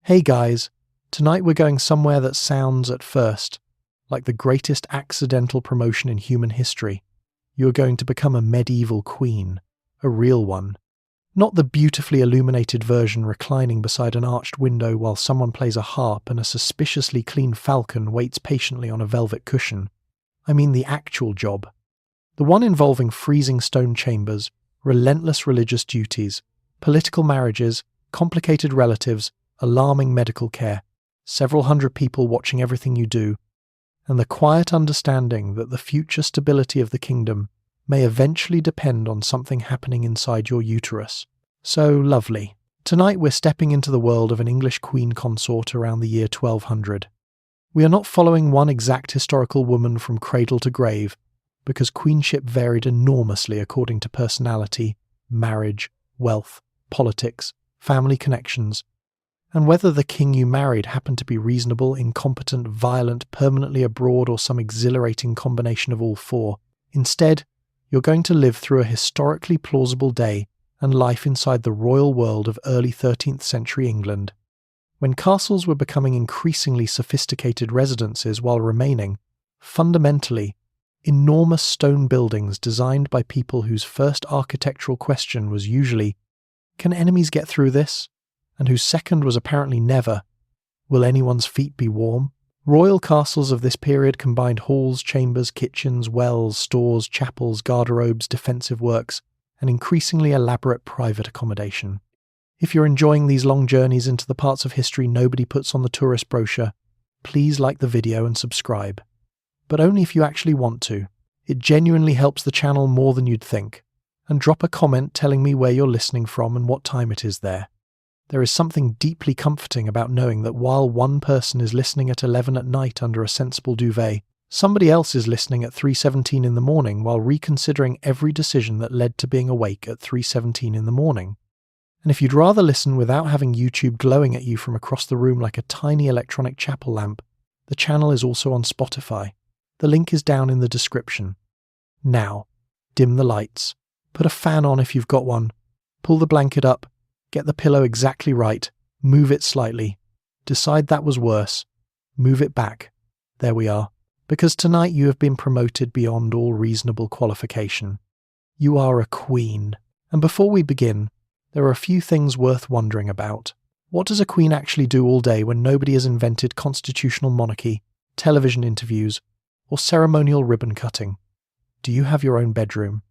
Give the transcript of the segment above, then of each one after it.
Hey guys, tonight we're going somewhere that sounds, at first, like the greatest accidental promotion in human history. You're going to become a medieval queen, a real one. Not the beautifully illuminated version reclining beside an arched window while someone plays a harp and a suspiciously clean falcon waits patiently on a velvet cushion. I mean the actual job. The one involving freezing stone chambers, relentless religious duties, political marriages, complicated relatives, alarming medical care, several hundred people watching everything you do, and the quiet understanding that the future stability of the kingdom may eventually depend on something happening inside your uterus. So lovely. Tonight we're stepping into the world of an English queen consort around the year 1200. We are not following one exact historical woman from cradle to grave, because queenship varied enormously according to personality, marriage, wealth, politics, family connections, and whether the king you married happened to be reasonable, incompetent, violent, permanently abroad, or some exhilarating combination of all four. Instead, you're going to live through a historically plausible day and life inside the royal world of early 13th century England, when castles were becoming increasingly sophisticated residences while remaining, fundamentally, enormous stone buildings designed by people whose first architectural question was usually, "Can enemies get through this?" and whose second was apparently never, "Will anyone's feet be warm?" Royal castles of this period combined halls, chambers, kitchens, wells, stores, chapels, garderobes, defensive works, and increasingly elaborate private accommodation. If you're enjoying these long journeys into the parts of history nobody puts on the tourist brochure, please like the video and subscribe. But only if you actually want to. It genuinely helps the channel more than you'd think. And drop a comment telling me where you're listening from and what time it is there. There is something deeply comforting about knowing that while one person is listening at 11 at night under a sensible duvet, somebody else is listening at 3:17 in the morning while reconsidering every decision that led to being awake at 3:17 in the morning. And if you'd rather listen without having YouTube glowing at you from across the room like a tiny electronic chapel lamp, the channel is also on Spotify. The link is down in the description. Now, dim the lights. Put a fan on if you've got one. Pull the blanket up. Get the pillow exactly right. Move it slightly. Decide that was worse. Move it back. There we are. Because tonight you have been promoted beyond all reasonable qualification. You are a queen. And before we begin, there are a few things worth wondering about. What does a queen actually do all day when nobody has invented constitutional monarchy, television interviews, or ceremonial ribbon cutting? Do you have your own bedroom?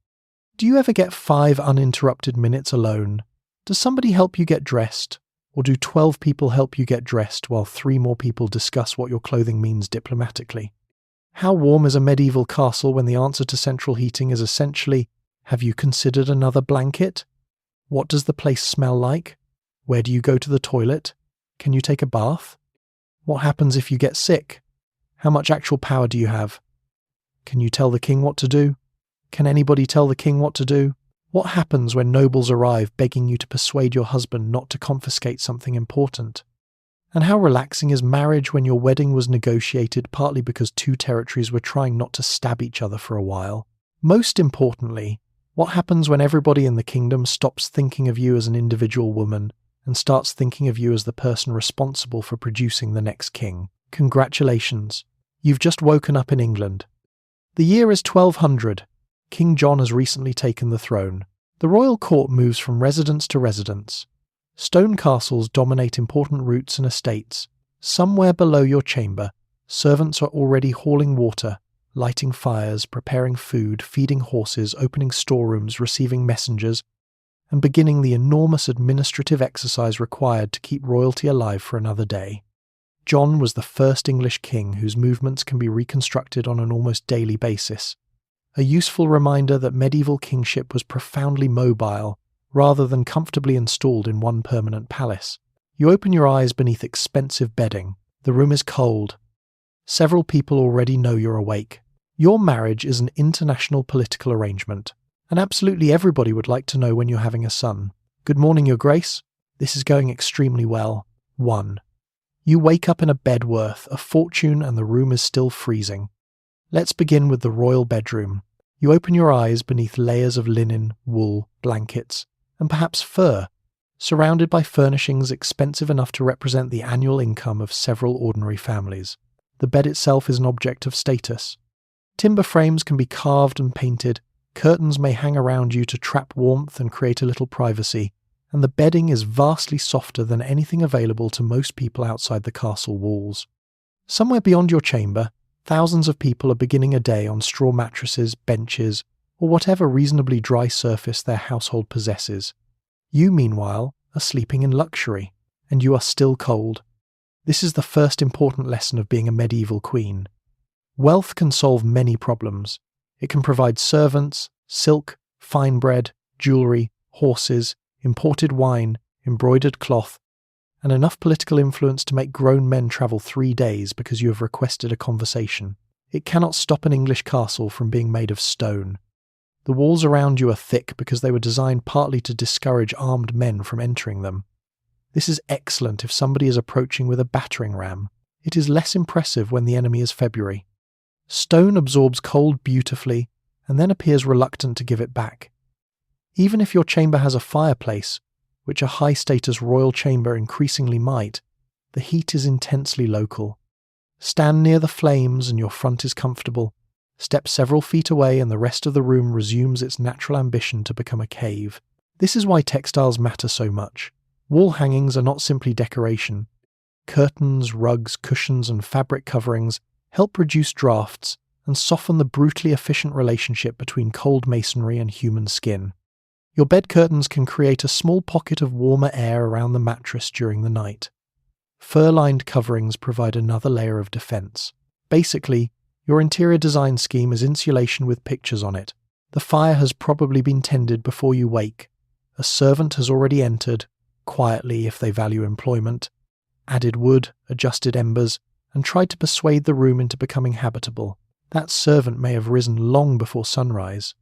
Do you ever get 5 uninterrupted minutes alone? Does somebody help you get dressed? Or do 12 people help you get dressed while 3 more people discuss what your clothing means diplomatically? How warm is a medieval castle when the answer to central heating is essentially, have you considered another blanket? What does the place smell like? Where do you go to the toilet? Can you take a bath? What happens if you get sick? How much actual power do you have? Can you tell the king what to do? Can anybody tell the king what to do? What happens when nobles arrive begging you to persuade your husband not to confiscate something important? And how relaxing is marriage when your wedding was negotiated partly because 2 territories were trying not to stab each other for a while? Most importantly, what happens when everybody in the kingdom stops thinking of you as an individual woman and starts thinking of you as the person responsible for producing the next king? Congratulations, you've just woken up in England. The year is 1200. King John has recently taken the throne. The royal court moves from residence to residence. Stone castles dominate important routes and estates. Somewhere below your chamber, servants are already hauling water, lighting fires, preparing food, feeding horses, opening storerooms, receiving messengers, and beginning the enormous administrative exercise required to keep royalty alive for another day. John was the first English king whose movements can be reconstructed on an almost daily basis. A useful reminder that medieval kingship was profoundly mobile, rather than comfortably installed in one permanent palace. You open your eyes beneath expensive bedding. The room is cold. Several people already know you're awake. Your marriage is an international political arrangement, and absolutely everybody would like to know when you're having a son. Good morning, Your Grace. This is going extremely well. 1. You wake up in a bed worth a fortune and the room is still freezing. Let's begin with the royal bedroom. You open your eyes beneath layers of linen, wool, blankets, and perhaps fur, surrounded by furnishings expensive enough to represent the annual income of several ordinary families. The bed itself is an object of status. Timber frames can be carved and painted, curtains may hang around you to trap warmth and create a little privacy, and the bedding is vastly softer than anything available to most people outside the castle walls. Somewhere beyond your chamber, thousands of people are beginning a day on straw mattresses, benches, or whatever reasonably dry surface their household possesses. You, meanwhile, are sleeping in luxury, and you are still cold. This is the first important lesson of being a medieval queen. Wealth can solve many problems. It can provide servants, silk, fine bread, jewellery, horses, imported wine, embroidered cloth, and enough political influence to make grown men travel 3 days because you have requested a conversation. It cannot stop an English castle from being made of stone. The walls around you are thick because they were designed partly to discourage armed men from entering them. This is excellent if somebody is approaching with a battering ram. It is less impressive when the enemy is February. Stone absorbs cold beautifully and then appears reluctant to give it back. Even if your chamber has a fireplace, which a high-status royal chamber increasingly might, the heat is intensely local. Stand near the flames and your front is comfortable. Step several feet away and the rest of the room resumes its natural ambition to become a cave. This is why textiles matter so much. Wall hangings are not simply decoration. Curtains, rugs, cushions, and fabric coverings help reduce drafts and soften the brutally efficient relationship between cold masonry and human skin. Your bed curtains can create a small pocket of warmer air around the mattress during the night. Fur-lined coverings provide another layer of defense. Basically, your interior design scheme is insulation with pictures on it. The fire has probably been tended before you wake. A servant has already entered, quietly if they value employment, added wood, adjusted embers, and tried to persuade the room into becoming habitable. That servant may have risen long before sunrise.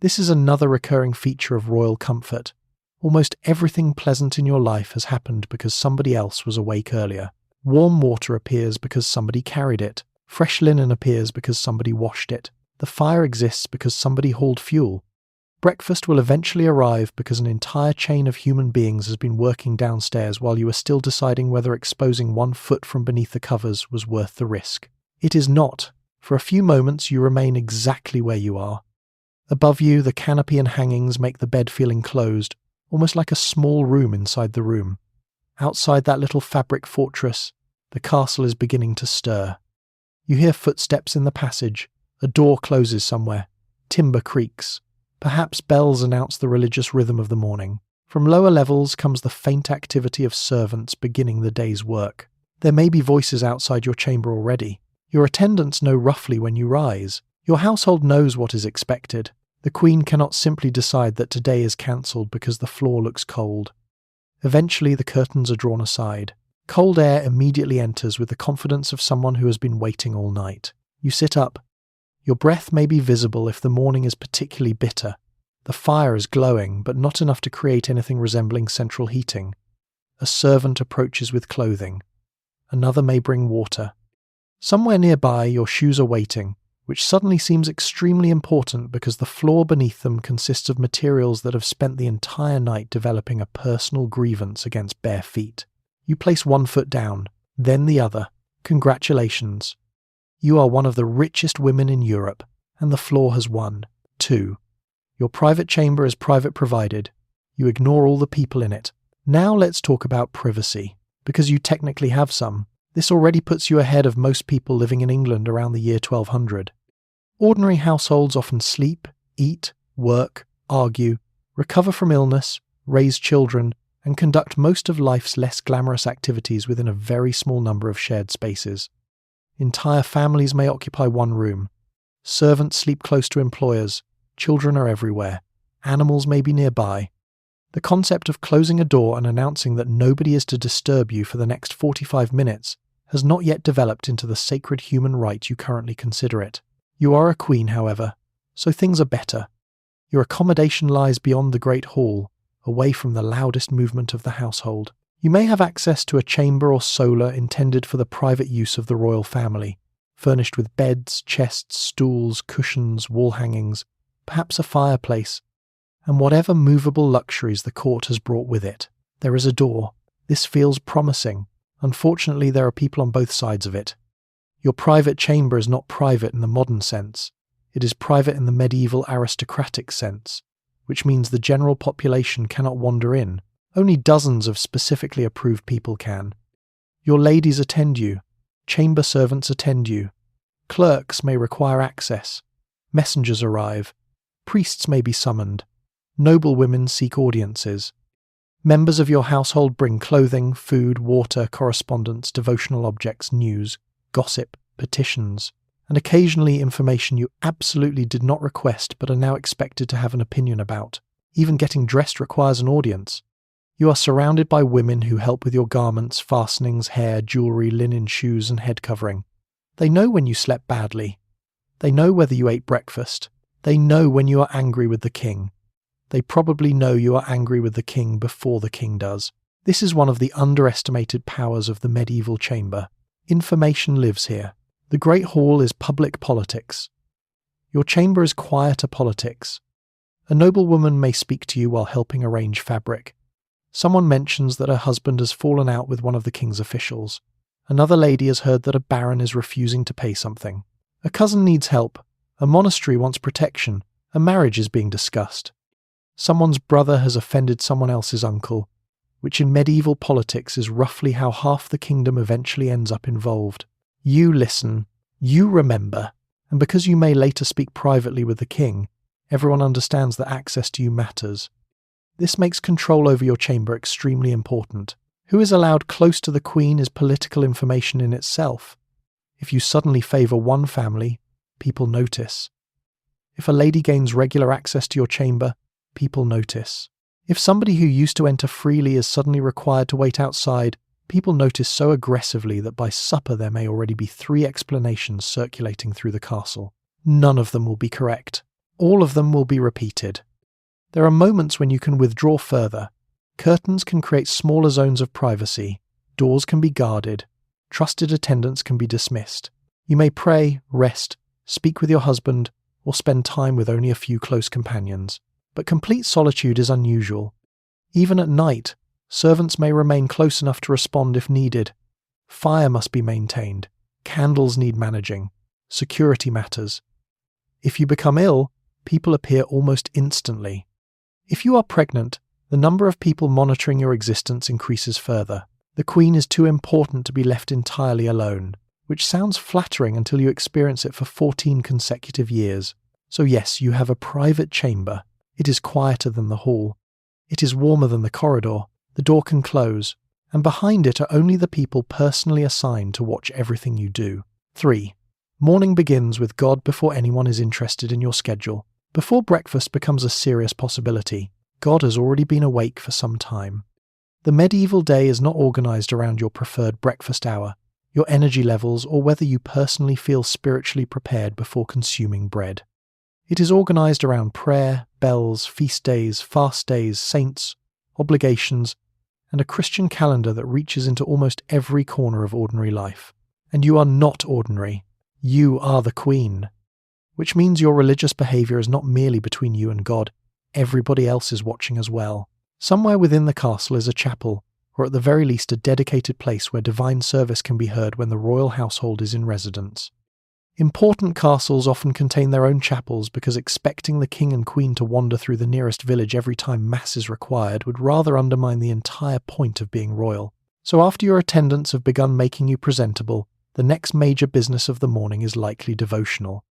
This is another recurring feature of royal comfort. Almost everything pleasant in your life has happened because somebody else was awake earlier. Warm water appears because somebody carried it. Fresh linen appears because somebody washed it. The fire exists because somebody hauled fuel. Breakfast will eventually arrive because an entire chain of human beings has been working downstairs while you are still deciding whether exposing 1 foot from beneath the covers was worth the risk. It is not. For a few moments you remain exactly where you are. Above you, the canopy and hangings make the bed feel enclosed, almost like a small room inside the room. Outside that little fabric fortress, the castle is beginning to stir. You hear footsteps in the passage, a door closes somewhere, timber creaks. Perhaps bells announce the religious rhythm of the morning. From lower levels comes the faint activity of servants beginning the day's work. There may be voices outside your chamber already. Your attendants know roughly when you rise. Your household knows what is expected. The Queen cannot simply decide that today is cancelled because the floor looks cold. Eventually the curtains are drawn aside. Cold air immediately enters with the confidence of someone who has been waiting all night. You sit up. Your breath may be visible if the morning is particularly bitter. The fire is glowing, but not enough to create anything resembling central heating. A servant approaches with clothing. Another may bring water. Somewhere nearby your shoes are waiting, which suddenly seems extremely important because the floor beneath them consists of materials that have spent the entire night developing a personal grievance against bare feet. You place 1 foot down, then the other. Congratulations. You are one of the richest women in Europe, and the floor has won. 2. Your private chamber is private provided. You ignore all the people in it. Now let's talk about privacy, because you technically have some. This already puts you ahead of most people living in England around the year 1200. Ordinary households often sleep, eat, work, argue, recover from illness, raise children, and conduct most of life's less glamorous activities within a very small number of shared spaces. Entire families may occupy one room. Servants sleep close to employers. Children are everywhere. Animals may be nearby. The concept of closing a door and announcing that nobody is to disturb you for the next 45 minutes has not yet developed into the sacred human right you currently consider it. You are a queen, however, so things are better. Your accommodation lies beyond the great hall, away from the loudest movement of the household. You may have access to a chamber or solar intended for the private use of the royal family, furnished with beds, chests, stools, cushions, wall hangings, perhaps a fireplace, and whatever movable luxuries the court has brought with it. There is a door. This feels promising. Unfortunately, there are people on both sides of it. Your private chamber is not private in the modern sense. It is private in the medieval aristocratic sense, which means the general population cannot wander in. Only dozens of specifically approved people can. Your ladies attend you. Chamber servants attend you. Clerks may require access. Messengers arrive. Priests may be summoned. Noblewomen seek audiences. Members of your household bring clothing, food, water, correspondence, devotional objects, news, gossip, petitions, and occasionally information you absolutely did not request but are now expected to have an opinion about. Even getting dressed requires an audience. You are surrounded by women who help with your garments, fastenings, hair, jewelry, linen, shoes, and head covering. They know when you slept badly. They know whether you ate breakfast. They know when you are angry with the king. They probably know you are angry with the king before the king does. This is one of the underestimated powers of the medieval chamber. Information lives here. The Great Hall is public politics. Your chamber is quieter politics. A noblewoman may speak to you while helping arrange fabric. Someone mentions that her husband has fallen out with one of the king's officials. Another lady has heard that a baron is refusing to pay something. A cousin needs help. A monastery wants protection. A marriage is being discussed. Someone's brother has offended someone else's uncle, which in medieval politics is roughly how half the kingdom eventually ends up involved. You listen, you remember, and because you may later speak privately with the king, everyone understands that access to you matters. This makes control over your chamber extremely important. Who is allowed close to the queen is political information in itself. If you suddenly favour one family, people notice. If a lady gains regular access to your chamber, people notice. If somebody who used to enter freely is suddenly required to wait outside, people notice so aggressively that by supper there may already be 3 explanations circulating through the castle. None of them will be correct. All of them will be repeated. There are moments when you can withdraw further. Curtains can create smaller zones of privacy. Doors can be guarded. Trusted attendants can be dismissed. You may pray, rest, speak with your husband, or spend time with only a few close companions. But complete solitude is unusual. Even at night, servants may remain close enough to respond if needed. Fire must be maintained. Candles need managing. Security matters. If you become ill, people appear almost instantly. If you are pregnant, the number of people monitoring your existence increases further. The queen is too important to be left entirely alone, which sounds flattering until you experience it for 14 consecutive years. So yes, you have a private chamber. It is quieter than the hall. It is warmer than the corridor. The door can close, and behind it are only the people personally assigned to watch everything you do. 3. Morning begins with God before anyone is interested in your schedule. Before breakfast becomes a serious possibility, God has already been awake for some time. The medieval day is not organized around your preferred breakfast hour, your energy levels, or whether you personally feel spiritually prepared before consuming bread. It is organized around prayer, bells, feast days, fast days, saints, obligations, and a Christian calendar that reaches into almost every corner of ordinary life. And you are not ordinary. You are the queen. Which means your religious behavior is not merely between you and God. Everybody else is watching as well. Somewhere within the castle is a chapel, or at the very least a dedicated place where divine service can be heard when the royal household is in residence. Important castles often contain their own chapels because expecting the king and queen to wander through the nearest village every time mass is required would rather undermine the entire point of being royal. So after your attendants have begun making you presentable, the next major business of the morning is likely devotional.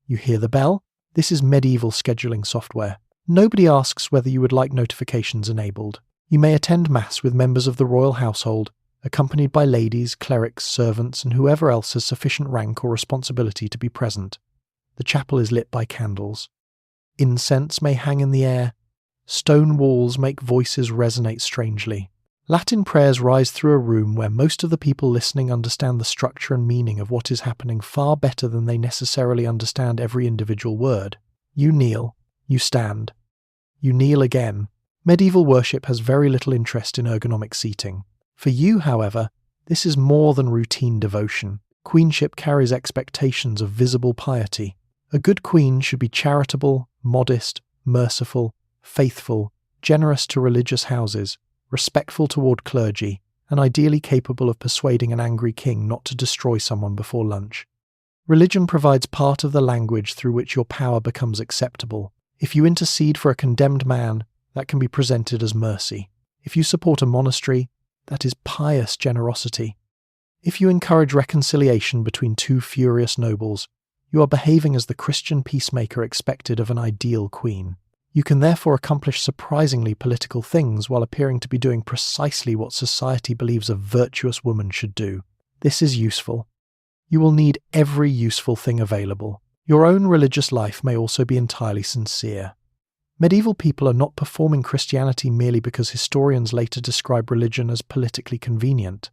You hear the bell? This is medieval scheduling software. Nobody asks whether you would like notifications enabled. You may attend mass with members of the royal household, accompanied by ladies, clerics, servants, and whoever else has sufficient rank or responsibility to be present. The chapel is lit by candles. Incense may hang in the air. Stone walls make voices resonate strangely. Latin prayers rise through a room where most of the people listening understand the structure and meaning of what is happening far better than they necessarily understand every individual word. You kneel. You stand. You kneel again. Medieval worship has very little interest in ergonomic seating. For you, however, this is more than routine devotion. Queenship carries expectations of visible piety. A good queen should be charitable, modest, merciful, faithful, generous to religious houses, respectful toward clergy, and ideally capable of persuading an angry king not to destroy someone before lunch. Religion provides part of the language through which your power becomes acceptable. If you intercede for a condemned man, that can be presented as mercy. If you support a monastery, that is pious generosity. If you encourage reconciliation between two furious nobles, you are behaving as the Christian peacemaker expected of an ideal queen. You can therefore accomplish surprisingly political things while appearing to be doing precisely what society believes a virtuous woman should do. This is useful. You will need every useful thing available. Your own religious life may also be entirely sincere. Medieval people are not performing Christianity merely because historians later describe religion as politically convenient.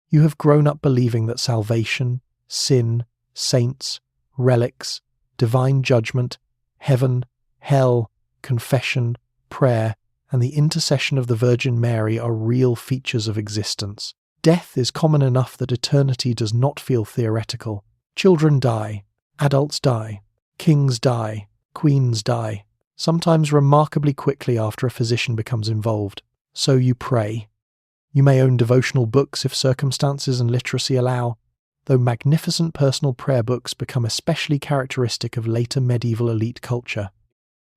You have grown up believing that salvation, sin, saints, relics, divine judgment, heaven, hell, confession, prayer, and the intercession of the Virgin Mary are real features of existence. Death is common enough that eternity does not feel theoretical. Children die, adults die, kings die, queens die, sometimes remarkably quickly after a physician becomes involved. So you pray. You may own devotional books if circumstances and literacy allow, though magnificent personal prayer books become especially characteristic of later medieval elite culture.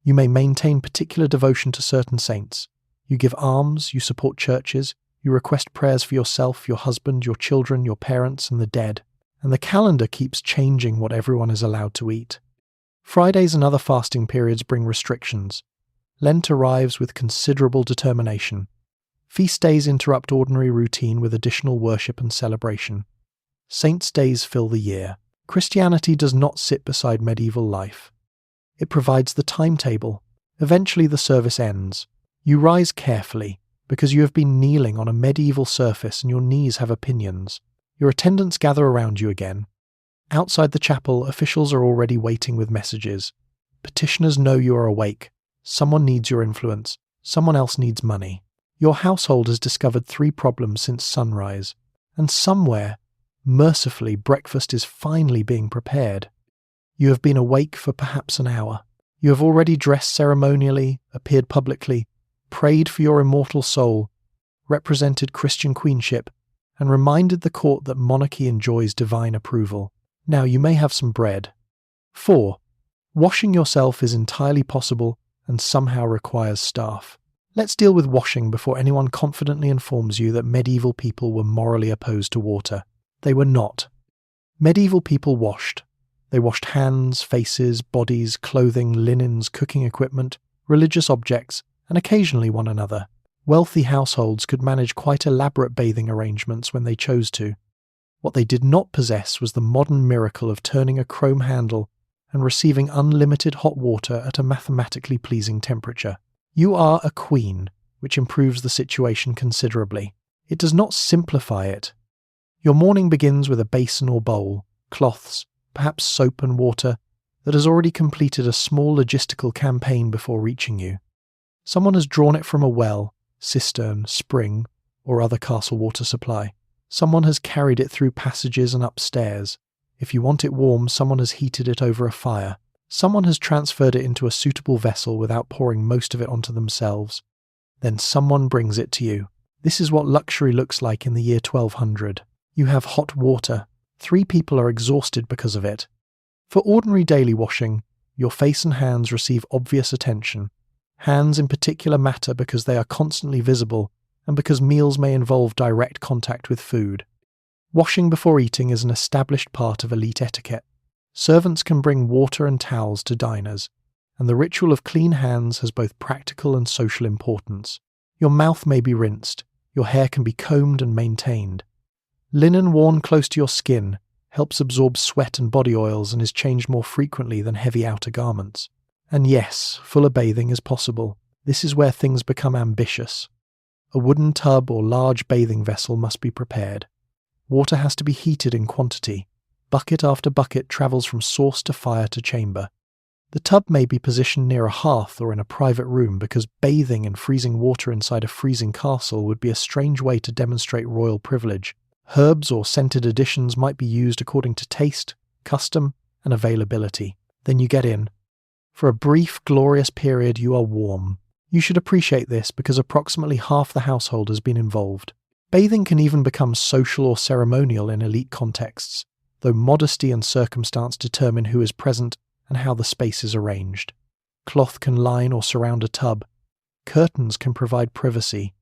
You may maintain particular devotion to certain saints. You give alms, you support churches, you request prayers for yourself, your husband, your children, your parents, and the dead. And the calendar keeps changing what everyone is allowed to eat. Fridays and other fasting periods bring restrictions. Lent arrives with considerable determination. Feast days interrupt ordinary routine with additional worship and celebration. Saints' days fill the year. Christianity does not sit beside medieval life. It provides the timetable. Eventually the service ends. You rise carefully, because you have been kneeling on a medieval surface and your knees have opinions. Your attendants gather around you again. Outside the chapel, officials are already waiting with messages. Petitioners know you are awake. Someone needs your influence. Someone else needs money. Your household has discovered 3 problems since sunrise, and somewhere, mercifully, breakfast is finally being prepared. You have been awake for perhaps an hour. You have already dressed ceremonially, appeared publicly, prayed for your immortal soul, represented Christian queenship, and reminded the court that monarchy enjoys divine approval. Now you may have some bread. 4. Washing yourself is entirely possible and somehow requires staff. Let's deal with washing before anyone confidently informs you that medieval people were morally opposed to water. They were not. Medieval people washed. They washed hands, faces, bodies, clothing, linens, cooking equipment, religious objects, and occasionally one another. Wealthy households could manage quite elaborate bathing arrangements when they chose to. What they did not possess was the modern miracle of turning a chrome handle and receiving unlimited hot water at a mathematically pleasing temperature. You are a queen, which improves the situation considerably. It does not simplify it. Your morning begins with a basin or bowl, cloths, perhaps soap and water, that has already completed a small logistical campaign before reaching you. Someone has drawn it from a well, cistern, spring, or other castle water supply. Someone has carried it through passages and upstairs. If you want it warm, someone has heated it over a fire. Someone has transferred it into a suitable vessel without pouring most of it onto themselves. Then someone brings it to you. This is what luxury looks like in the year 1200. You have hot water. 3 people are exhausted because of it. For ordinary daily washing, your face and hands receive obvious attention. Hands in particular matter because they are constantly visible and because meals may involve direct contact with food. Washing before eating is an established part of elite etiquette. Servants can bring water and towels to diners, and the ritual of clean hands has both practical and social importance. Your mouth may be rinsed, your hair can be combed and maintained. Linen worn close to your skin helps absorb sweat and body oils and is changed more frequently than heavy outer garments. And yes, fuller bathing is possible. This is where things become ambitious. A wooden tub or large bathing vessel must be prepared. Water has to be heated in quantity. Bucket after bucket travels from source to fire to chamber. The tub may be positioned near a hearth or in a private room because bathing in freezing water inside a freezing castle would be a strange way to demonstrate royal privilege. Herbs or scented additions might be used according to taste, custom, and availability. Then you get in. For a brief, glorious period you are warm. You should appreciate this because approximately half the household has been involved. Bathing can even become social or ceremonial in elite contexts, though modesty and circumstance determine who is present and how the space is arranged. Cloth can line or surround a tub. Curtains can provide privacy.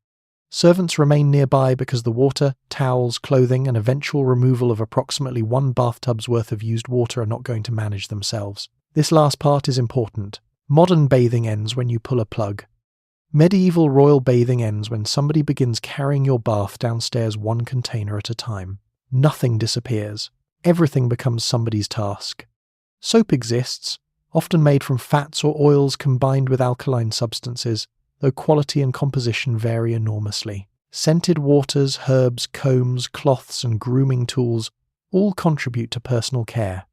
Servants remain nearby because the water, towels, clothing, and eventual removal of approximately 1 bathtub's worth of used water are not going to manage themselves. This last part is important. Modern bathing ends when you pull a plug. Medieval royal bathing ends when somebody begins carrying your bath downstairs one container at a time. Nothing disappears. Everything becomes somebody's task. Soap exists, often made from fats or oils combined with alkaline substances, though quality and composition vary enormously. Scented waters, herbs, combs, cloths, and grooming tools all contribute to personal care.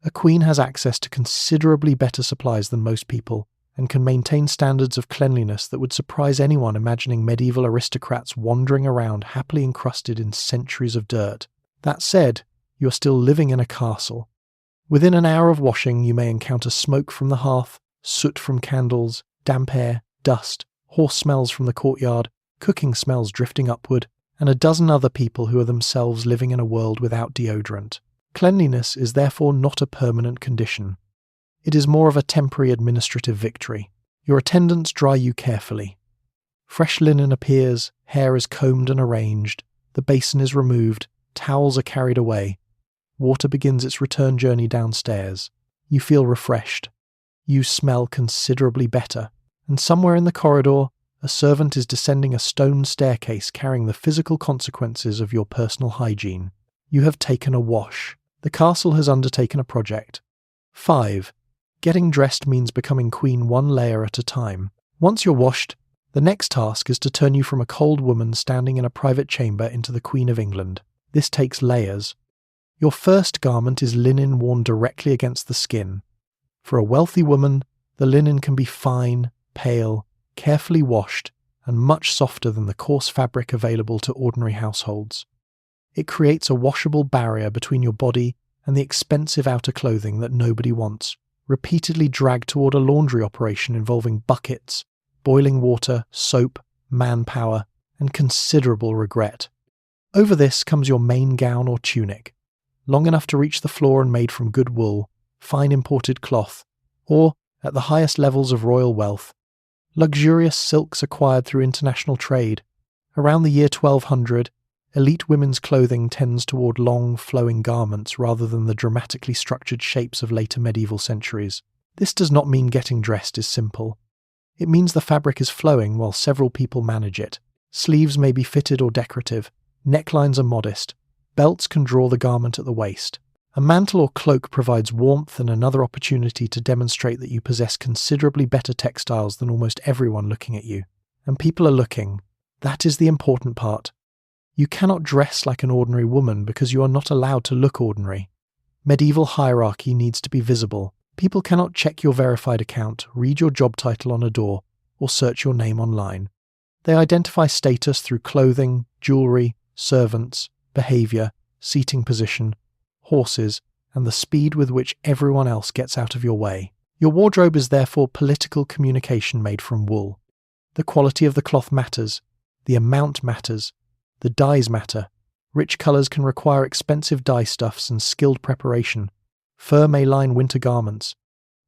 A queen has access to considerably better supplies than most people, and can maintain standards of cleanliness that would surprise anyone imagining medieval aristocrats wandering around happily encrusted in centuries of dirt. That said, you're still living in a castle. Within an hour of washing, you may encounter smoke from the hearth, soot from candles, damp air, dust, horse smells from the courtyard, cooking smells drifting upward, and a dozen other people who are themselves living in a world without deodorant. Cleanliness is therefore not a permanent condition. It is more of a temporary administrative victory. Your attendants dry you carefully. Fresh linen appears, hair is combed and arranged, the basin is removed, towels are carried away. Water begins its return journey downstairs. You feel refreshed. You smell considerably better. And somewhere in the corridor, a servant is descending a stone staircase carrying the physical consequences of your personal hygiene. You have taken a wash. The castle has undertaken a project. 5. Getting dressed means becoming queen one layer at a time. Once you're washed, the next task is to turn you from a cold woman standing in a private chamber into the Queen of England. This takes layers. Your first garment is linen worn directly against the skin. For a wealthy woman, the linen can be fine, pale, carefully washed, and much softer than the coarse fabric available to ordinary households. It creates a washable barrier between your body and the expensive outer clothing that nobody wants, repeatedly dragged toward a laundry operation involving buckets, boiling water, soap, manpower, and considerable regret. Over this comes your main gown or tunic, long enough to reach the floor and made from good wool, fine imported cloth, or, at the highest levels of royal wealth, luxurious silks acquired through international trade. Around the year 1200, elite women's clothing tends toward long, flowing garments rather than the dramatically structured shapes of later medieval centuries. This does not mean getting dressed is simple. It means the fabric is flowing while several people manage it. Sleeves may be fitted or decorative, necklines are modest, belts can draw the garment at the waist. A mantle or cloak provides warmth and another opportunity to demonstrate that you possess considerably better textiles than almost everyone looking at you. And people are looking. That is the important part. You cannot dress like an ordinary woman because you are not allowed to look ordinary. Medieval hierarchy needs to be visible. People cannot check your verified account, read your job title on a door, or search your name online. They identify status through clothing, jewellery, servants, behaviour, seating position, horses, and the speed with which everyone else gets out of your way. Your wardrobe is therefore political communication made from wool. The quality of the cloth matters. The amount matters. The dyes matter. Rich colours can require expensive dye stuffs and skilled preparation. Fur may line winter garments.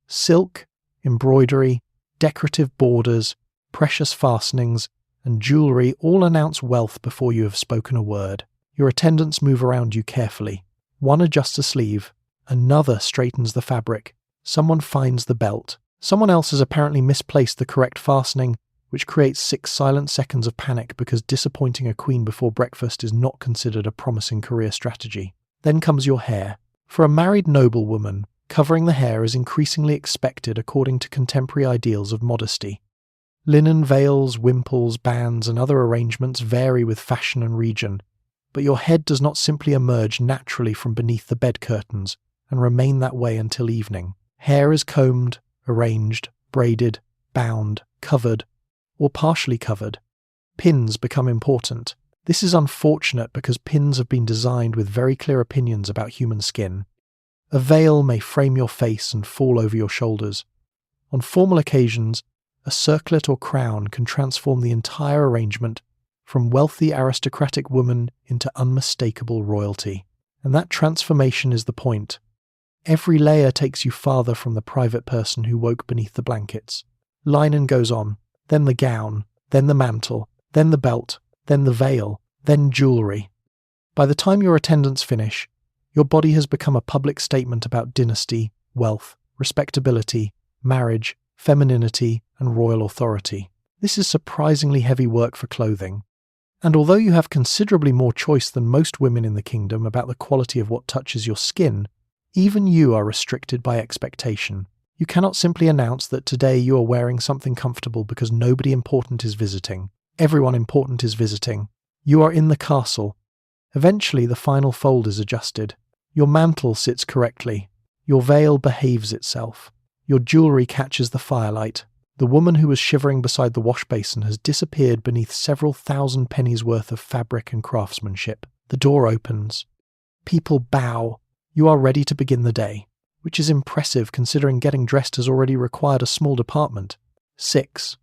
Silk, embroidery, decorative borders, precious fastenings, and jewellery all announce wealth before you have spoken a word. Your attendants move around you carefully. One adjusts a sleeve. Another straightens the fabric. Someone finds the belt. Someone else has apparently misplaced the correct fastening, which creates 6 silent seconds of panic because disappointing a queen before breakfast is not considered a promising career strategy. Then comes your hair. For a married noblewoman, covering the hair is increasingly expected according to contemporary ideals of modesty. Linen veils, wimples, bands, and other arrangements vary with fashion and region, but your head does not simply emerge naturally from beneath the bed curtains and remain that way until evening. Hair is combed, arranged, braided, bound, covered, or partially covered. Pins become important. This is unfortunate because pins have been designed with very clear opinions about human skin. A veil may frame your face and fall over your shoulders. On formal occasions, A circlet or crown can transform the entire arrangement from wealthy aristocratic woman into unmistakable royalty. And that transformation is the point. Every layer takes you farther from the private person who woke beneath the blankets. Linen goes on, then the gown, then the mantle, then the belt, then the veil, then jewellery. By the time your attendants finish, your body has become a public statement about dynasty, wealth, respectability, marriage, femininity, and royal authority. This is surprisingly heavy work for clothing. And although you have considerably more choice than most women in the kingdom about the quality of what touches your skin, even you are restricted by expectation. You cannot simply announce that today you are wearing something comfortable because nobody important is visiting. Everyone important is visiting. You are in the castle. Eventually the final fold is adjusted. Your mantle sits correctly. Your veil behaves itself. Your jewellery catches the firelight. The woman who was shivering beside the wash basin has disappeared beneath several thousand pennies worth of fabric and craftsmanship. The door opens. People bow. You are ready to begin the day, which is impressive considering getting dressed has already required a small department. 6.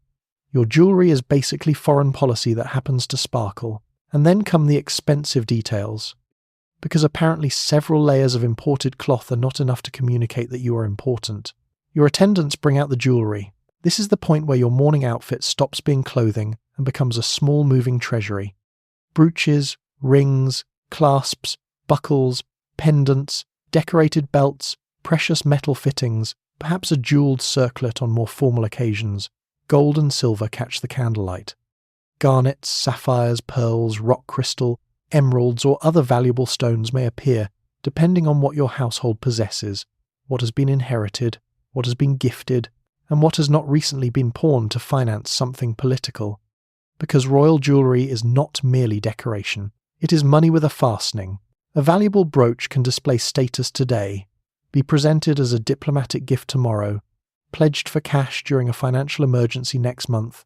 Your jewellery is basically foreign policy that happens to sparkle. And then come the expensive details. Because apparently several layers of imported cloth are not enough to communicate that you are important. Your attendants bring out the jewellery. This is the point where your morning outfit stops being clothing and becomes a small moving treasury. Brooches, rings, clasps, buckles, pendants, decorated belts, precious metal fittings, perhaps a jewelled circlet on more formal occasions. Gold and silver catch the candlelight. Garnets, sapphires, pearls, rock crystal, emeralds, or other valuable stones may appear, depending on what your household possesses, what has been inherited, what has been gifted, and what has not recently been pawned to finance something political. Because royal jewellery is not merely decoration. It is money with a fastening. A valuable brooch can display status today, be presented as a diplomatic gift tomorrow, pledged for cash during a financial emergency next month,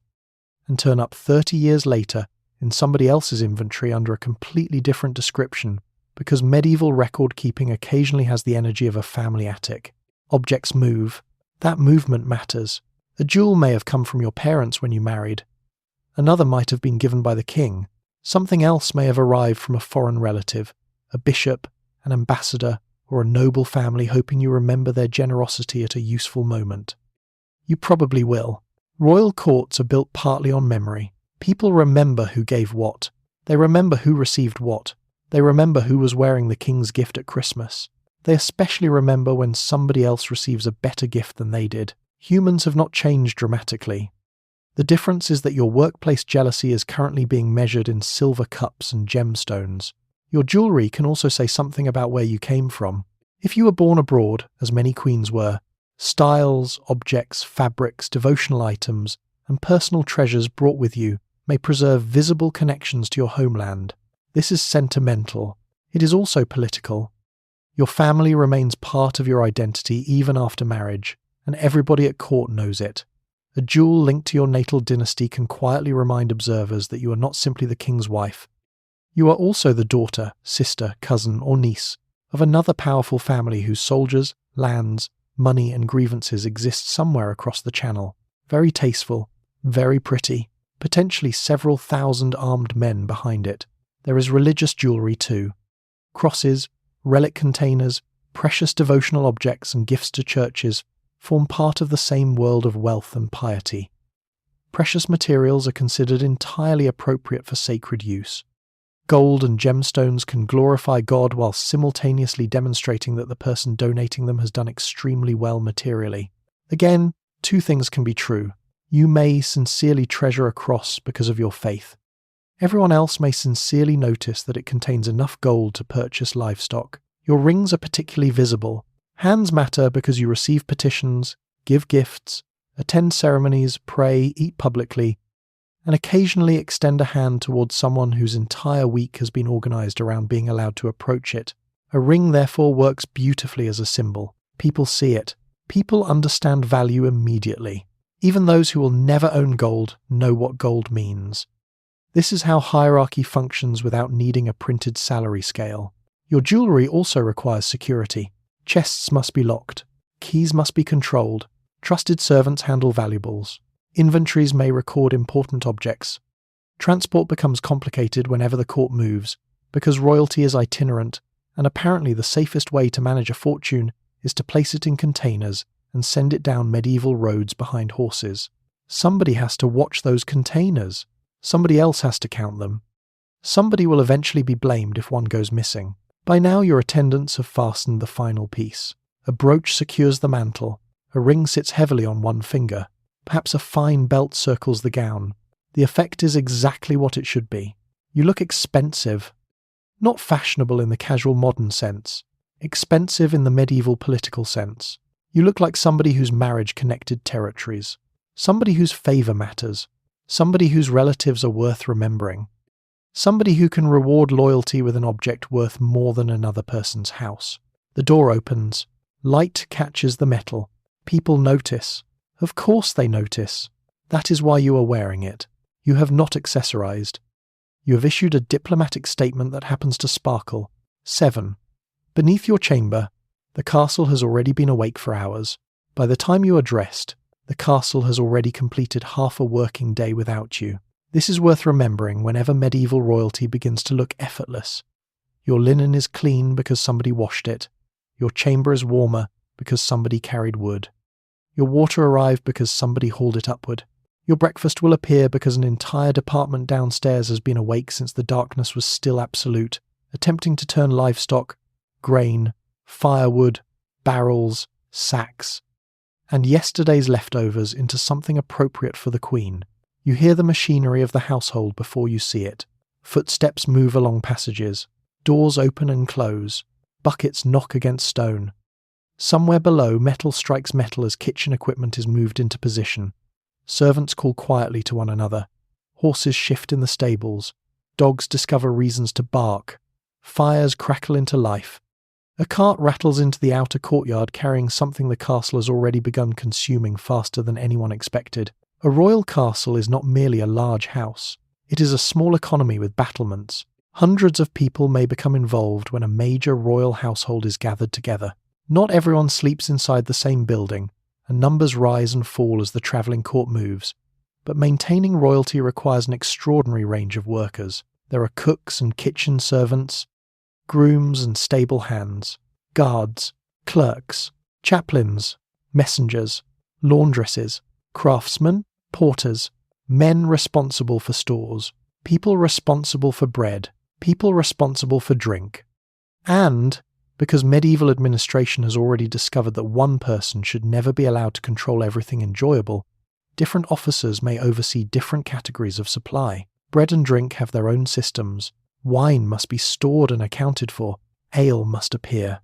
and turn up 30 years later in somebody else's inventory under a completely different description, because medieval record-keeping occasionally has the energy of a family attic. Objects move. That movement matters. A jewel may have come from your parents when you married. Another might have been given by the king. Something else may have arrived from a foreign relative, a bishop, an ambassador, or a noble family hoping you remember their generosity at a useful moment. You probably will. Royal courts are built partly on memory. People remember who gave what. They remember who received what. They remember who was wearing the king's gift at Christmas. They especially remember when somebody else receives a better gift than they did. Humans have not changed dramatically. The difference is that your workplace jealousy is currently being measured in silver cups and gemstones. Your jewellery can also say something about where you came from. If you were born abroad, as many queens were, styles, objects, fabrics, devotional items, and personal treasures brought with you may preserve visible connections to your homeland. This is sentimental. It is also political. Your family remains part of your identity even after marriage, and everybody at court knows it. A jewel linked to your natal dynasty can quietly remind observers that you are not simply the king's wife. You are also the daughter, sister, cousin, or niece of another powerful family whose soldiers, lands, money and grievances exist somewhere across the channel. Very tasteful, very pretty, potentially several thousand armed men behind it. There is religious jewellery too. Crosses, relic containers, precious devotional objects and gifts to churches form part of the same world of wealth and piety. Precious materials are considered entirely appropriate for sacred use. Gold and gemstones can glorify God while simultaneously demonstrating that the person donating them has done extremely well materially. Again, two things can be true. You may sincerely treasure a cross because of your faith. Everyone else may sincerely notice that it contains enough gold to purchase livestock. Your rings are particularly visible. Hands matter because you receive petitions, give gifts, attend ceremonies, pray, eat publicly, and occasionally extend a hand towards someone whose entire week has been organised around being allowed to approach it. A ring therefore works beautifully as a symbol. People see it. People understand value immediately. Even those who will never own gold know what gold means. This is how hierarchy functions without needing a printed salary scale. Your jewellery also requires security. Chests must be locked. Keys must be controlled. Trusted servants handle valuables. Inventories may record important objects. Transport becomes complicated whenever the court moves, because royalty is itinerant, and apparently the safest way to manage a fortune is to place it in containers and send it down medieval roads behind horses. Somebody has to watch those containers. Somebody else has to count them. Somebody will eventually be blamed if one goes missing. By now your attendants have fastened the final piece. A brooch secures the mantle. A ring sits heavily on one finger. Perhaps a fine belt circles the gown. The effect is exactly what it should be. You look expensive. Not fashionable in the casual modern sense. Expensive in the medieval political sense. You look like somebody whose marriage connected territories. Somebody whose favour matters. Somebody whose relatives are worth remembering. Somebody who can reward loyalty with an object worth more than another person's house. The door opens. Light catches the metal. People notice. Of course they notice. That is why you are wearing it. You have not accessorized. You have issued a diplomatic statement that happens to sparkle. 7. Beneath your chamber, the castle has already been awake for hours. By the time you are dressed, the castle has already completed half a working day without you. This is worth remembering whenever medieval royalty begins to look effortless. Your linen is clean because somebody washed it. Your chamber is warmer because somebody carried wood. Your water arrived because somebody hauled it upward. Your breakfast will appear because an entire department downstairs has been awake since the darkness was still absolute, attempting to turn livestock, grain, firewood, barrels, sacks, and yesterday's leftovers into something appropriate for the Queen. You hear the machinery of the household before you see it. Footsteps move along passages. Doors open and close. Buckets knock against stone. Somewhere below, metal strikes metal as kitchen equipment is moved into position. Servants call quietly to one another. Horses shift in the stables. Dogs discover reasons to bark. Fires crackle into life. A cart rattles into the outer courtyard carrying something the castle has already begun consuming faster than anyone expected. A royal castle is not merely a large house. It is a small economy with battlements. Hundreds of people may become involved when a major royal household is gathered together. Not everyone sleeps inside the same building, and numbers rise and fall as the travelling court moves. But maintaining royalty requires an extraordinary range of workers. There are cooks and kitchen servants, grooms and stable hands, guards, clerks, chaplains, messengers, laundresses, craftsmen, porters, men responsible for stores, people responsible for bread, people responsible for drink. And, because medieval administration has already discovered that one person should never be allowed to control everything enjoyable, different officers may oversee different categories of supply. Bread and drink have their own systems. Wine must be stored and accounted for. Ale must appear.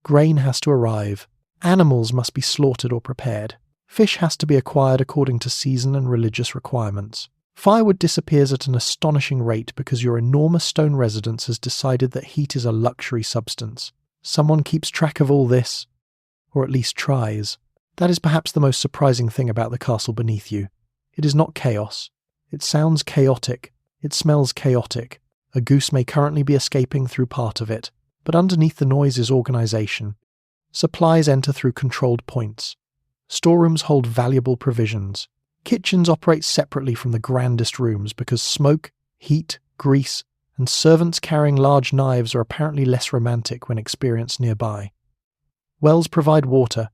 Grain has to arrive. Animals must be slaughtered or prepared. Fish has to be acquired according to season and religious requirements. Firewood disappears at an astonishing rate because your enormous stone residence has decided that heat is a luxury substance. Someone keeps track of all this, or at least tries. That is perhaps the most surprising thing about the castle beneath you. It is not chaos. It sounds chaotic. It smells chaotic. A goose may currently be escaping through part of it, but underneath the noise is organization. Supplies enter through controlled points. Storerooms hold valuable provisions. Kitchens operate separately from the grandest rooms because smoke, heat, grease, and servants carrying large knives are apparently less romantic when experienced nearby. Wells provide water.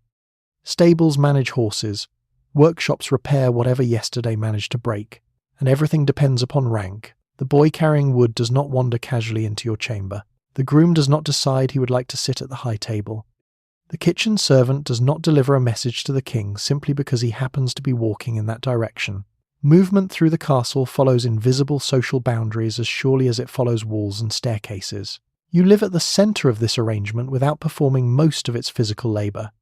Stables manage horses. Workshops repair whatever yesterday managed to break. And everything depends upon rank. The boy carrying wood does not wander casually into your chamber. The groom does not decide he would like to sit at the high table. The kitchen servant does not deliver a message to the king simply because he happens to be walking in that direction. Movement through the castle follows invisible social boundaries as surely as it follows walls and staircases. You live at the centre of this arrangement without performing most of its physical labour.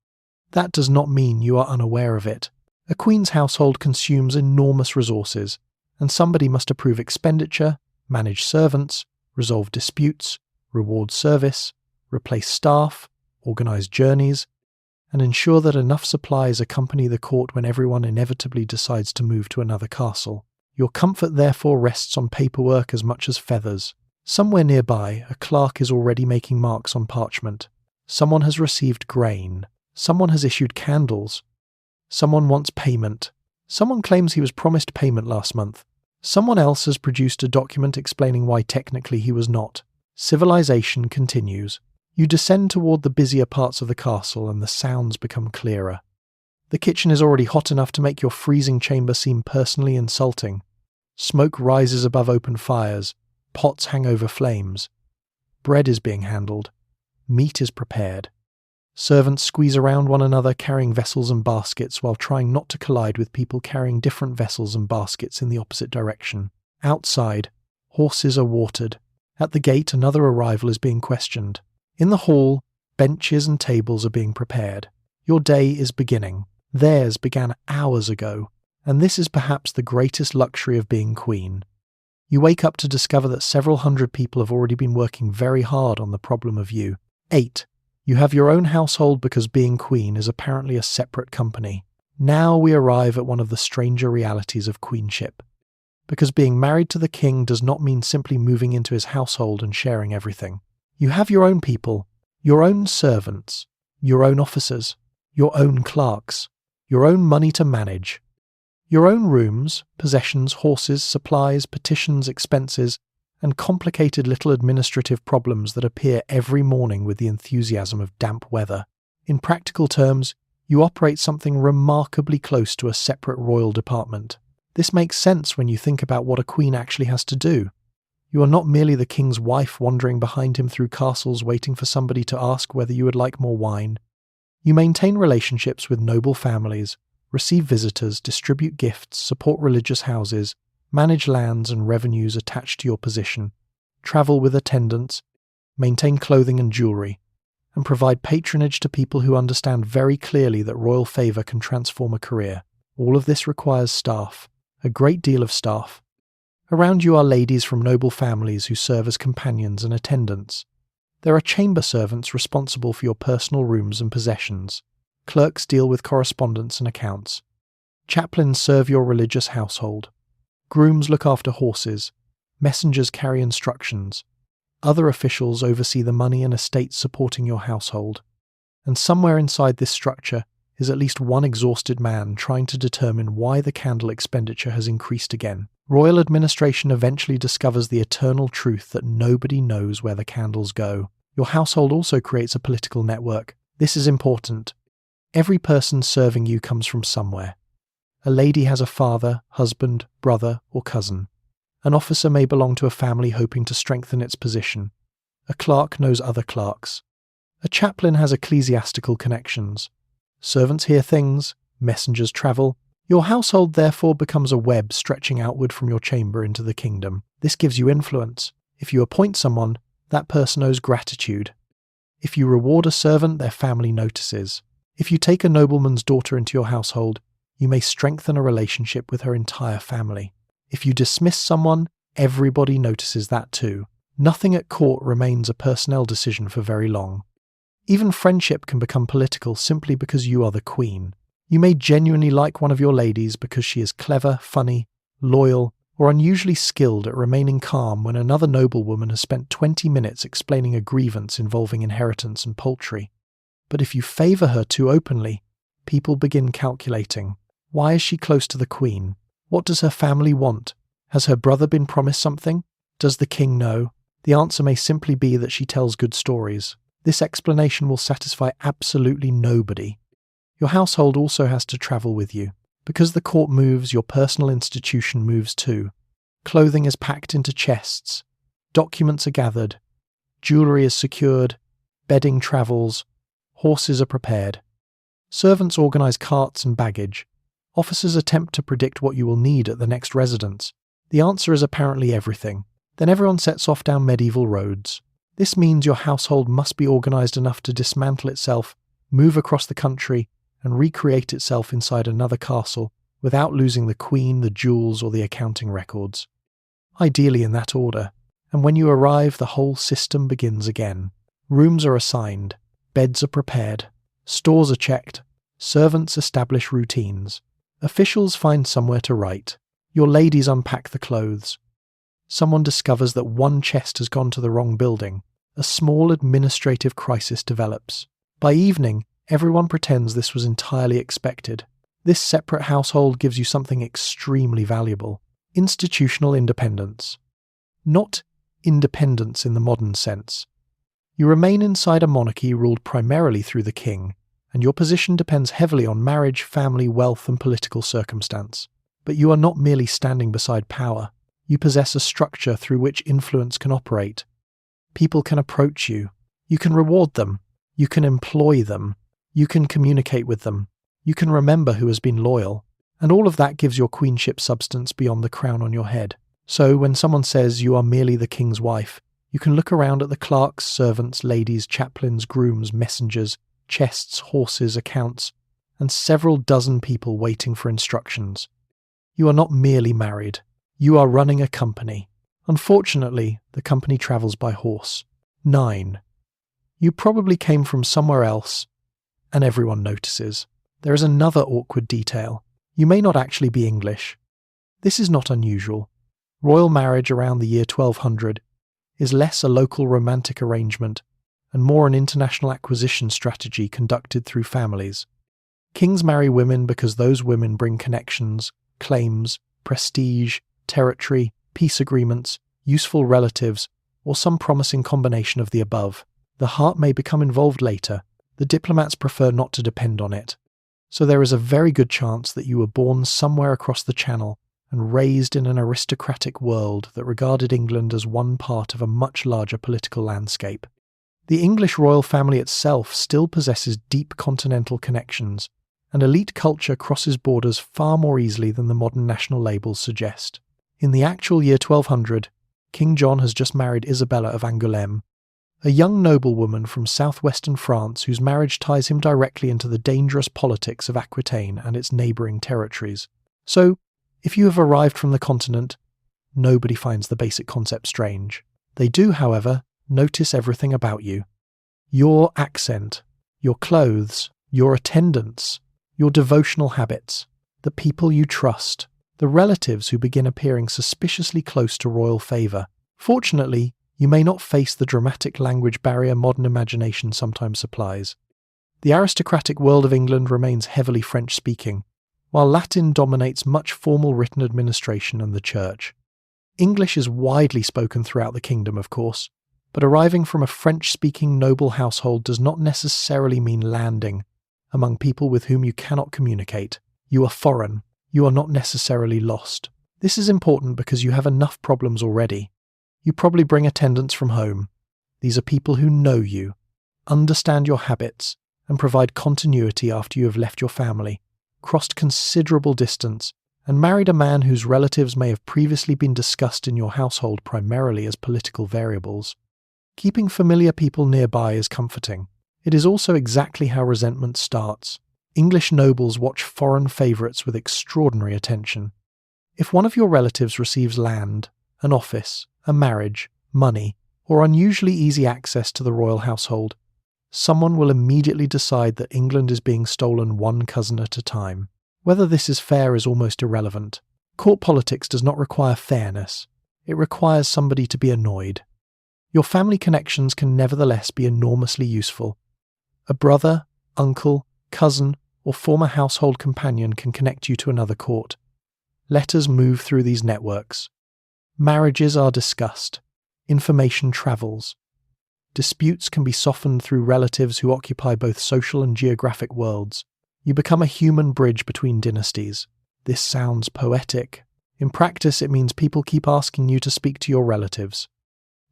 That does not mean you are unaware of it. A queen's household consumes enormous resources, and somebody must approve expenditure, manage servants, resolve disputes, reward service, replace staff, organise journeys, and ensure that enough supplies accompany the court when everyone inevitably decides to move to another castle. Your comfort therefore rests on paperwork as much as feathers. Somewhere nearby, a clerk is already making marks on parchment. Someone has received grain. Someone has issued candles. Someone wants payment. Someone claims he was promised payment last month. Someone else has produced a document explaining why technically he was not. Civilization continues. You descend toward the busier parts of the castle and the sounds become clearer. The kitchen is already hot enough to make your freezing chamber seem personally insulting. Smoke rises above open fires. Pots hang over flames. Bread is being handled. Meat is prepared. Servants squeeze around one another carrying vessels and baskets while trying not to collide with people carrying different vessels and baskets in the opposite direction. Outside, horses are watered. At the gate, another arrival is being questioned. In the hall, benches and tables are being prepared. Your day is beginning. Theirs began hours ago, and this is perhaps the greatest luxury of being queen. You wake up to discover that several hundred people have already been working very hard on the problem of you. 8. You have your own household because being queen is apparently a separate company. Now we arrive at one of the stranger realities of queenship. Because being married to the king does not mean simply moving into his household and sharing everything. You have your own people, your own servants, your own officers, your own clerks, your own money to manage, your own rooms, possessions, horses, supplies, petitions, expenses, and complicated little administrative problems that appear every morning with the enthusiasm of damp weather. In practical terms, you operate something remarkably close to a separate royal department. This makes sense when you think about what a queen actually has to do. You are not merely the king's wife wandering behind him through castles waiting for somebody to ask whether you would like more wine. You maintain relationships with noble families, receive visitors, distribute gifts, support religious houses, manage lands and revenues attached to your position, travel with attendants, maintain clothing and jewelry, and provide patronage to people who understand very clearly that royal favour can transform a career. All of this requires staff, a great deal of staff. Around you are ladies from noble families who serve as companions and attendants. There are chamber servants responsible for your personal rooms and possessions. Clerks deal with correspondence and accounts. Chaplains serve your religious household. Grooms look after horses. Messengers carry instructions. Other officials oversee the money and estates supporting your household. And somewhere inside this structure is at least one exhausted man trying to determine why the candle expenditure has increased again. Royal administration eventually discovers the eternal truth that nobody knows where the candles go. Your household also creates a political network. This is important. Every person serving you comes from somewhere. A lady has a father, husband, brother, or cousin. An officer may belong to a family hoping to strengthen its position. A clerk knows other clerks. A chaplain has ecclesiastical connections. Servants hear things, messengers travel. Your household therefore becomes a web stretching outward from your chamber into the kingdom. This gives you influence. If you appoint someone, that person owes gratitude. If you reward a servant, their family notices. If you take a nobleman's daughter into your household, you may strengthen a relationship with her entire family. If you dismiss someone, everybody notices that too. Nothing at court remains a personnel decision for very long. Even friendship can become political simply because you are the queen. You may genuinely like one of your ladies because she is clever, funny, loyal, or unusually skilled at remaining calm when another noblewoman has spent 20 minutes explaining a grievance involving inheritance and poultry. But if you favour her too openly, people begin calculating. Why is she close to the queen? What does her family want? Has her brother been promised something? Does the king know? The answer may simply be that she tells good stories. This explanation will satisfy absolutely nobody. Your household also has to travel with you. Because the court moves, your personal institution moves too. Clothing is packed into chests. Documents are gathered. Jewellery is secured. Bedding travels. Horses are prepared. Servants organise carts and baggage. Officers attempt to predict what you will need at the next residence. The answer is apparently everything. Then everyone sets off down medieval roads. This means your household must be organised enough to dismantle itself, move across the country, and recreate itself inside another castle without losing the queen, the jewels, or the accounting records. Ideally in that order. And when you arrive, the whole system begins again. Rooms are assigned. Beds are prepared. Stores are checked. Servants establish routines. Officials find somewhere to write. Your ladies unpack the clothes. Someone discovers that one chest has gone to the wrong building. A small administrative crisis develops. By evening, everyone pretends this was entirely expected. This separate household gives you something extremely valuable: institutional independence. Not independence in the modern sense. You remain inside a monarchy ruled primarily through the king, and your position depends heavily on marriage, family, wealth, and political circumstance. But you are not merely standing beside power. You possess a structure through which influence can operate. People can approach you. You can reward them. You can employ them. You can communicate with them. You can remember who has been loyal. And all of that gives your queenship substance beyond the crown on your head. So when someone says you are merely the king's wife, you can look around at the clerks, servants, ladies, chaplains, grooms, messengers, chests, horses, accounts, and several dozen people waiting for instructions. You are not merely married. You are running a company. Unfortunately, the company travels by horse. 9. You probably came from somewhere else, and everyone notices. There is another awkward detail. You may not actually be English. This is not unusual. Royal marriage around the year 1200 is less a local romantic arrangement and more an international acquisition strategy conducted through families. Kings marry women because those women bring connections, claims, prestige, territory, peace agreements, useful relatives, or some promising combination of the above. The heart may become involved later. The diplomats prefer not to depend on it. So there is a very good chance that you were born somewhere across the Channel and raised in an aristocratic world that regarded England as one part of a much larger political landscape. The English royal family itself still possesses deep continental connections, and elite culture crosses borders far more easily than the modern national labels suggest. In the actual year 1200, King John has just married Isabella of Angoulême, a young noblewoman from southwestern France whose marriage ties him directly into the dangerous politics of Aquitaine and its neighbouring territories. So, if you have arrived from the continent, nobody finds the basic concept strange. They do, however, notice everything about you. Your accent, your clothes, your attendants, your devotional habits, the people you trust, the relatives who begin appearing suspiciously close to royal favour. Fortunately, you may not face the dramatic language barrier modern imagination sometimes supplies. The aristocratic world of England remains heavily French-speaking, while Latin dominates much formal written administration and the church. English is widely spoken throughout the kingdom, of course, but arriving from a French-speaking noble household does not necessarily mean landing among people with whom you cannot communicate. You are foreign. You are not necessarily lost. This is important because you have enough problems already. You probably bring attendants from home. These are people who know you, understand your habits, and provide continuity after you have left your family, crossed considerable distance, and married a man whose relatives may have previously been discussed in your household primarily as political variables. Keeping familiar people nearby is comforting. It is also exactly how resentment starts. English nobles watch foreign favourites with extraordinary attention. If one of your relatives receives land, an office, a marriage, money, or unusually easy access to the royal household, someone will immediately decide that England is being stolen one cousin at a time. Whether this is fair is almost irrelevant. Court politics does not require fairness. It requires somebody to be annoyed. Your family connections can nevertheless be enormously useful. A brother, uncle, cousin, or former household companion can connect you to another court. Letters move through these networks. Marriages are discussed. Information travels. Disputes can be softened through relatives who occupy both social and geographic worlds. You become a human bridge between dynasties. This sounds poetic. In practice, it means people keep asking you to speak to your relatives.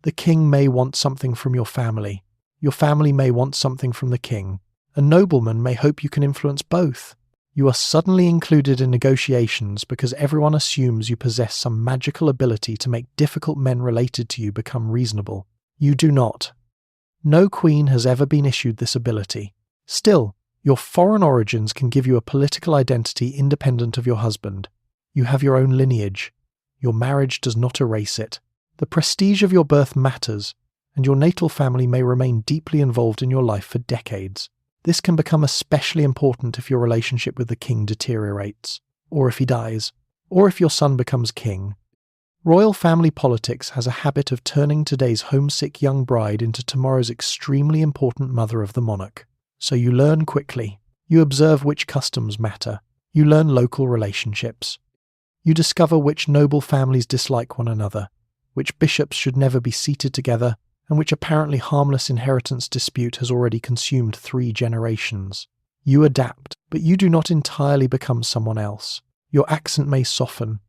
The king may want something from your family. Your family may want something from the king. A nobleman may hope you can influence both. You are suddenly included in negotiations because everyone assumes you possess some magical ability to make difficult men related to you become reasonable. You do not. No queen has ever been issued this ability. Still, your foreign origins can give you a political identity independent of your husband. You have your own lineage. Your marriage does not erase it. The prestige of your birth matters, and your natal family may remain deeply involved in your life for decades. This can become especially important if your relationship with the king deteriorates, or if he dies, or if your son becomes king. Royal family politics has a habit of turning today's homesick young bride into tomorrow's extremely important mother of the monarch. So you learn quickly. You observe which customs matter. You learn local relationships. You discover which noble families dislike one another, which bishops should never be seated together, and which apparently harmless inheritance dispute has already consumed 3 generations. You adapt, but you do not entirely become someone else. Your accent may soften.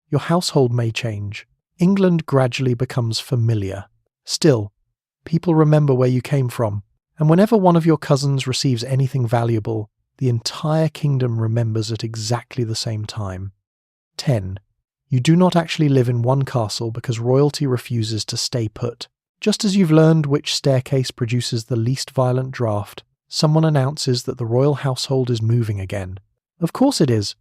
Your household may change. England gradually becomes familiar. Still, people remember where you came from, and whenever one of your cousins receives anything valuable, the entire kingdom remembers at exactly the same time. 10. You do not actually live in one castle because royalty refuses to stay put. Just as you've learned which staircase produces the least violent draught, someone announces that the royal household is moving again. Of course it is.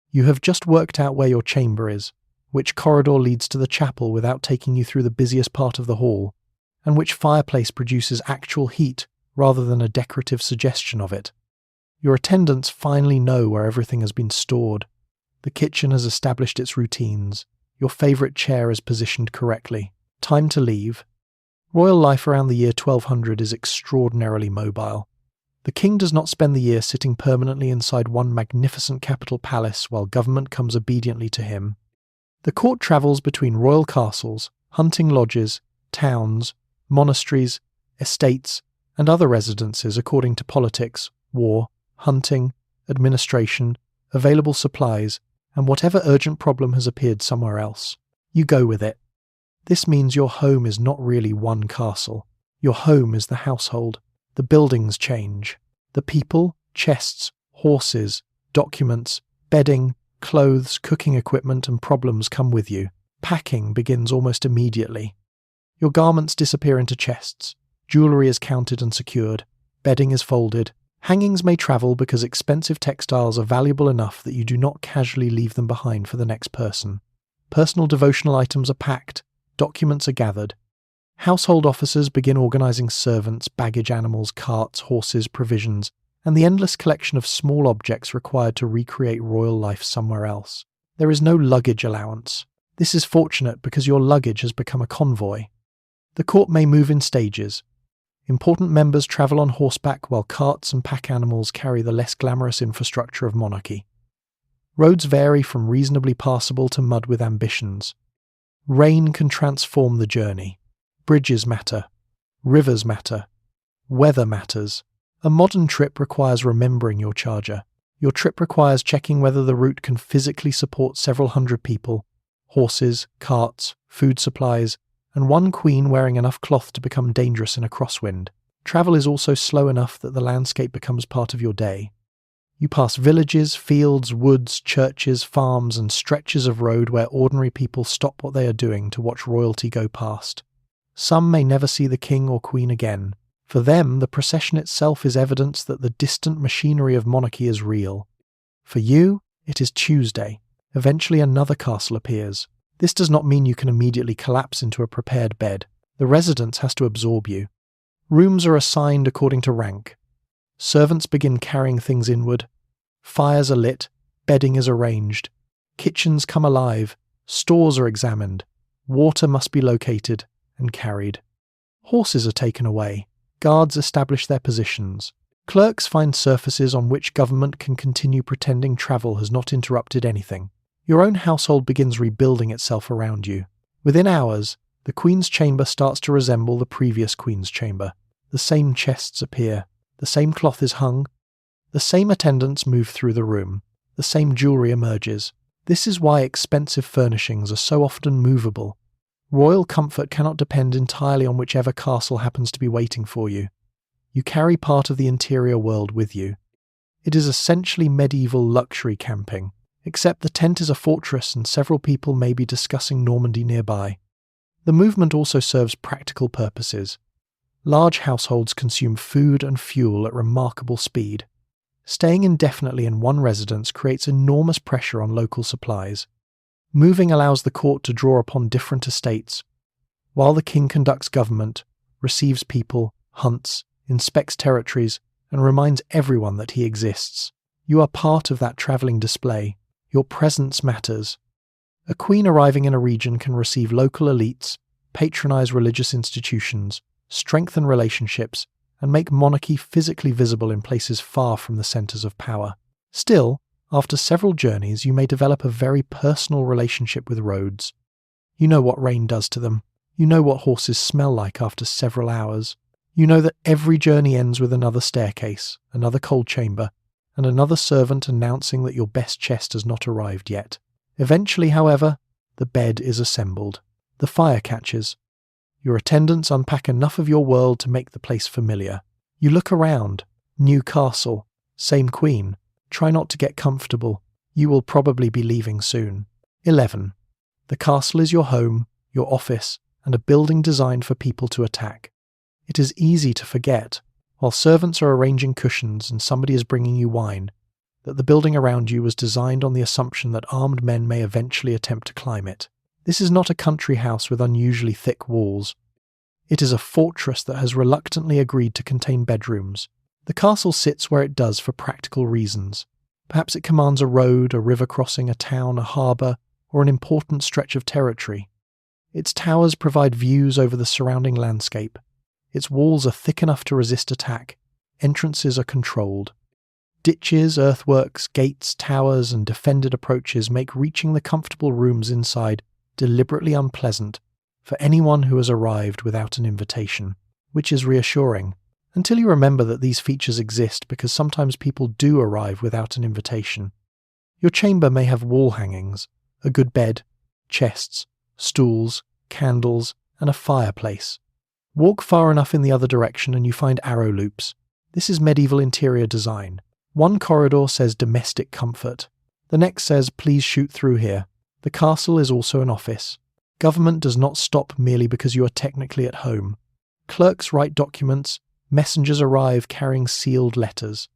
You have just worked out where your chamber is, which corridor leads to the chapel without taking you through the busiest part of the hall, and which fireplace produces actual heat rather than a decorative suggestion of it. Your attendants finally know where everything has been stored. The kitchen has established its routines. Your favourite chair is positioned correctly. Time to leave. Royal life around the year 1200 is extraordinarily mobile. The king does not spend the year sitting permanently inside one magnificent capital palace while government comes obediently to him. The court travels between royal castles, hunting lodges, towns, monasteries, estates, and other residences according to politics, war, hunting, administration, available supplies, and whatever urgent problem has appeared somewhere else. You go with it. This means your home is not really one castle. Your home is the household. The buildings change. The people, chests, horses, documents, bedding, clothes, cooking equipment, and problems come with you. Packing begins almost immediately. Your garments disappear into chests. Jewellery is counted and secured. Bedding is folded. Hangings may travel because expensive textiles are valuable enough that you do not casually leave them behind for the next person. Personal devotional items are packed. Documents are gathered. Household officers begin organising servants, baggage animals, carts, horses, provisions, and the endless collection of small objects required to recreate royal life somewhere else. There is no luggage allowance. This is fortunate because your luggage has become a convoy. The court may move in stages. Important members travel on horseback while carts and pack animals carry the less glamorous infrastructure of monarchy. Roads vary from reasonably passable to mud with ambitions. Rain can transform the journey. Bridges matter. Rivers matter. Weather matters. A modern trip requires remembering your charger. Your trip requires checking whether the route can physically support several hundred people, horses, carts, food supplies, and one queen wearing enough cloth to become dangerous in a crosswind. Travel is also slow enough that the landscape becomes part of your day. You pass villages, fields, woods, churches, farms, and stretches of road where ordinary people stop what they are doing to watch royalty go past. Some may never see the king or queen again. For them, the procession itself is evidence that the distant machinery of monarchy is real. For you, it is Tuesday. Eventually another castle appears. This does not mean you can immediately collapse into a prepared bed. The residence has to absorb you. Rooms are assigned according to rank. Servants begin carrying things inward. Fires are lit. Bedding is arranged. Kitchens come alive. Stores are examined. Water must be located and carried. Horses are taken away. Guards establish their positions. Clerks find surfaces on which government can continue pretending travel has not interrupted anything. Your own household begins rebuilding itself around you. Within hours, the Queen's chamber starts to resemble the previous Queen's chamber. The same chests appear. The same cloth is hung. The same attendants move through the room. The same jewellery emerges. This is why expensive furnishings are so often movable. Royal comfort cannot depend entirely on whichever castle happens to be waiting for you. You carry part of the interior world with you. It is essentially medieval luxury camping, except the tent is a fortress and several people may be discussing Normandy nearby. The movement also serves practical purposes. Large households consume food and fuel at remarkable speed. Staying indefinitely in one residence creates enormous pressure on local supplies. Moving allows the court to draw upon different estates, while the king conducts government, receives people, hunts, inspects territories, and reminds everyone that he exists. You are part of that travelling display. Your presence matters. A queen arriving in a region can receive local elites, patronise religious institutions, strengthen relationships, and make monarchy physically visible in places far from the centres of power. Still, After several journeys, you may develop a very personal relationship with roads. You know what rain does to them. You know what horses smell like after several hours. You know that every journey ends with another staircase, another cold chamber, and another servant announcing that your best chest has not arrived yet. Eventually, however, the bed is assembled. The fire catches. Your attendants unpack enough of your world to make the place familiar. You look around. New castle. Same queen. Try not to get comfortable. You will probably be leaving soon. 11. The castle is your home, your office, and a building designed for people to attack. It is easy to forget, while servants are arranging cushions and somebody is bringing you wine, that the building around you was designed on the assumption that armed men may eventually attempt to climb it. This is not a country house with unusually thick walls. It is a fortress that has reluctantly agreed to contain bedrooms. The castle sits where it does for practical reasons. Perhaps it commands a road, a river crossing, a town, a harbour, or an important stretch of territory. Its towers provide views over the surrounding landscape. Its walls are thick enough to resist attack. Entrances are controlled. Ditches, earthworks, gates, towers, and defended approaches make reaching the comfortable rooms inside deliberately unpleasant for anyone who has arrived without an invitation, which is reassuring, until you remember that these features exist because sometimes people do arrive without an invitation. Your chamber may have wall hangings, a good bed, chests, stools, candles, and a fireplace. Walk far enough in the other direction and you find arrow loops. This is medieval interior design. One corridor says domestic comfort. The next says please shoot through here. The castle is also an office. Government does not stop merely because you are technically at home. Clerks write documents, messengers arrive carrying sealed letters.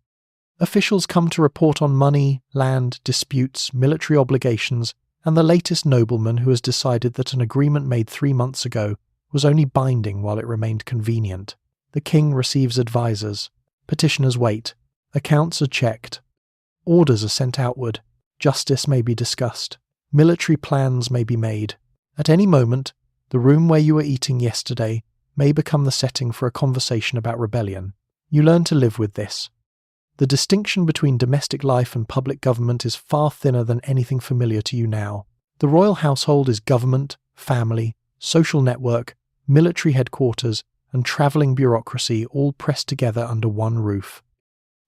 Officials come to report on money, land, disputes, military obligations, and the latest nobleman who has decided that an agreement made 3 months ago was only binding while it remained convenient. The king receives advisers. Petitioners wait. Accounts are checked. Orders are sent outward. Justice may be discussed. Military plans may be made. At any moment, the room where you were eating yesterday may become the setting for a conversation about rebellion. You learn to live with this. The distinction between domestic life and public government is far thinner than anything familiar to you now. The royal household is government, family, social network, military headquarters, and travelling bureaucracy all pressed together under one roof.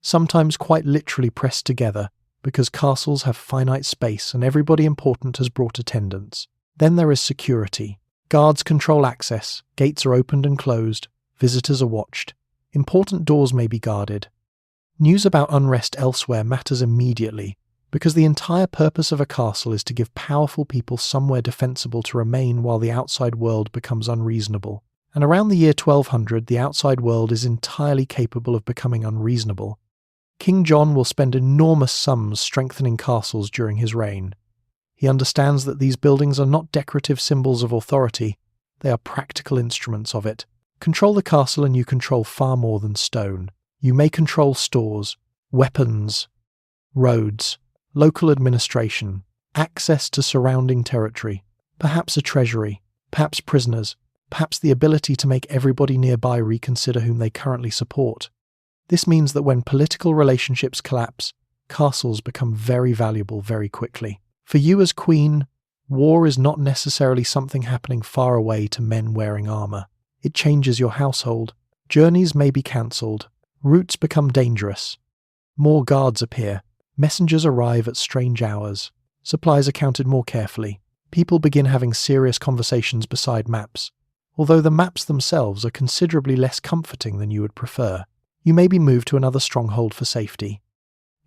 Sometimes quite literally pressed together, because castles have finite space and everybody important has brought attendants. Then there is security. Guards control access, gates are opened and closed, visitors are watched. Important doors may be guarded. News about unrest elsewhere matters immediately, because the entire purpose of a castle is to give powerful people somewhere defensible to remain while the outside world becomes unreasonable. And around the year 1200, the outside world is entirely capable of becoming unreasonable. King John will spend enormous sums strengthening castles during his reign. He understands that these buildings are not decorative symbols of authority, they are practical instruments of it. Control the castle and you control far more than stone. You may control stores, weapons, roads, local administration, access to surrounding territory, perhaps a treasury, perhaps prisoners, perhaps the ability to make everybody nearby reconsider whom they currently support. This means that when political relationships collapse, castles become very valuable very quickly. For you as queen, war is not necessarily something happening far away to men wearing armour. It changes your household. Journeys may be cancelled. Routes become dangerous. More guards appear. Messengers arrive at strange hours. Supplies are counted more carefully. People begin having serious conversations beside maps, although the maps themselves are considerably less comforting than you would prefer. You may be moved to another stronghold for safety.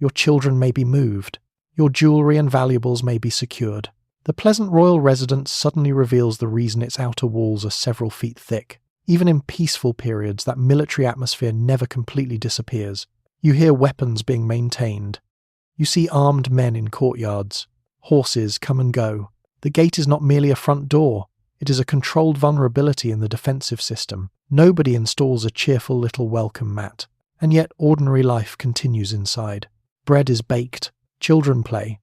Your children may be moved. Your jewellery and valuables may be secured. The pleasant royal residence suddenly reveals the reason its outer walls are several feet thick. Even in peaceful periods, that military atmosphere never completely disappears. You hear weapons being maintained. You see armed men in courtyards. Horses come and go. The gate is not merely a front door. It is a controlled vulnerability in the defensive system. Nobody installs a cheerful little welcome mat. And yet ordinary life continues inside. Bread is baked. Children play.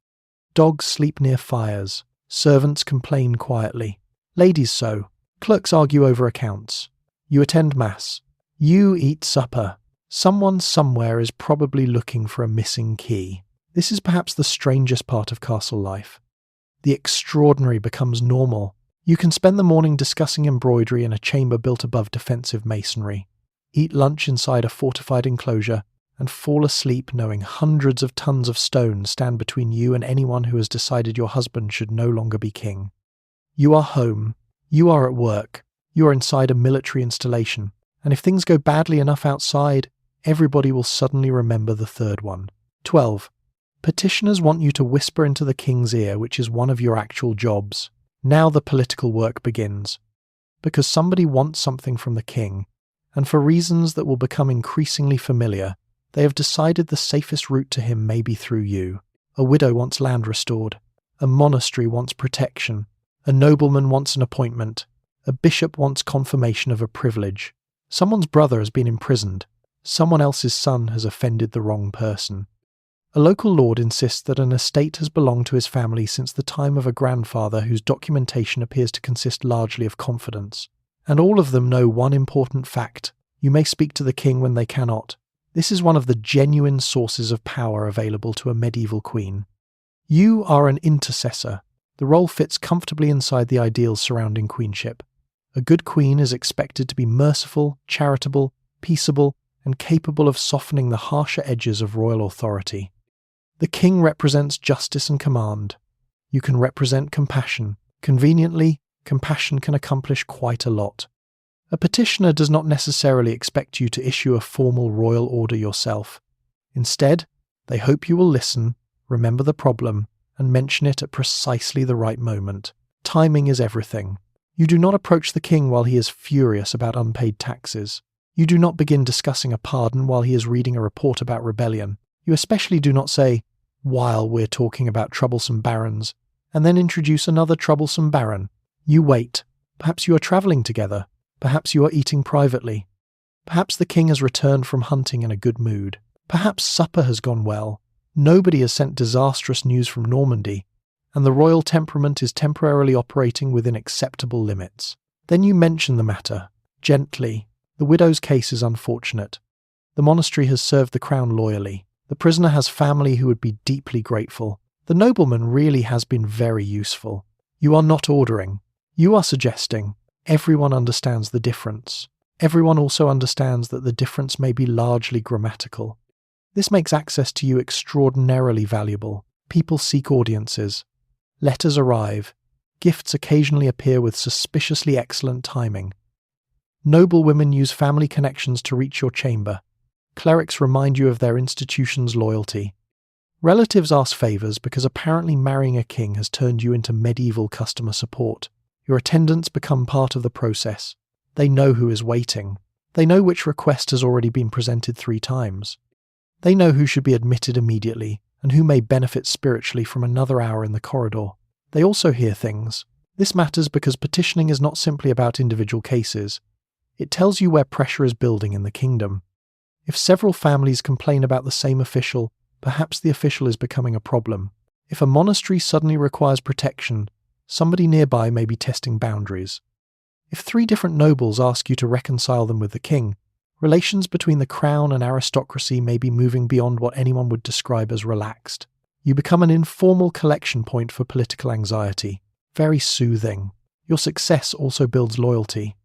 Dogs sleep near fires. Servants complain quietly. Ladies sew. Clerks argue over accounts. You attend mass. You eat supper. Someone somewhere is probably looking for a missing key. This is perhaps the strangest part of castle life. The extraordinary becomes normal. You can spend the morning discussing embroidery in a chamber built above defensive masonry, eat lunch inside a fortified enclosure, and fall asleep knowing hundreds of tons of stone stand between you and anyone who has decided your husband should no longer be king. You are home. You are at work. You are inside a military installation. And if things go badly enough outside, everybody will suddenly remember the third one. 12. Petitioners want you to whisper into the king's ear, which is one of your actual jobs. Now the political work begins. Because somebody wants something from the king, and for reasons that will become increasingly familiar, they have decided the safest route to him may be through you. A widow wants land restored. A monastery wants protection. A nobleman wants an appointment. A bishop wants confirmation of a privilege. Someone's brother has been imprisoned. Someone else's son has offended the wrong person. A local lord insists that an estate has belonged to his family since the time of a grandfather whose documentation appears to consist largely of confidence. And all of them know one important fact: you may speak to the king when they cannot. This is one of the genuine sources of power available to a medieval queen. You are an intercessor. The role fits comfortably inside the ideals surrounding queenship. A good queen is expected to be merciful, charitable, peaceable, and capable of softening the harsher edges of royal authority. The king represents justice and command. You can represent compassion. Conveniently, compassion can accomplish quite a lot. A petitioner does not necessarily expect you to issue a formal royal order yourself. Instead, they hope you will listen, remember the problem, and mention it at precisely the right moment. Timing is everything. You do not approach the king while he is furious about unpaid taxes. You do not begin discussing a pardon while he is reading a report about rebellion. You especially do not say, "while we're talking about troublesome barons," and then introduce another troublesome baron. You wait. Perhaps you are travelling together. Perhaps you are eating privately. Perhaps the king has returned from hunting in a good mood. Perhaps supper has gone well. Nobody has sent disastrous news from Normandy, and the royal temperament is temporarily operating within acceptable limits. Then you mention the matter, gently. The widow's case is unfortunate. The monastery has served the crown loyally. The prisoner has family who would be deeply grateful. The nobleman really has been very useful. You are not ordering. You are suggesting. Everyone understands the difference. Everyone also understands that the difference may be largely grammatical. This makes access to you extraordinarily valuable. People seek audiences. Letters arrive. Gifts occasionally appear with suspiciously excellent timing. Noble women use family connections to reach your chamber. Clerics remind you of their institution's loyalty. Relatives ask favours because apparently marrying a king has turned you into medieval customer support. Your attendants become part of the process. They know who is waiting. They know which request has already been presented 3 times. They know who should be admitted immediately and who may benefit spiritually from another hour in the corridor. They also hear things. This matters because petitioning is not simply about individual cases. It tells you where pressure is building in the kingdom. If several families complain about the same official, perhaps the official is becoming a problem. If a monastery suddenly requires protection, somebody nearby may be testing boundaries. If 3 different nobles ask you to reconcile them with the king, relations between the crown and aristocracy may be moving beyond what anyone would describe as relaxed. You become an informal collection point for political anxiety. Very soothing. Your success also builds loyalty.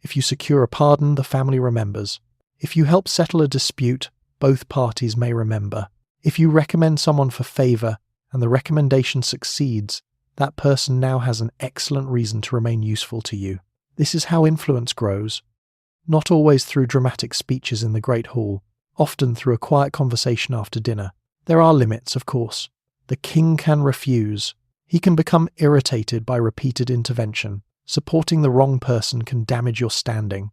If you secure a pardon, the family remembers. If you help settle a dispute, both parties may remember. If you recommend someone for favour and the recommendation succeeds, that person now has an excellent reason to remain useful to you. This is how influence grows. Not always through dramatic speeches in the Great Hall, often through a quiet conversation after dinner. There are limits, of course. The king can refuse. He can become irritated by repeated intervention. Supporting the wrong person can damage your standing.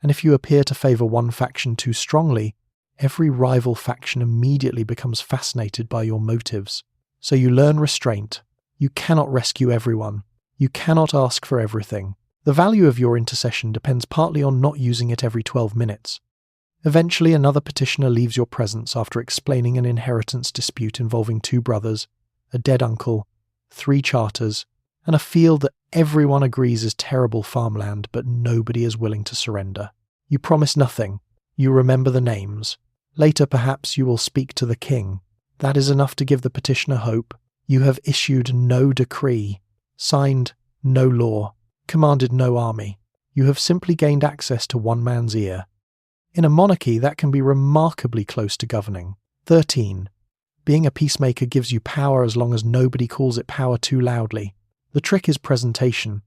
And if you appear to favour one faction too strongly, every rival faction immediately becomes fascinated by your motives. So you learn restraint. You cannot rescue everyone. You cannot ask for everything. The value of your intercession depends partly on not using it every 12 minutes. Eventually, another petitioner leaves your presence after explaining an inheritance dispute involving 2 brothers, a dead uncle, 3 charters, and a field that everyone agrees is terrible farmland, but nobody is willing to surrender. You promise nothing. You remember the names. Later, perhaps, you will speak to the king. That is enough to give the petitioner hope. You have issued no decree, signed no law, commanded no army. You have simply gained access to one man's ear. In a monarchy, that can be remarkably close to governing. 13. Being a peacemaker gives you power as long as nobody calls it power too loudly. The trick is presentation.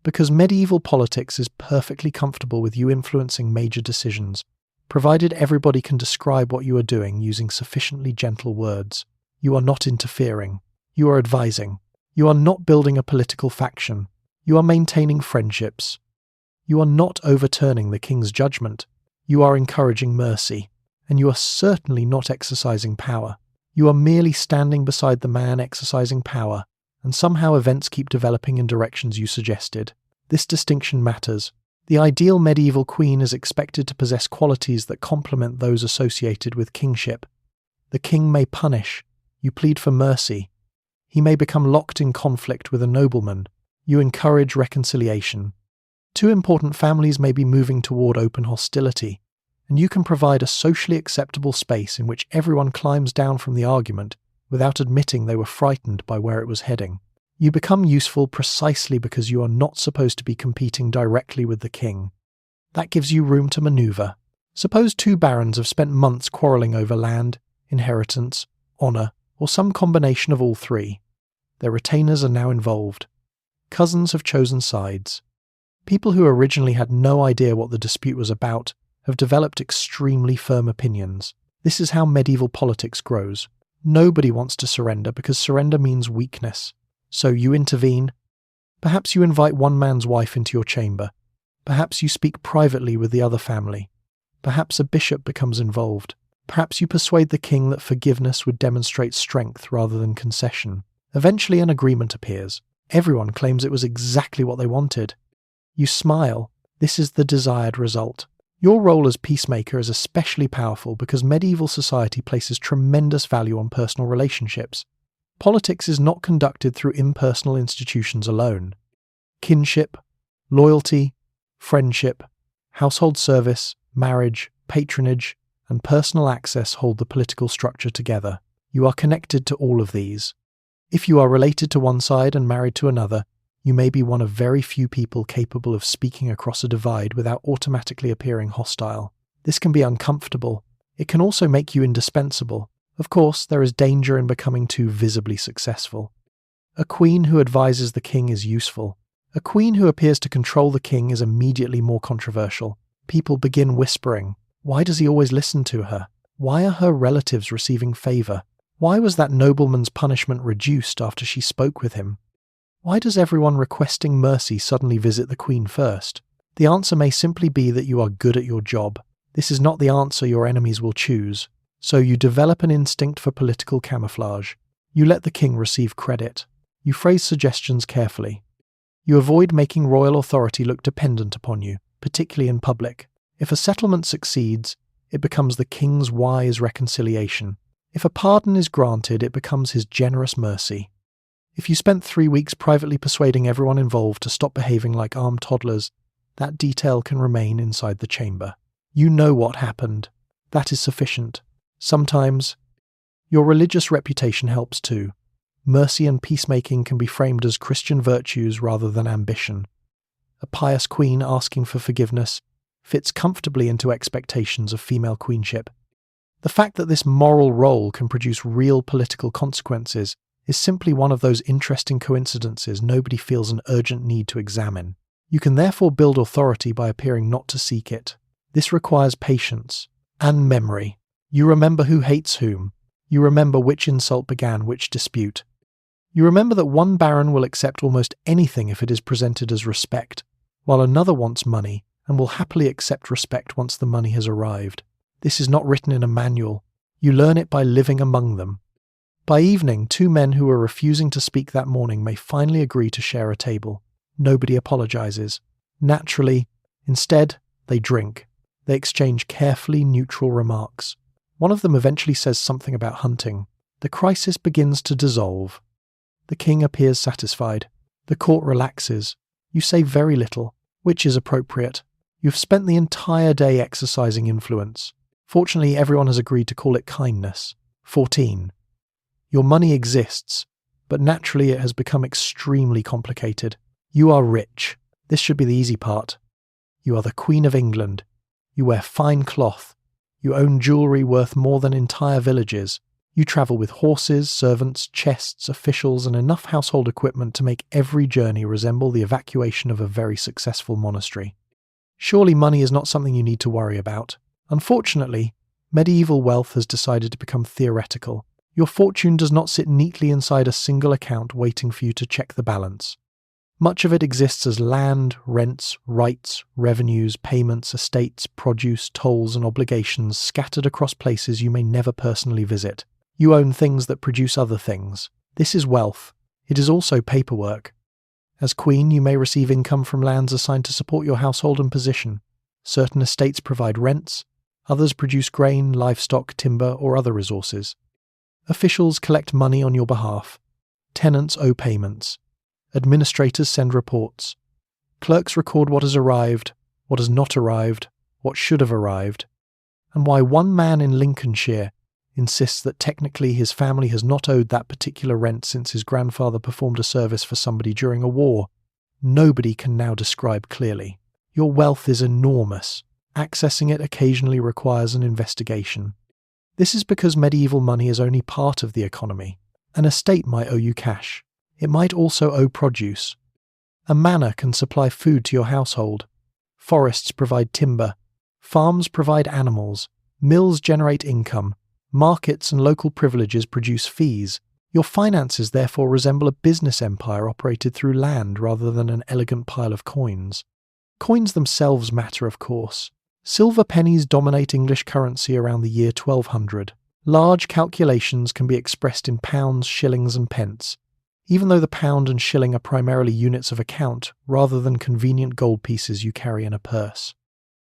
Because medieval politics is perfectly comfortable with you influencing major decisions, provided everybody can describe what you are doing using sufficiently gentle words. You are not interfering. You are advising. You are not building a political faction. You are maintaining friendships. You are not overturning the king's judgment. You are encouraging mercy. And you are certainly not exercising power. You are merely standing beside the man exercising power, and somehow events keep developing in directions you suggested. This distinction matters. The ideal medieval queen is expected to possess qualities that complement those associated with kingship. The king may punish. You plead for mercy. He may become locked in conflict with a nobleman. You encourage reconciliation. Two important families may be moving toward open hostility, and you can provide a socially acceptable space in which everyone climbs down from the argument without admitting they were frightened by where it was heading. You become useful precisely because you are not supposed to be competing directly with the king. That gives you room to maneuver. Suppose two barons have spent months quarrelling over land, inheritance, honour, or some combination of all three. Their retainers are now involved. Cousins have chosen sides. People who originally had no idea what the dispute was about have developed extremely firm opinions. This is how medieval politics grows. Nobody wants to surrender because surrender means weakness. So you intervene. Perhaps you invite one man's wife into your chamber. Perhaps you speak privately with the other family. Perhaps a bishop becomes involved. Perhaps you persuade the king that forgiveness would demonstrate strength rather than concession. Eventually an agreement appears. Everyone claims it was exactly what they wanted. You smile. This is the desired result. Your role as peacemaker is especially powerful because medieval society places tremendous value on personal relationships. Politics is not conducted through impersonal institutions alone. Kinship, loyalty, friendship, household service, marriage, patronage, and personal access hold the political structure together. You are connected to all of these. If you are related to one side and married to another, you may be one of very few people capable of speaking across a divide without automatically appearing hostile. This can be uncomfortable. It can also make you indispensable. Of course, there is danger in becoming too visibly successful. A queen who advises the king is useful. A queen who appears to control the king is immediately more controversial. People begin whispering, "Why does he always listen to her? Why are her relatives receiving favour? Why was that nobleman's punishment reduced after she spoke with him? Why does everyone requesting mercy suddenly visit the queen first?" The answer may simply be that you are good at your job. This is not the answer your enemies will choose. So you develop an instinct for political camouflage. You let the king receive credit. You phrase suggestions carefully. You avoid making royal authority look dependent upon you, particularly in public. If a settlement succeeds, it becomes the king's wise reconciliation. If a pardon is granted, it becomes his generous mercy. If you spent 3 weeks privately persuading everyone involved to stop behaving like armed toddlers, that detail can remain inside the chamber. You know what happened. That is sufficient. Sometimes, your religious reputation helps too. Mercy and peacemaking can be framed as Christian virtues rather than ambition. A pious queen asking for forgiveness fits comfortably into expectations of female queenship. The fact that this moral role can produce real political consequences is simply one of those interesting coincidences nobody feels an urgent need to examine. You can therefore build authority by appearing not to seek it. This requires patience and memory. You remember who hates whom. You remember which insult began which dispute. You remember that one baron will accept almost anything if it is presented as respect, while another wants money and will happily accept respect once the money has arrived. This is not written in a manual. You learn it by living among them. By evening, 2 men who were refusing to speak that morning may finally agree to share a table. Nobody apologizes. Naturally, instead, they drink. They exchange carefully neutral remarks. One of them eventually says something about hunting. The crisis begins to dissolve. The king appears satisfied. The court relaxes. You say very little, which is appropriate. You've spent the entire day exercising influence. Fortunately, everyone has agreed to call it kindness. 14. Your money exists, but naturally it has become extremely complicated. You are rich. This should be the easy part. You are the Queen of England. You wear fine cloth. You own jewellery worth more than entire villages. You travel with horses, servants, chests, officials, and enough household equipment to make every journey resemble the evacuation of a very successful monastery. Surely money is not something you need to worry about. Unfortunately, medieval wealth has decided to become theoretical. Your fortune does not sit neatly inside a single account waiting for you to check the balance. Much of it exists as land, rents, rights, revenues, payments, estates, produce, tolls, and obligations scattered across places you may never personally visit. You own things that produce other things. This is wealth. It is also paperwork. As queen, you may receive income from lands assigned to support your household and position. Certain estates provide rents, others produce grain, livestock, timber, or other resources. Officials collect money on your behalf. Tenants owe payments. Administrators send reports. Clerks record what has arrived, what has not arrived, what should have arrived, and why one man in Lincolnshire insists that technically his family has not owed that particular rent since his grandfather performed a service for somebody during a war. Nobody can now describe clearly. Your wealth is enormous. Accessing it occasionally requires an investigation. This is because medieval money is only part of the economy. An estate might owe you cash. It might also owe produce. A manor can supply food to your household. Forests provide timber. Farms provide animals. Mills generate income. Markets and local privileges produce fees. Your finances therefore resemble a business empire operated through land rather than an elegant pile of coins. Coins themselves matter, of course. Silver pennies dominate English currency around the year 1200. Large calculations can be expressed in pounds, shillings, and pence. Even though the pound and shilling are primarily units of account rather than convenient gold pieces you carry in a purse.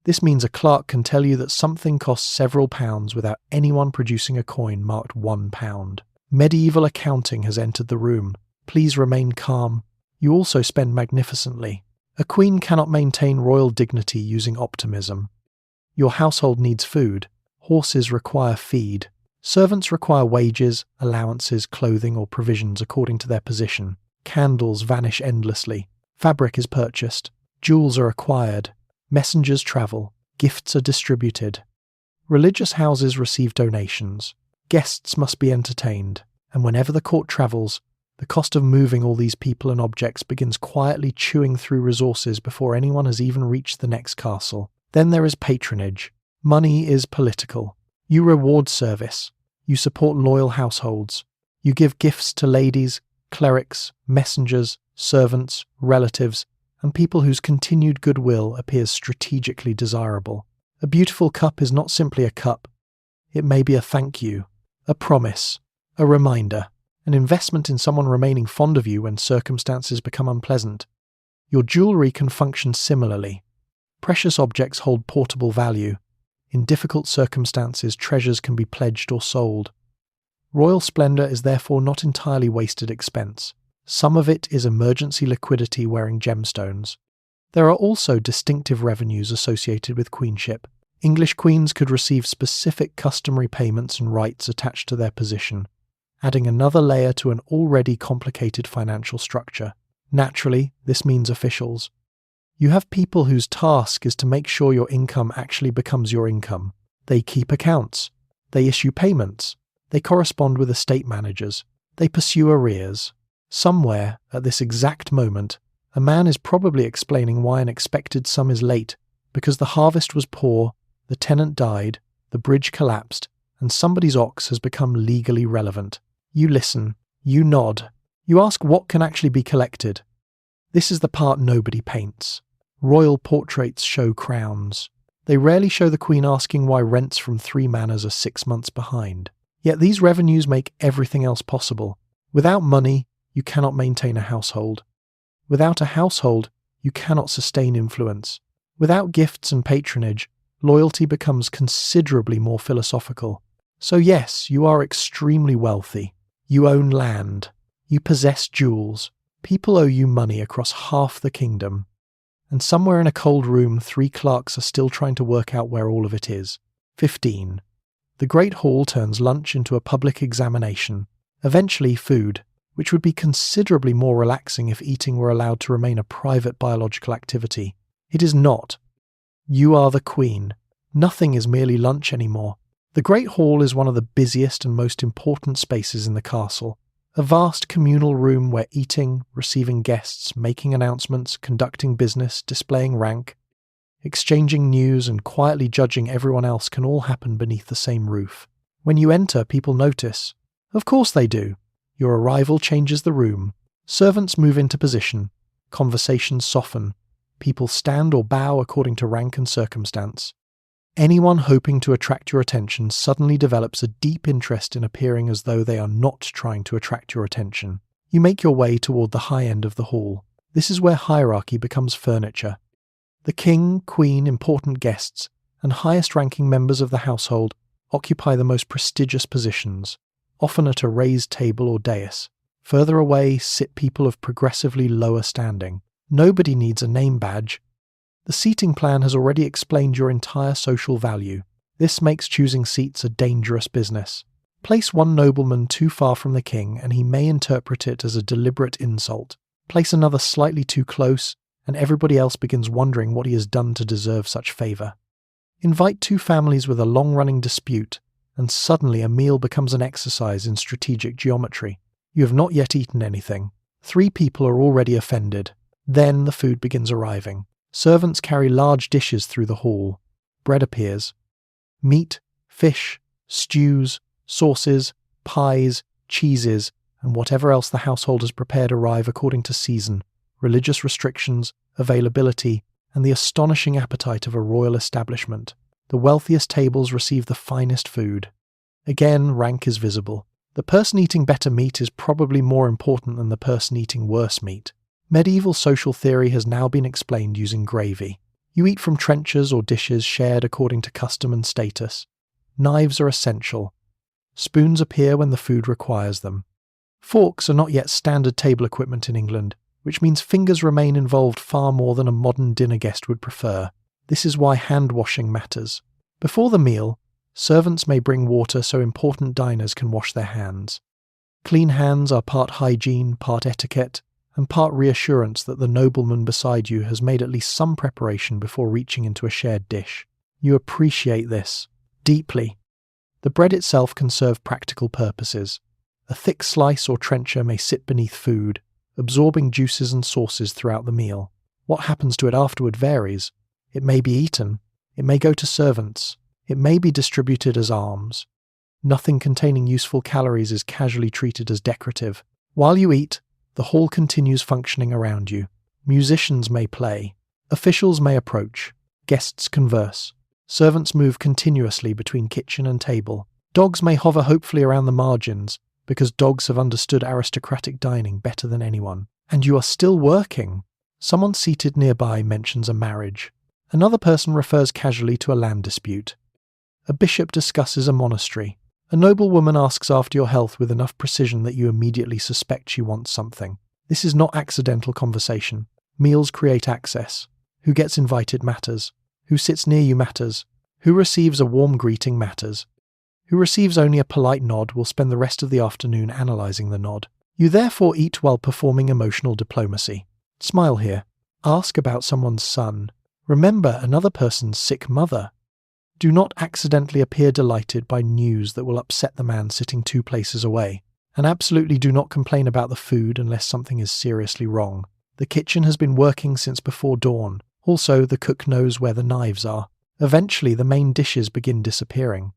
This means a clerk can tell you that something costs several pounds without anyone producing a coin marked £1. Medieval accounting has entered the room. Please remain calm. You also spend magnificently. A queen cannot maintain royal dignity using optimism. Your household needs food. Horses require feed. Servants require wages, allowances, clothing, or provisions according to their position. Candles vanish endlessly. Fabric is purchased. Jewels are acquired. Messengers travel. Gifts are distributed. Religious houses receive donations. Guests must be entertained. And whenever the court travels, the cost of moving all these people and objects begins quietly chewing through resources before anyone has even reached the next castle. Then there is patronage. Money is political. You reward service. You support loyal households. You give gifts to ladies, clerics, messengers, servants, relatives, and people whose continued goodwill appears strategically desirable. A beautiful cup is not simply a cup. It may be a thank you, a promise, a reminder, an investment in someone remaining fond of you when circumstances become unpleasant. Your jewellery can function similarly. Precious objects hold portable value. In difficult circumstances, treasures can be pledged or sold. Royal splendour is therefore not entirely wasted expense. Some of it is emergency liquidity wearing gemstones. There are also distinctive revenues associated with queenship. English queens could receive specific customary payments and rights attached to their position, adding another layer to an already complicated financial structure. Naturally, this means officials. You have people whose task is to make sure your income actually becomes your income. They keep accounts. They issue payments. They correspond with estate managers. They pursue arrears. Somewhere, at this exact moment, a man is probably explaining why an expected sum is late, because the harvest was poor, the tenant died, the bridge collapsed, and somebody's ox has become legally relevant. You listen. You nod. You ask what can actually be collected. This is the part nobody paints. Royal portraits show crowns. They rarely show the Queen asking why rents from 3 manors are 6 months behind. Yet these revenues make everything else possible. Without money, you cannot maintain a household. Without a household, you cannot sustain influence. Without gifts and patronage, loyalty becomes considerably more philosophical. So yes, you are extremely wealthy. You own land. You possess jewels. People owe you money across half the kingdom. And somewhere in a cold room, 3 clerks are still trying to work out where all of it is. 15. The Great Hall turns lunch into a public examination. Eventually, food, which would be considerably more relaxing if eating were allowed to remain a private biological activity. It is not. You are the queen. Nothing is merely lunch anymore. The Great Hall is one of the busiest and most important spaces in the castle. A vast communal room where eating, receiving guests, making announcements, conducting business, displaying rank, exchanging news and quietly judging everyone else can all happen beneath the same roof. When you enter, people notice. Of course they do. Your arrival changes the room. Servants move into position. Conversations soften. People stand or bow according to rank and circumstance. Anyone hoping to attract your attention suddenly develops a deep interest in appearing as though they are not trying to attract your attention. You make your way toward the high end of the hall. This is where hierarchy becomes furniture. The king, queen, important guests, and highest-ranking members of the household occupy the most prestigious positions, often at a raised table or dais. Further away sit people of progressively lower standing. Nobody needs a name badge. The seating plan has already explained your entire social value. This makes choosing seats a dangerous business. Place one nobleman too far from the king and he may interpret it as a deliberate insult. Place another slightly too close and everybody else begins wondering what he has done to deserve such favour. Invite two families with a long-running dispute, and suddenly a meal becomes an exercise in strategic geometry. You have not yet eaten anything. 3 people are already offended. Then the food begins arriving. Servants carry large dishes through the hall. Bread appears. Meat, fish, stews, sauces, pies, cheeses, and whatever else the household has prepared arrive according to season, religious restrictions, availability, and the astonishing appetite of a royal establishment. The wealthiest tables receive the finest food. Again, rank is visible. The person eating better meat is probably more important than the person eating worse meat. Medieval social theory has now been explained using gravy. You eat from trenchers or dishes shared according to custom and status. Knives are essential. Spoons appear when the food requires them. Forks are not yet standard table equipment in England, which means fingers remain involved far more than a modern dinner guest would prefer. This is why hand-washing matters. Before the meal, servants may bring water so important diners can wash their hands. Clean hands are part hygiene, part etiquette, and part reassurance that the nobleman beside you has made at least some preparation before reaching into a shared dish. You appreciate this deeply. The bread itself can serve practical purposes. A thick slice or trencher may sit beneath food, absorbing juices and sauces throughout the meal. What happens to it afterward varies. It may be eaten. It may go to servants. It may be distributed as alms. Nothing containing useful calories is casually treated as decorative. While you eat, the hall continues functioning around you. Musicians may play. Officials may approach. Guests converse. Servants move continuously between kitchen and table. Dogs may hover hopefully around the margins, because dogs have understood aristocratic dining better than anyone. And you are still working. Someone seated nearby mentions a marriage. Another person refers casually to a land dispute. A bishop discusses a monastery. A noblewoman asks after your health with enough precision that you immediately suspect she wants something. This is not accidental conversation. Meals create access. Who gets invited matters. Who sits near you matters. Who receives a warm greeting matters. Who receives only a polite nod will spend the rest of the afternoon analysing the nod. You therefore eat while performing emotional diplomacy. Smile here. Ask about someone's son. Remember another person's sick mother. Do not accidentally appear delighted by news that will upset the man sitting 2 places away. And absolutely do not complain about the food unless something is seriously wrong. The kitchen has been working since before dawn. Also, the cook knows where the knives are. Eventually, the main dishes begin disappearing.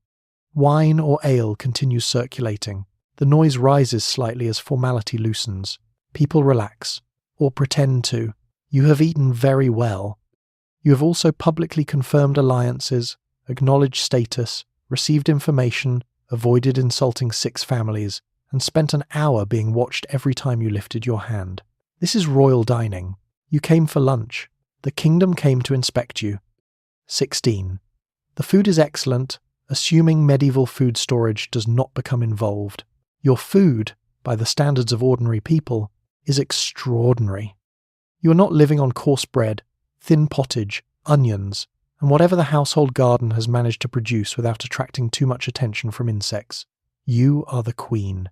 Wine or ale continues circulating. The noise rises slightly as formality loosens. People relax, or pretend to. You have eaten very well. You have also publicly confirmed alliances, acknowledged status, received information, avoided insulting 6 families, and spent an hour being watched every time you lifted your hand. This is royal dining. You came for lunch. The kingdom came to inspect you. 16. The food is excellent, assuming medieval food storage does not become involved. Your food, by the standards of ordinary people, is extraordinary. You are not living on coarse bread, thin pottage, onions, and whatever the household garden has managed to produce without attracting too much attention from insects. You are the queen.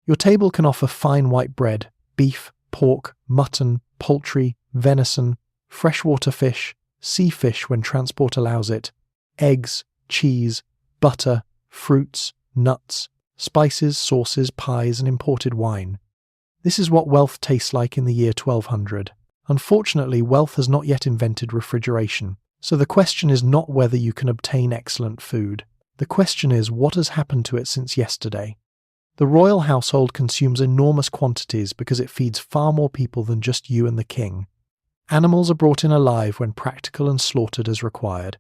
Your table can offer fine white bread, beef, pork, mutton, poultry, venison, freshwater fish, sea fish when transport allows it, eggs, cheese, butter, fruits, nuts, spices, sauces, pies, and imported wine. This is what wealth tastes like in the year 1200. Unfortunately, wealth has not yet invented refrigeration, so the question is not whether you can obtain excellent food. The question is what has happened to it since yesterday. The royal household consumes enormous quantities because it feeds far more people than just you and the king. Animals are brought in alive when practical and slaughtered as required.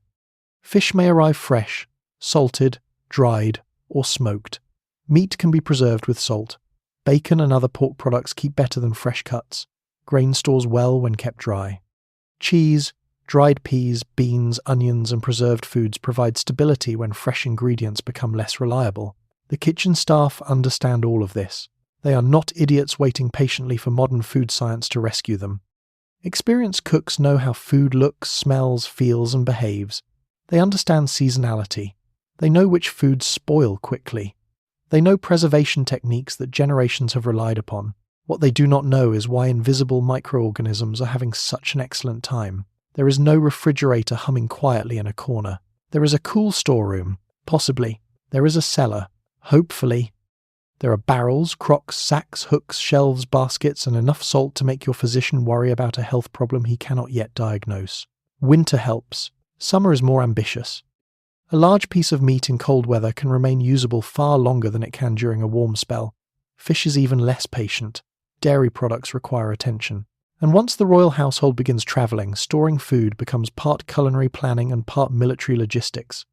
Fish may arrive fresh, salted, dried, or smoked. Meat can be preserved with salt. Bacon and other pork products keep better than fresh cuts. Grain stores well when kept dry. Cheese, dried peas, beans, onions, and preserved foods provide stability when fresh ingredients become less reliable. The kitchen staff understand all of this. They are not idiots waiting patiently for modern food science to rescue them. Experienced cooks know how food looks, smells, feels, and behaves. They understand seasonality. They know which foods spoil quickly. They know preservation techniques that generations have relied upon. What they do not know is why invisible microorganisms are having such an excellent time. There is no refrigerator humming quietly in a corner. There is a cool storeroom. Possibly. There is a cellar. Hopefully. There are barrels, crocks, sacks, hooks, shelves, baskets, and enough salt to make your physician worry about a health problem he cannot yet diagnose. Winter helps. Summer is more ambitious. A large piece of meat in cold weather can remain usable far longer than it can during a warm spell. Fish is even less patient. Dairy products require attention. And once the royal household begins travelling, storing food becomes part culinary planning and part military logistics.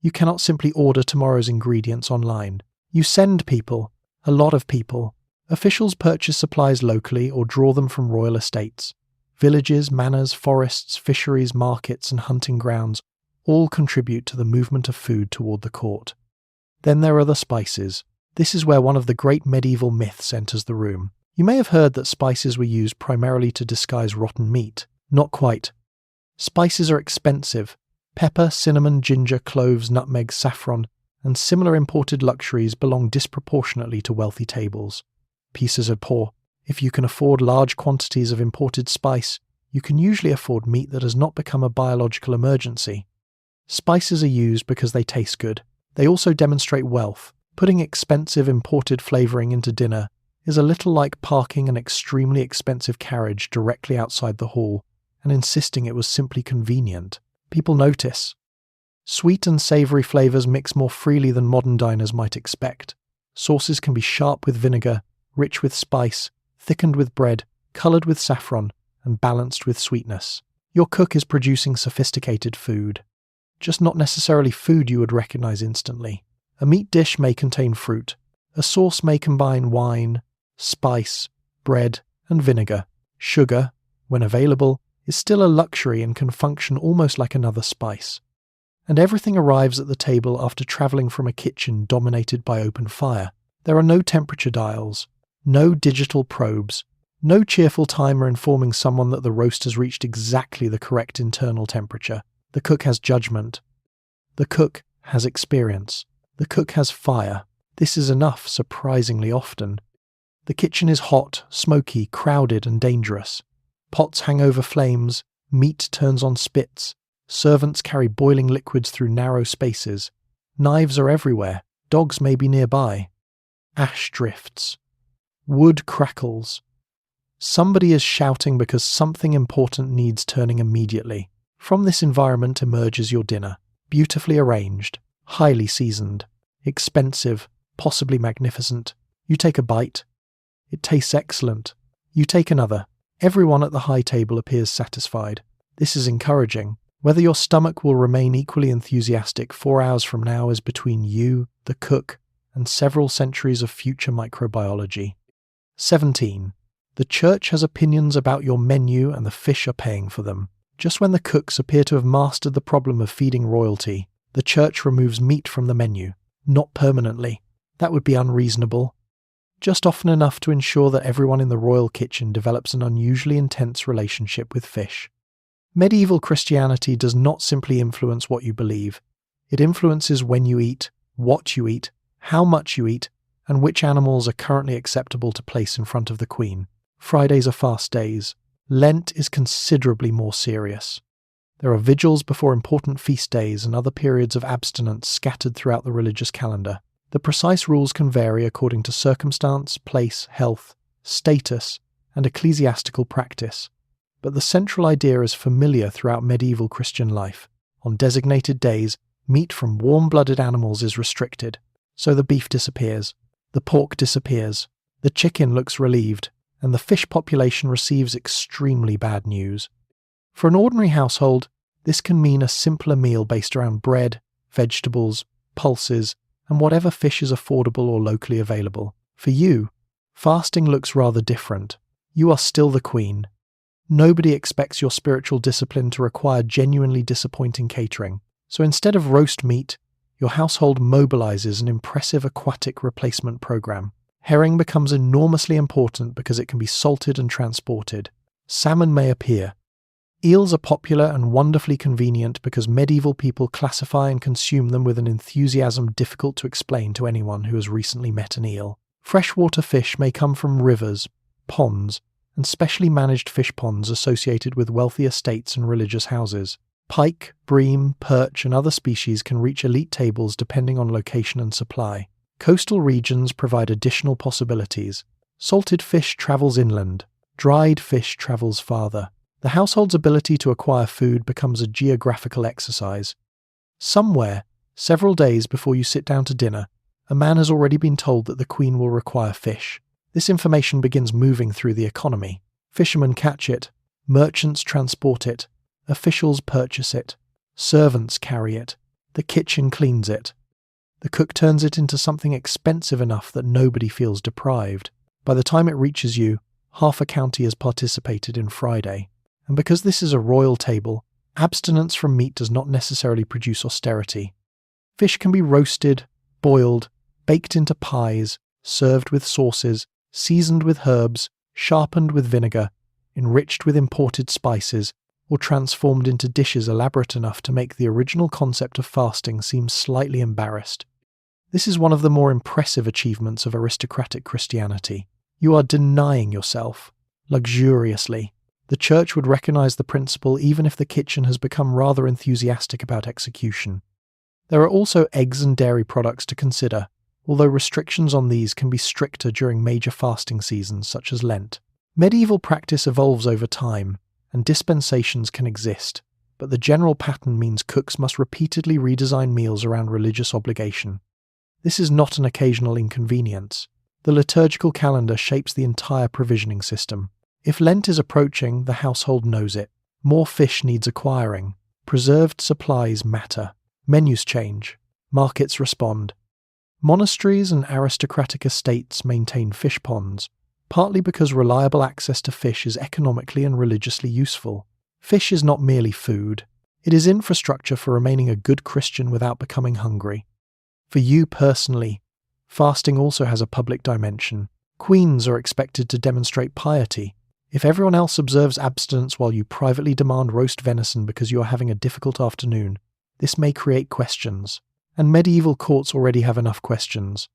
You cannot simply order tomorrow's ingredients online. You send people, a lot of people. Officials purchase supplies locally or draw them from royal estates. Villages, manors, forests, fisheries, markets, and hunting grounds all contribute to the movement of food toward the court. Then there are the spices. This is where one of the great medieval myths enters the room. You may have heard that spices were used primarily to disguise rotten meat. Not quite. Spices are expensive. Pepper, cinnamon, ginger, cloves, nutmeg, saffron, and similar imported luxuries belong disproportionately to wealthy tables. Pieces are poor. If you can afford large quantities of imported spice, you can usually afford meat that has not become a biological emergency. Spices are used because they taste good. They also demonstrate wealth. Putting expensive imported flavouring into dinner is a little like parking an extremely expensive carriage directly outside the hall and insisting it was simply convenient. People notice. Sweet and savoury flavours mix more freely than modern diners might expect. Sauces can be sharp with vinegar, rich with spice, thickened with bread, coloured with saffron, and balanced with sweetness. Your cook is producing sophisticated food. Just not necessarily food you would recognise instantly. A meat dish may contain fruit. A sauce may combine wine, spice, bread, and vinegar. Sugar, when available, is still a luxury and can function almost like another spice. And everything arrives at the table after travelling from a kitchen dominated by open fire. There are no temperature dials, no digital probes, no cheerful timer informing someone that the roast has reached exactly the correct internal temperature. The cook has judgment. The cook has experience. The cook has fire. This is enough, surprisingly often. The kitchen is hot, smoky, crowded, and dangerous. Pots hang over flames, meat turns on spits, servants carry boiling liquids through narrow spaces, knives are everywhere, dogs may be nearby. Ash drifts. Wood crackles. Somebody is shouting because something important needs turning immediately. From this environment emerges your dinner, beautifully arranged, highly seasoned, expensive, possibly magnificent. You take a bite. It tastes excellent. You take another. Everyone at the high table appears satisfied. This is encouraging. Whether your stomach will remain equally enthusiastic 4 hours from now is between you, the cook, and several centuries of future microbiology. 17. The church has opinions about your menu and the fish are paying for them. Just when the cooks appear to have mastered the problem of feeding royalty, the church removes meat from the menu. Not permanently. That would be unreasonable. Just often enough to ensure that everyone in the royal kitchen develops an unusually intense relationship with fish. Medieval Christianity does not simply influence what you believe. It influences when you eat, what you eat, how much you eat, and which animals are currently acceptable to place in front of the Queen. Fridays are fast days. Lent is considerably more serious. There are vigils before important feast days and other periods of abstinence scattered throughout the religious calendar. The precise rules can vary according to circumstance, place, health, status, and ecclesiastical practice. But the central idea is familiar throughout medieval Christian life. On designated days, meat from warm-blooded animals is restricted, so the beef disappears, the pork disappears, the chicken looks relieved, and the fish population receives extremely bad news. For an ordinary household, this can mean a simpler meal based around bread, vegetables, pulses, and whatever fish is affordable or locally available. For you, fasting looks rather different. You are still the Queen. Nobody expects your spiritual discipline to require genuinely disappointing catering. So instead of roast meat, your household mobilizes an impressive aquatic replacement program. Herring becomes enormously important because it can be salted and transported. Salmon may appear. Eels are popular and wonderfully convenient because medieval people classify and consume them with an enthusiasm difficult to explain to anyone who has recently met an eel. Freshwater fish may come from rivers, ponds, and specially managed fish ponds associated with wealthy estates and religious houses. Pike, bream, perch, and other species can reach elite tables depending on location and supply. Coastal regions provide additional possibilities. Salted fish travels inland. Dried fish travels farther. The household's ability to acquire food becomes a geographical exercise. Somewhere, several days before you sit down to dinner, a man has already been told that the Queen will require fish. This information begins moving through the economy. Fishermen catch it, merchants transport it, officials purchase it, servants carry it, the kitchen cleans it. The cook turns it into something expensive enough that nobody feels deprived. By the time it reaches you, half a county has participated in Friday. And because this is a royal table, abstinence from meat does not necessarily produce austerity. Fish can be roasted, boiled, baked into pies, served with sauces, seasoned with herbs, sharpened with vinegar, enriched with imported spices, or transformed into dishes elaborate enough to make the original concept of fasting seem slightly embarrassed. This is one of the more impressive achievements of aristocratic Christianity. You are denying yourself, luxuriously. The Church would recognize the principle even if the kitchen has become rather enthusiastic about execution. There are also eggs and dairy products to consider, although restrictions on these can be stricter during major fasting seasons such as Lent. Medieval practice evolves over time, and dispensations can exist, but the general pattern means cooks must repeatedly redesign meals around religious obligation. This is not an occasional inconvenience. The liturgical calendar shapes the entire provisioning system. If Lent is approaching, the household knows it. More fish needs acquiring. Preserved supplies matter. Menus change. Markets respond. Monasteries and aristocratic estates maintain fish ponds, partly because reliable access to fish is economically and religiously useful. Fish is not merely food. It is infrastructure for remaining a good Christian without becoming hungry. For you personally, fasting also has a public dimension. Queens are expected to demonstrate piety. If everyone else observes abstinence while you privately demand roast venison because you are having a difficult afternoon, this may create questions. And medieval courts already have enough questions.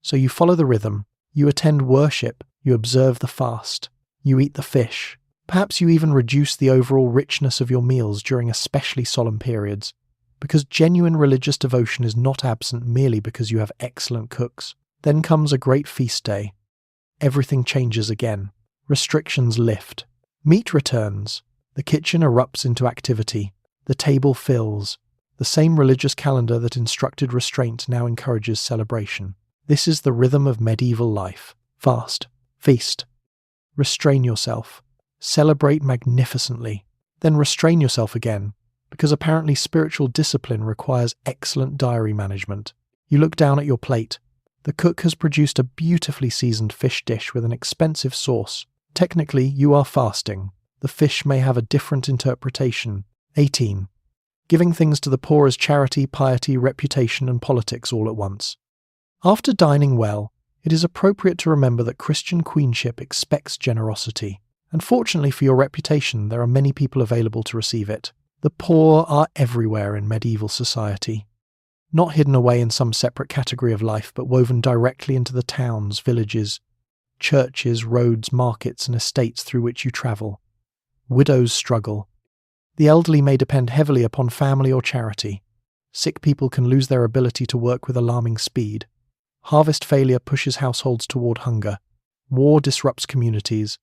So you follow the rhythm, you attend worship, you observe the fast, you eat the fish. Perhaps you even reduce the overall richness of your meals during especially solemn periods, because genuine religious devotion is not absent merely because you have excellent cooks. Then comes a great feast day. Everything changes again. Restrictions lift. Meat returns. The kitchen erupts into activity. The table fills. The same religious calendar that instructed restraint now encourages celebration. This is the rhythm of medieval life. Fast. Feast. Restrain yourself. Celebrate magnificently. Then restrain yourself again, because apparently spiritual discipline requires excellent diary management. You look down at your plate. The cook has produced a beautifully seasoned fish dish with an expensive sauce. Technically, you are fasting. The fish may have a different interpretation. 18. Giving things to the poor as charity, piety, reputation, and politics all at once. After dining well, it is appropriate to remember that Christian queenship expects generosity. And fortunately for your reputation, there are many people available to receive it. The poor are everywhere in medieval society. not hidden away in some separate category of life, but woven directly into the towns, villages, churches, roads, markets, and estates through which you travel. Widows struggle. The elderly may depend heavily upon family or charity. Sick people can lose their ability to work with alarming speed. Harvest failure pushes households toward hunger. War disrupts communities.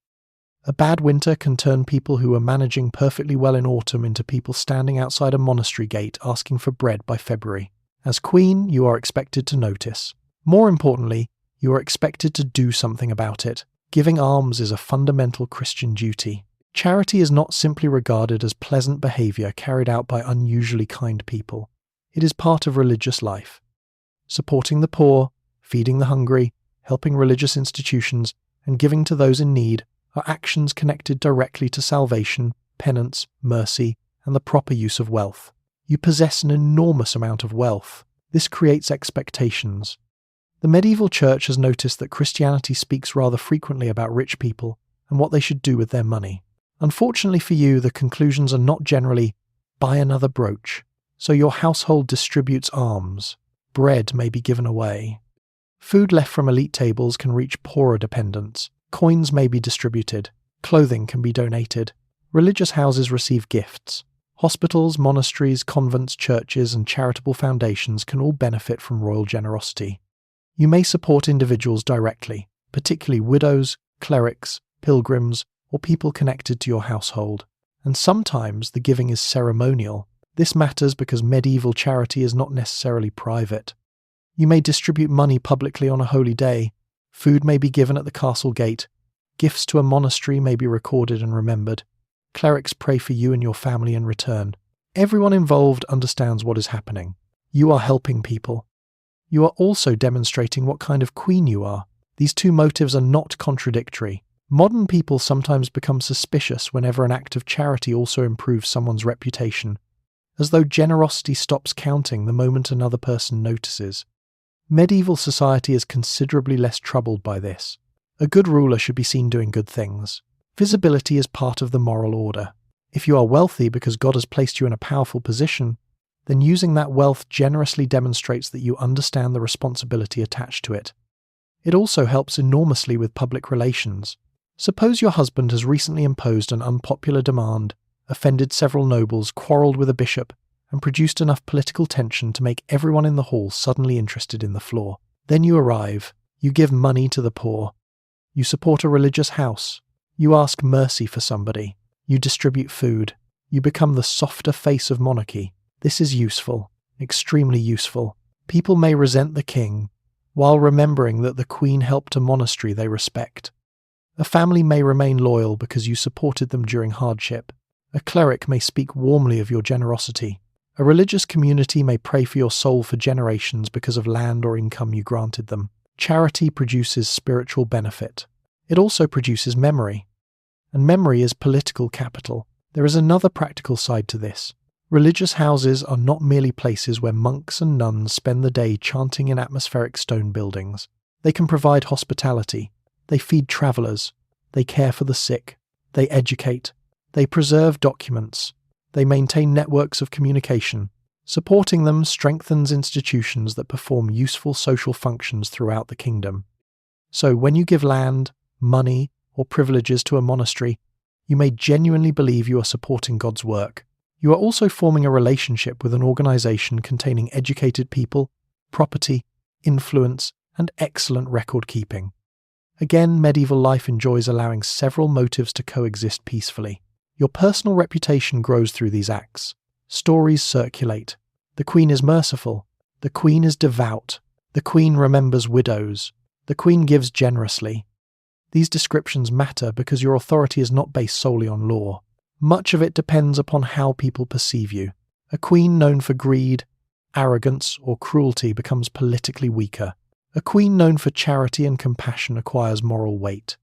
A bad winter can turn people who are managing perfectly well in autumn into people standing outside a monastery gate asking for bread by February. As queen, you are expected to notice. More importantly, you are expected to do something about it. Giving alms is a fundamental Christian duty. Charity is not simply regarded as pleasant behavior carried out by unusually kind people. It is part of religious life. Supporting the poor, feeding the hungry, helping religious institutions, and giving to those in need are actions connected directly to salvation, penance, mercy, and the proper use of wealth. You possess an enormous amount of wealth. This creates expectations. The medieval church has noticed that Christianity speaks rather frequently about rich people and what they should do with their money. Unfortunately for you, the conclusions are not generally, buy another brooch. So your household distributes alms. Bread may be given away. Food left from elite tables can reach poorer dependents. Coins may be distributed. Clothing can be donated. Religious houses receive gifts. Hospitals, monasteries, convents, churches, and charitable foundations can all benefit from royal generosity. You may support individuals directly, particularly widows, clerics, pilgrims, or people connected to your household. And sometimes the giving is ceremonial. This matters because medieval charity is not necessarily private. You may distribute money publicly on a holy day. Food may be given at the castle gate. Gifts to a monastery may be recorded and remembered. Clerics pray for you and your family in return. Everyone involved understands what is happening. You are helping people. You are also demonstrating what kind of queen you are. These two motives are not contradictory. Modern people sometimes become suspicious whenever an act of charity also improves someone's reputation, as though generosity stops counting the moment another person notices. Medieval society is considerably less troubled by this. A good ruler should be seen doing good things. Visibility is part of the moral order. If you are wealthy because God has placed you in a powerful position, then using that wealth generously demonstrates that you understand the responsibility attached to it. It also helps enormously with public relations. Suppose your husband has recently imposed an unpopular demand, offended several nobles, quarrelled with a bishop, and produced enough political tension to make everyone in the hall suddenly interested in the floor. Then you arrive. You give money to the poor. You support a religious house. You ask mercy for somebody. You distribute food. You become the softer face of monarchy. This is useful, extremely useful. People may resent the king, while remembering that the queen helped a monastery they respect. A family may remain loyal because you supported them during hardship. A cleric may speak warmly of your generosity. A religious community may pray for your soul for generations because of land or income you granted them. Charity produces spiritual benefit. It also produces memory. And memory is political capital. There is another practical side to this. Religious houses are not merely places where monks and nuns spend the day chanting in atmospheric stone buildings. They can provide hospitality. They feed travellers. They care for the sick. They educate. They preserve documents. They maintain networks of communication. Supporting them strengthens institutions that perform useful social functions throughout the kingdom. So when you give land, money, or privileges to a monastery, you may genuinely believe you are supporting God's work. You are also forming a relationship with an organization containing educated people, property, influence, and excellent record-keeping. Again, medieval life enjoys allowing several motives to coexist peacefully. Your personal reputation grows through these acts. Stories circulate. The queen is merciful. The queen is devout. The queen remembers widows. The queen gives generously. These descriptions matter because your authority is not based solely on law. Much of it depends upon how people perceive you. A queen known for greed, arrogance, or cruelty becomes politically weaker. A queen known for charity and compassion acquires moral weight.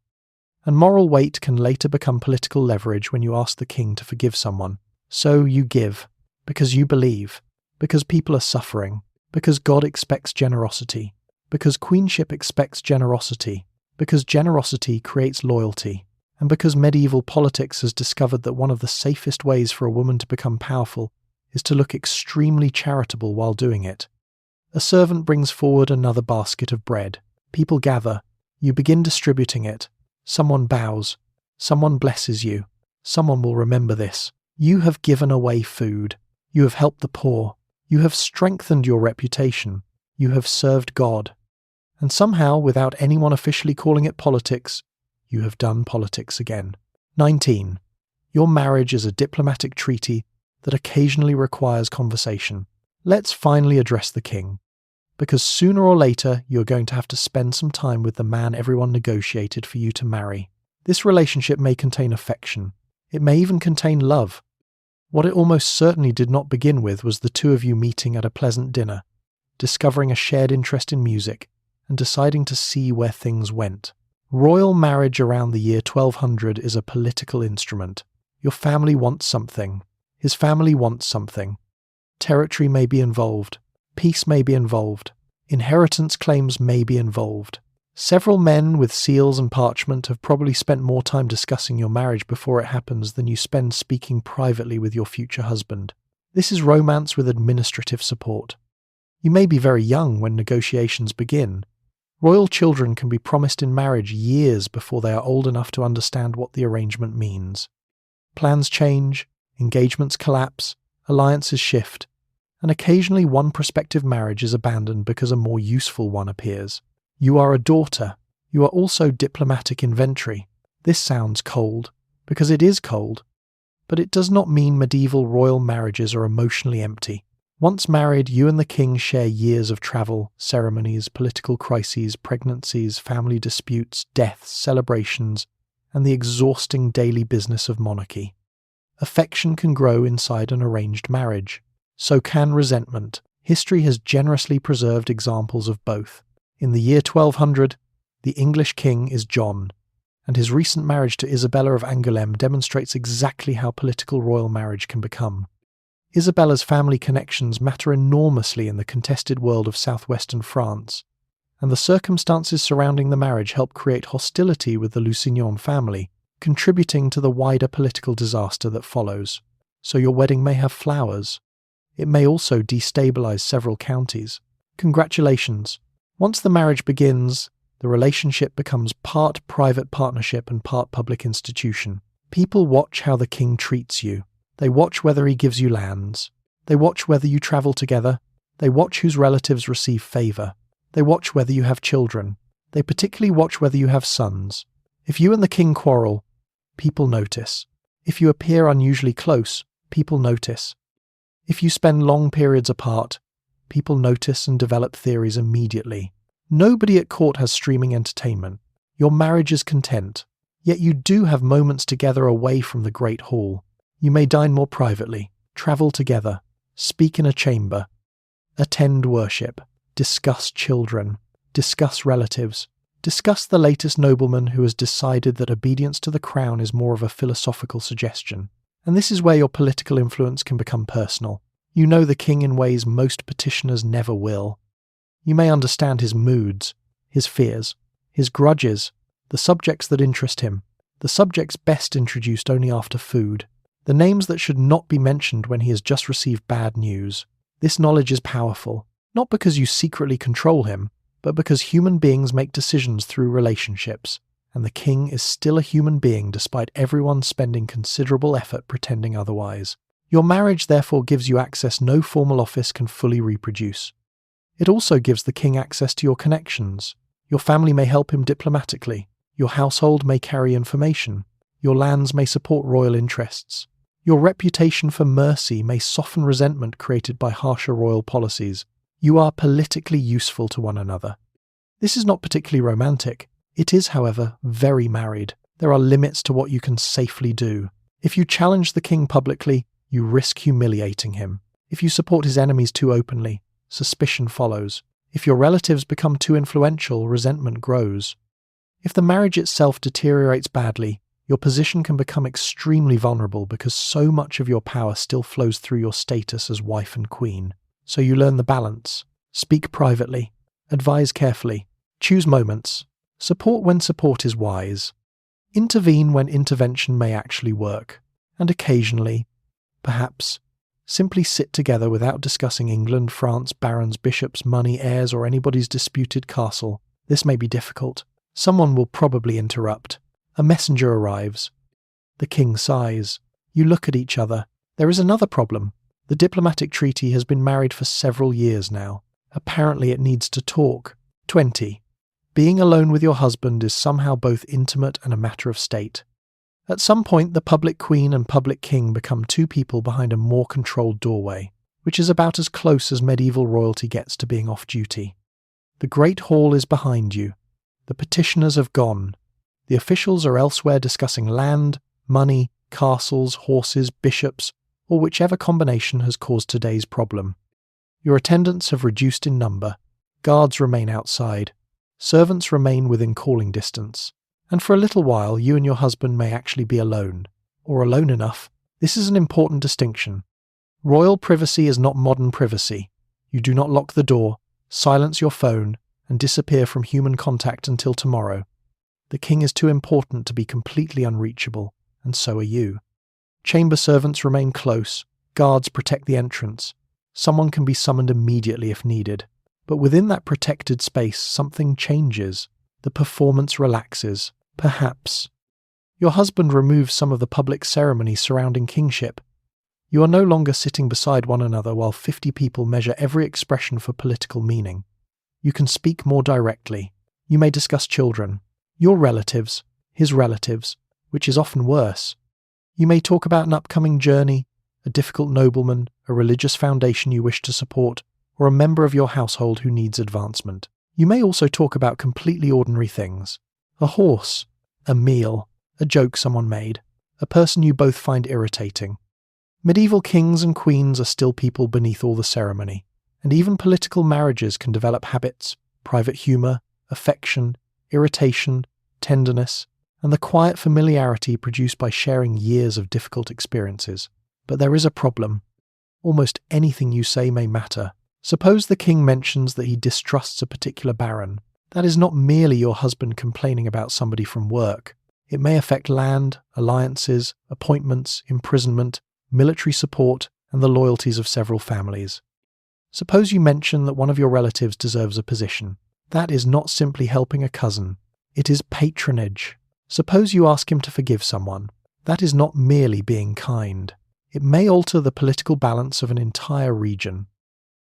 And moral weight can later become political leverage when you ask the king to forgive someone. So you give, because you believe, because people are suffering, because God expects generosity, because queenship expects generosity, because generosity creates loyalty, and because medieval politics has discovered that one of the safest ways for a woman to become powerful is to look extremely charitable while doing it. A servant brings forward another basket of bread. People gather. You begin distributing it. Someone bows. Someone blesses you. Someone will remember this. You have given away food. You have helped the poor. You have strengthened your reputation. You have served God. And somehow, without anyone officially calling it politics, you have done politics again. 19. Your marriage is a diplomatic treaty that occasionally requires conversation. Let's finally address the king. Because sooner or later, you're going to have to spend some time with the man everyone negotiated for you to marry. This relationship may contain affection. It may even contain love. What it almost certainly did not begin with was the two of you meeting at a pleasant dinner, discovering a shared interest in music, and deciding to see where things went. Royal marriage around the year 1200 is a political instrument. Your family wants something. His family wants something. Territory may be involved. Peace may be involved. Inheritance claims may be involved. Several men with seals and parchment have probably spent more time discussing your marriage before it happens than you spend speaking privately with your future husband. This is romance with administrative support. You may be very young when negotiations begin. Royal children can be promised in marriage years before they are old enough to understand what the arrangement means. Plans change, engagements collapse, alliances shift, and occasionally one prospective marriage is abandoned because a more useful one appears. You are a daughter. You are also diplomatic inventory. This sounds cold, because it is cold, but it does not mean medieval royal marriages are emotionally empty. Once married, you and the king share years of travel, ceremonies, political crises, pregnancies, family disputes, deaths, celebrations, and the exhausting daily business of monarchy. Affection can grow inside an arranged marriage. So can resentment. History has generously preserved examples of both. In the year 1200, the English king is John, and his recent marriage to Isabella of Angoulême demonstrates exactly how political royal marriage can become. Isabella's family connections matter enormously in the contested world of southwestern France, and the circumstances surrounding the marriage help create hostility with the Lusignan family, contributing to the wider political disaster that follows. So your wedding may have flowers. It may also destabilize several counties. Congratulations. Once the marriage begins, the relationship becomes part private partnership and part public institution. People watch how the king treats you. They watch whether he gives you lands. They watch whether you travel together. They watch whose relatives receive favor. They watch whether you have children. They particularly watch whether you have sons. If you and the king quarrel, people notice. If you appear unusually close, people notice. If you spend long periods apart, people notice and develop theories immediately. Nobody at court has streaming entertainment. Your marriage is content. Yet you do have moments together away from the great hall. You may dine more privately, travel together, speak in a chamber, attend worship, discuss children, discuss relatives, discuss the latest nobleman who has decided that obedience to the crown is more of a philosophical suggestion. And this is where your political influence can become personal. You know the king in ways most petitioners never will. You may understand his moods, his fears, his grudges, the subjects that interest him, the subjects best introduced only after food, the names that should not be mentioned when he has just received bad news. This knowledge is powerful, not because you secretly control him, but because human beings make decisions through relationships, and the king is still a human being despite everyone spending considerable effort pretending otherwise. Your marriage therefore gives you access no formal office can fully reproduce. It also gives the king access to your connections. Your family may help him diplomatically. Your household may carry information. Your lands may support royal interests. Your reputation for mercy may soften resentment created by harsher royal policies. You are politically useful to one another. This is not particularly romantic. It is, however, very married. There are limits to what you can safely do. If you challenge the king publicly, you risk humiliating him. If you support his enemies too openly, suspicion follows. If your relatives become too influential, resentment grows. If the marriage itself deteriorates badly, your position can become extremely vulnerable because so much of your power still flows through your status as wife and queen. So you learn the balance. Speak privately. Advise carefully. Choose moments. Support when support is wise. Intervene when intervention may actually work. And occasionally, perhaps, Simply sit together without discussing England, France, barons, bishops, money, heirs, or anybody's disputed castle. This may be difficult. Someone will probably interrupt. A messenger arrives. The king sighs. You look at each other. There is another problem. The diplomatic treaty has been married for several years now. Apparently it needs to talk. 20. Being alone with your husband is somehow both intimate and a matter of state. At some point, the public queen and public king become two people behind a more controlled doorway, which is about as close as medieval royalty gets to being off-duty. The Great Hall is behind you. The petitioners have gone. The officials are elsewhere discussing land, money, castles, horses, bishops, or whichever combination has caused today's problem. Your attendants have reduced in number. Guards remain outside. Servants remain within calling distance. And for a little while, you and your husband may actually be alone. Or alone enough. This is an important distinction. Royal privacy is not modern privacy. You do not lock the door, silence your phone, and disappear from human contact until tomorrow. The king is too important to be completely unreachable, and so are you. Chamber servants remain close. Guards protect the entrance. Someone can be summoned immediately if needed. But within that protected space, something changes. The performance relaxes. Perhaps. Your husband removes some of the public ceremony surrounding kingship. You are no longer sitting beside one another while 50 people measure every expression for political meaning. You can speak more directly. You may discuss children, your relatives, his relatives, which is often worse. You may talk about an upcoming journey, a difficult nobleman, a religious foundation you wish to support, or a member of your household who needs advancement. You may also talk about completely ordinary things. A horse, a meal, a joke someone made, a person you both find irritating. Medieval kings and queens are still people beneath all the ceremony, and even political marriages can develop habits, private humour, affection, irritation, tenderness, and the quiet familiarity produced by sharing years of difficult experiences. But there is a problem. Almost anything you say may matter. Suppose the king mentions that he distrusts a particular baron. That is not merely your husband complaining about somebody from work. It may affect land, alliances, appointments, imprisonment, military support, and the loyalties of several families. Suppose you mention that one of your relatives deserves a position. That is not simply helping a cousin. It is patronage. Suppose you ask him to forgive someone. That is not merely being kind. It may alter the political balance of an entire region.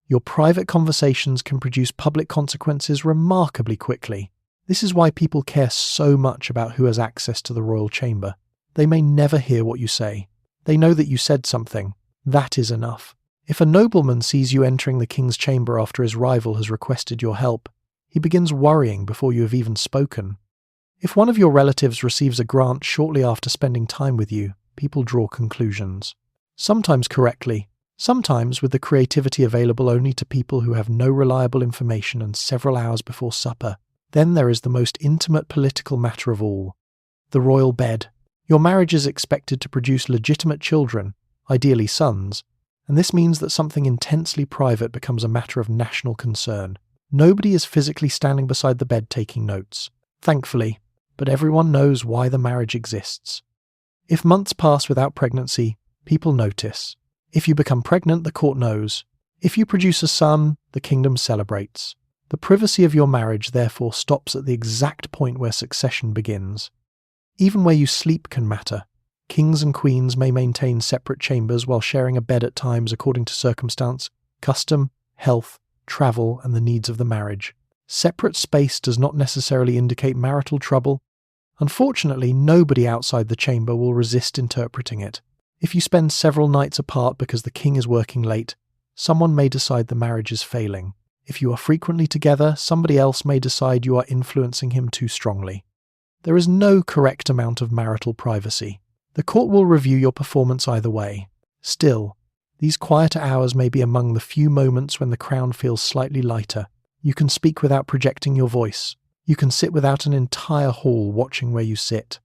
Your private conversations can produce public consequences remarkably quickly. This is why people care so much about who has access to the royal chamber. They may never hear what you say. They know that you said something. That is enough. If a nobleman sees you entering the king's chamber after his rival has requested your help, he begins worrying before you have even spoken. If one of your relatives receives a grant shortly after spending time with you, people draw conclusions. Sometimes correctly, sometimes with the creativity available only to people who have no reliable information and several hours before supper. Then there is the most intimate political matter of all, the royal bed. Your marriage is expected to produce legitimate children, ideally sons, and this means that something intensely private becomes a matter of national concern. Nobody is physically standing beside the bed taking notes, thankfully, but everyone knows why the marriage exists. If months pass without pregnancy, people notice. If you become pregnant, the court knows. If you produce a son, the kingdom celebrates. The privacy of your marriage therefore stops at the exact point where succession begins. Even where you sleep can matter. Kings and queens may maintain separate chambers while sharing a bed at times according to circumstance, custom, health, travel, and the needs of the marriage. Separate space does not necessarily indicate marital trouble. Unfortunately, nobody outside the chamber will resist interpreting it. If you spend several nights apart because the king is working late, someone may decide the marriage is failing. If you are frequently together, somebody else may decide you are influencing him too strongly. There is no correct amount of marital privacy. The court will review your performance either way. Still, these quieter hours may be among the few moments when the crown feels slightly lighter. You can speak without projecting your voice. You can sit without an entire hall watching where you sit.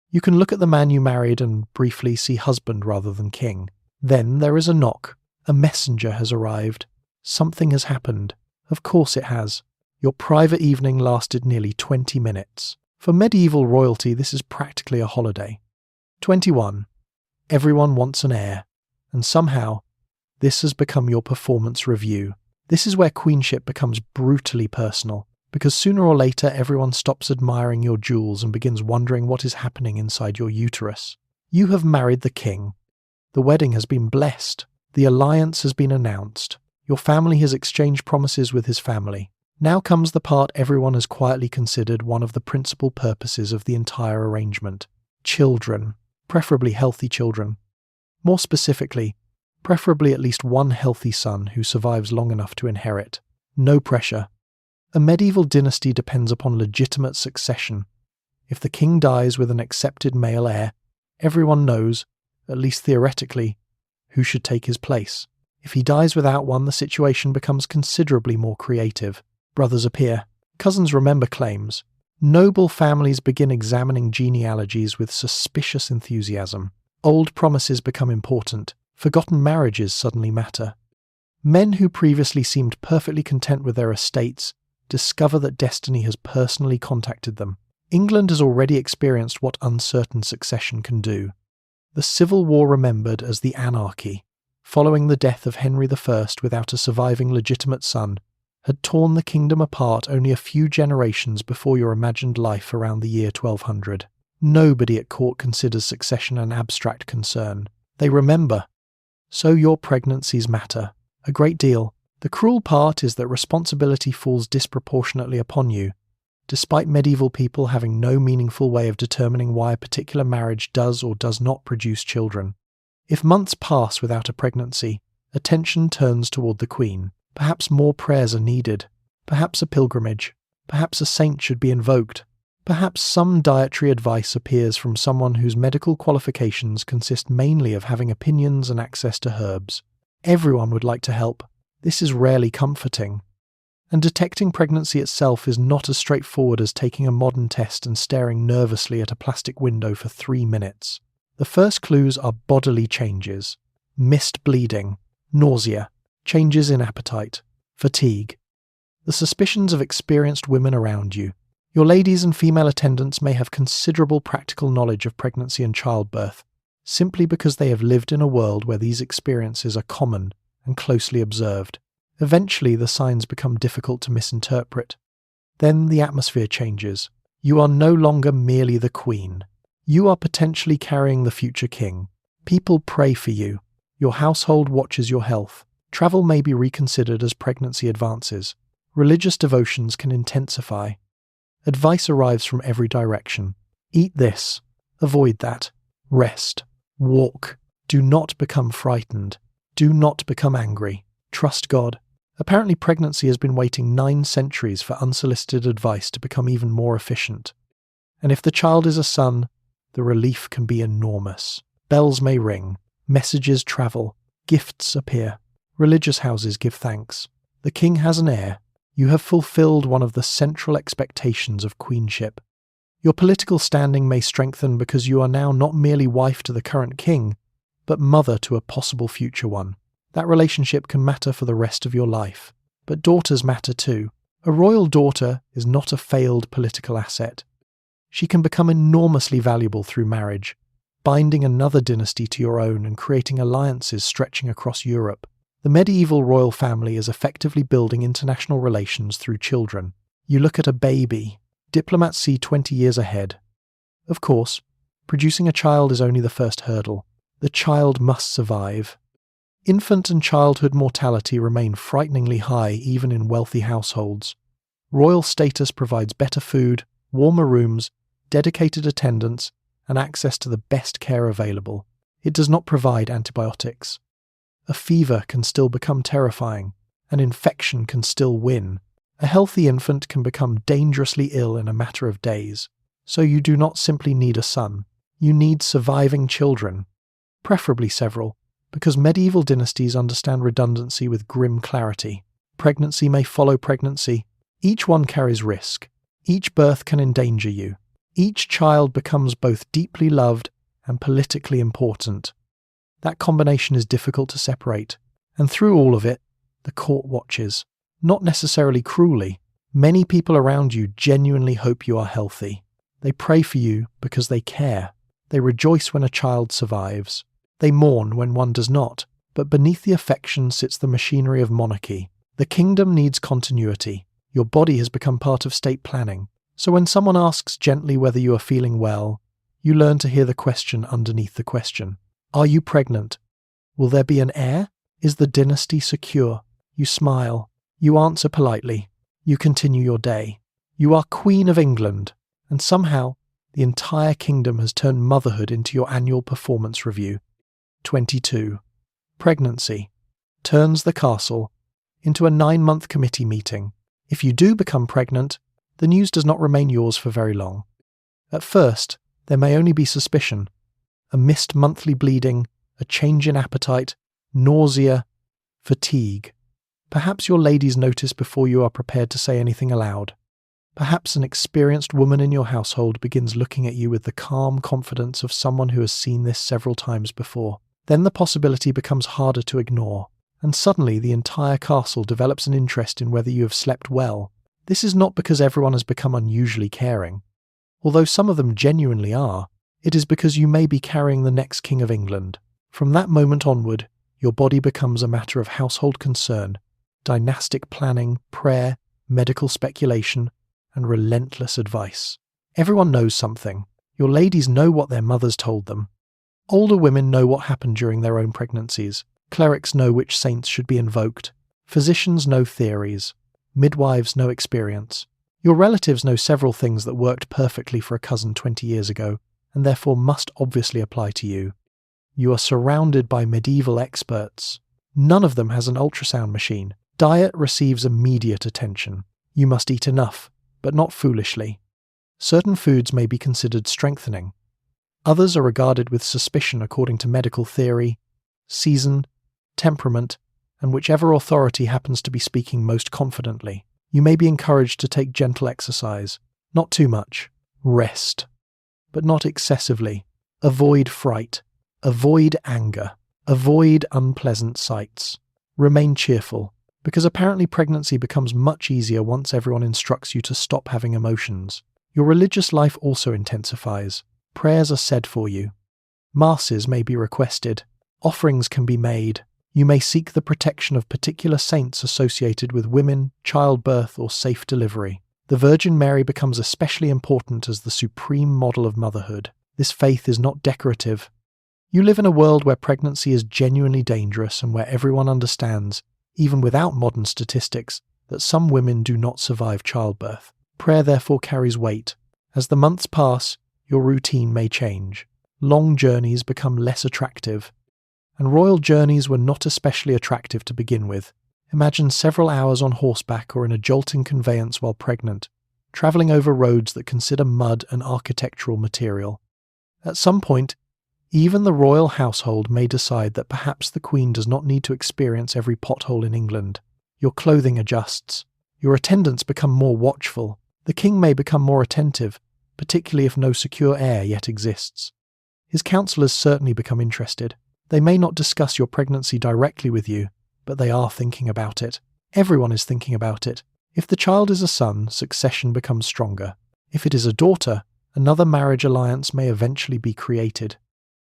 You can look at the man you married and briefly see husband rather than king. Then there is a knock. A messenger has arrived. Something has happened. Of course it has. Your private evening lasted nearly 20 minutes. For medieval royalty, this is practically a holiday. 21. Everyone wants an heir. And somehow, This has become your performance review. This is where queenship becomes brutally personal, because sooner or later everyone stops admiring your jewels and begins wondering what is happening inside your uterus. You have married the king. The wedding has been blessed. The alliance has been announced. Your family has exchanged promises with his family. Now comes the part everyone has quietly considered one of the principal purposes of the entire arrangement. Children, preferably healthy children. More specifically, preferably at least one healthy son who survives long enough to inherit. No pressure. A medieval dynasty depends upon legitimate succession. If the king dies with an accepted male heir, everyone knows, at least theoretically, who should take his place. If he dies without one, the situation becomes considerably more creative. Brothers appear. Cousins remember claims. Noble families begin examining genealogies with suspicious enthusiasm. Old promises become important. Forgotten marriages suddenly matter. Men who previously seemed perfectly content with their estates discover that destiny has personally contacted them. England has already experienced what uncertain succession can do. The Civil War remembered as the anarchy, following the death of Henry I without a surviving legitimate son, had torn the kingdom apart only a few generations before your imagined life around the year 1200. Nobody at court considers succession an abstract concern. They remember. So your pregnancies matter. A great deal. The cruel part is that responsibility falls disproportionately upon you, despite medieval people having no meaningful way of determining why a particular marriage does or does not produce children. If months pass without a pregnancy, attention turns toward the queen. Perhaps more prayers are needed. Perhaps a pilgrimage. Perhaps a saint should be invoked. Perhaps some dietary advice appears from someone whose medical qualifications consist mainly of having opinions and access to herbs. Everyone would like to help. This is rarely comforting. And detecting pregnancy itself is not as straightforward as taking a modern test and staring nervously at a plastic window for 3 minutes. The first clues are bodily changes. Missed bleeding, nausea, changes in appetite, fatigue. The suspicions of experienced women around you. Your ladies and female attendants may have considerable practical knowledge of pregnancy and childbirth, simply because they have lived in a world where these experiences are common and closely observed. Eventually, the signs become difficult to misinterpret. Then the atmosphere changes. You are no longer merely the queen. You are potentially carrying the future king. People pray for you. Your household watches your health. Travel may be reconsidered as pregnancy advances. Religious devotions can intensify. Advice arrives from every direction. Eat this. Avoid that. Rest. Walk. Do not become frightened. Do not become angry. Trust God. Apparently pregnancy has been waiting 9 centuries for unsolicited advice to become even more efficient. And if the child is a son, the relief can be enormous. Bells may ring. Messages travel. Gifts appear. Religious houses give thanks. The king has an heir. You have fulfilled one of the central expectations of queenship. Your political standing may strengthen because you are now not merely wife to the current king, but mother to a possible future one. That relationship can matter for the rest of your life. But daughters matter too. A royal daughter is not a failed political asset. She can become enormously valuable through marriage, binding another dynasty to your own and creating alliances stretching across Europe. The medieval royal family is effectively building international relations through children. You look at a baby. Diplomats see 20 years ahead. Of course, producing a child is only the first hurdle. The child must survive. Infant and childhood mortality remain frighteningly high even in wealthy households. Royal status provides better food, warmer rooms, dedicated attendants, and access to the best care available. It does not provide antibiotics. A fever can still become terrifying. An infection can still win. A healthy infant can become dangerously ill in a matter of days. So you do not simply need a son. You need surviving children, preferably several, because medieval dynasties understand redundancy with grim clarity. Pregnancy may follow pregnancy. Each one carries risk. Each birth can endanger you. Each child becomes both deeply loved and politically important. That combination is difficult to separate. And through all of it, the court watches. Not necessarily cruelly. Many people around you genuinely hope you are healthy. They pray for you because they care. They rejoice when a child survives. They mourn when one does not. But beneath the affection sits the machinery of monarchy. The kingdom needs continuity. Your body has become part of state planning. So when someone asks gently whether you are feeling well, you learn to hear the question underneath the question. Are you pregnant? Will there be an heir? Is the dynasty secure? You smile. You answer politely. You continue your day. You are Queen of England, and somehow the entire kingdom has turned motherhood into your annual performance review. 22. Pregnancy turns the castle into a 9-month committee meeting. If you do become pregnant, the news does not remain yours for very long. At first, there may only be suspicion, a missed monthly bleeding, a change in appetite, nausea, fatigue. Perhaps your ladies notice before you are prepared to say anything aloud. Perhaps an experienced woman in your household begins looking at you with the calm confidence of someone who has seen this several times before. Then the possibility becomes harder to ignore, and suddenly the entire castle develops an interest in whether you have slept well. This is not because everyone has become unusually caring. Although some of them genuinely are, it is because you may be carrying the next King of England. From that moment onward, your body becomes a matter of household concern, dynastic planning, prayer, medical speculation, and relentless advice. Everyone knows something. Your ladies know what their mothers told them. Older women know what happened during their own pregnancies. Clerics know which saints should be invoked. Physicians know theories. Midwives know experience. Your relatives know several things that worked perfectly for a cousin 20 years ago, and therefore must obviously apply to you. You are surrounded by medieval experts. None of them has an ultrasound machine. Diet receives immediate attention. You must eat enough, but not foolishly. Certain foods may be considered strengthening. Others are regarded with suspicion according to medical theory, season, temperament, and whichever authority happens to be speaking most confidently. You may be encouraged to take gentle exercise. Not too much. Rest. But not excessively. Avoid fright. Avoid anger. Avoid unpleasant sights. Remain cheerful, because apparently pregnancy becomes much easier once everyone instructs you to stop having emotions. Your religious life also intensifies. Prayers are said for you. Masses may be requested. Offerings can be made. You may seek the protection of particular saints associated with women, childbirth, or safe delivery. The Virgin Mary becomes especially important as the supreme model of motherhood. This faith is not decorative. You live in a world where pregnancy is genuinely dangerous and where everyone understands, even without modern statistics, that some women do not survive childbirth. Prayer therefore carries weight. As the months pass, your routine may change. Long journeys become less attractive. And royal journeys were not especially attractive to begin with. Imagine several hours on horseback or in a jolting conveyance while pregnant, travelling over roads that consider mud an architectural material. At some point, even the royal household may decide that perhaps the Queen does not need to experience every pothole in England. Your clothing adjusts. Your attendants become more watchful. The King may become more attentive, particularly if no secure heir yet exists. His counsellors certainly become interested. They may not discuss your pregnancy directly with you, but they are thinking about it. Everyone is thinking about it. If the child is a son, succession becomes stronger. If it is a daughter, another marriage alliance may eventually be created.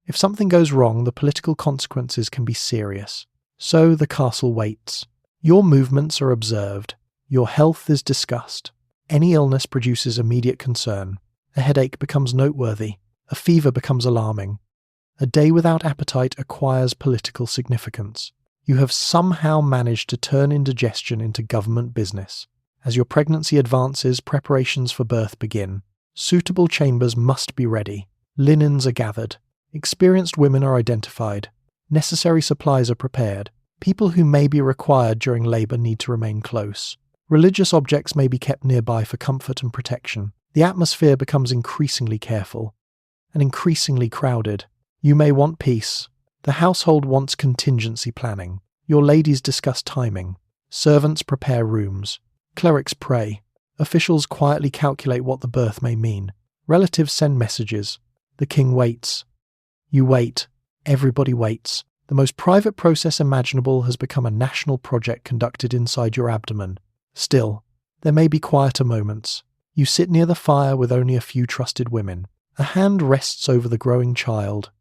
If something goes wrong, the political consequences can be serious. So the castle waits. Your movements are observed. Your health is discussed. Any illness produces immediate concern. A headache becomes noteworthy. A fever becomes alarming. A day without appetite acquires political significance. You have somehow managed to turn indigestion into government business. As your pregnancy advances, preparations for birth begin. Suitable chambers must be ready. Linens are gathered. Experienced women are identified. Necessary supplies are prepared. People who may be required during labour need to remain close. Religious objects may be kept nearby for comfort and protection. The atmosphere becomes increasingly careful and increasingly crowded. You may want peace. The household wants contingency planning. Your ladies discuss timing. Servants prepare rooms. Clerics pray. Officials quietly calculate what the birth may mean. Relatives send messages. The King waits. You wait. Everybody waits. The most private process imaginable has become a national project conducted inside your abdomen. Still, there may be quieter moments. You sit near the fire with only a few trusted women. A hand rests over the growing child.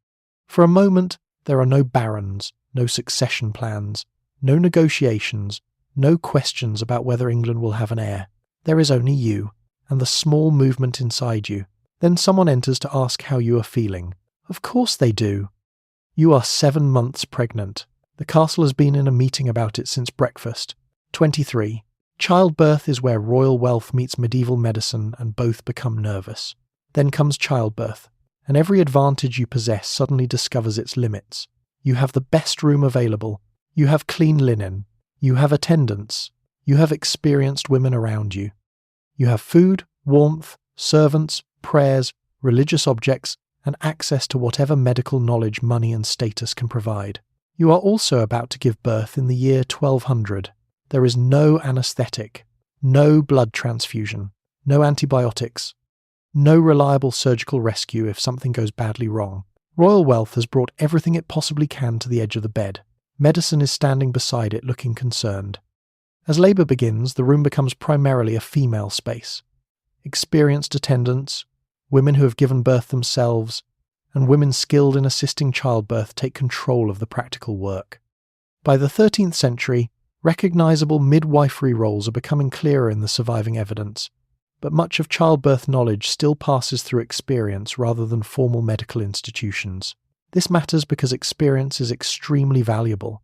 For a moment, there are no barons, no succession plans, no negotiations, no questions about whether England will have an heir. There is only you, and the small movement inside you. Then someone enters to ask how you are feeling. Of course they do. You are 7 months pregnant. The castle has been in a meeting about it since breakfast. 23. Childbirth is where royal wealth meets medieval medicine and both become nervous. Then comes childbirth, and every advantage you possess suddenly discovers its limits. You have the best room available. You have clean linen. You have attendants. You have experienced women around you. You have food, warmth, servants, prayers, religious objects, and access to whatever medical knowledge money and status can provide. You are also about to give birth in the year 1200. There is no anaesthetic, no blood transfusion, no antibiotics, no reliable surgical rescue if something goes badly wrong. Royal wealth has brought everything it possibly can to the edge of the bed. Medicine is standing beside it looking concerned. As labour begins, the room becomes primarily a female space. Experienced attendants, women who have given birth themselves, and women skilled in assisting childbirth take control of the practical work. By the 13th century, recognisable midwifery roles are becoming clearer in the surviving evidence, but much of childbirth knowledge still passes through experience rather than formal medical institutions. This matters because experience is extremely valuable.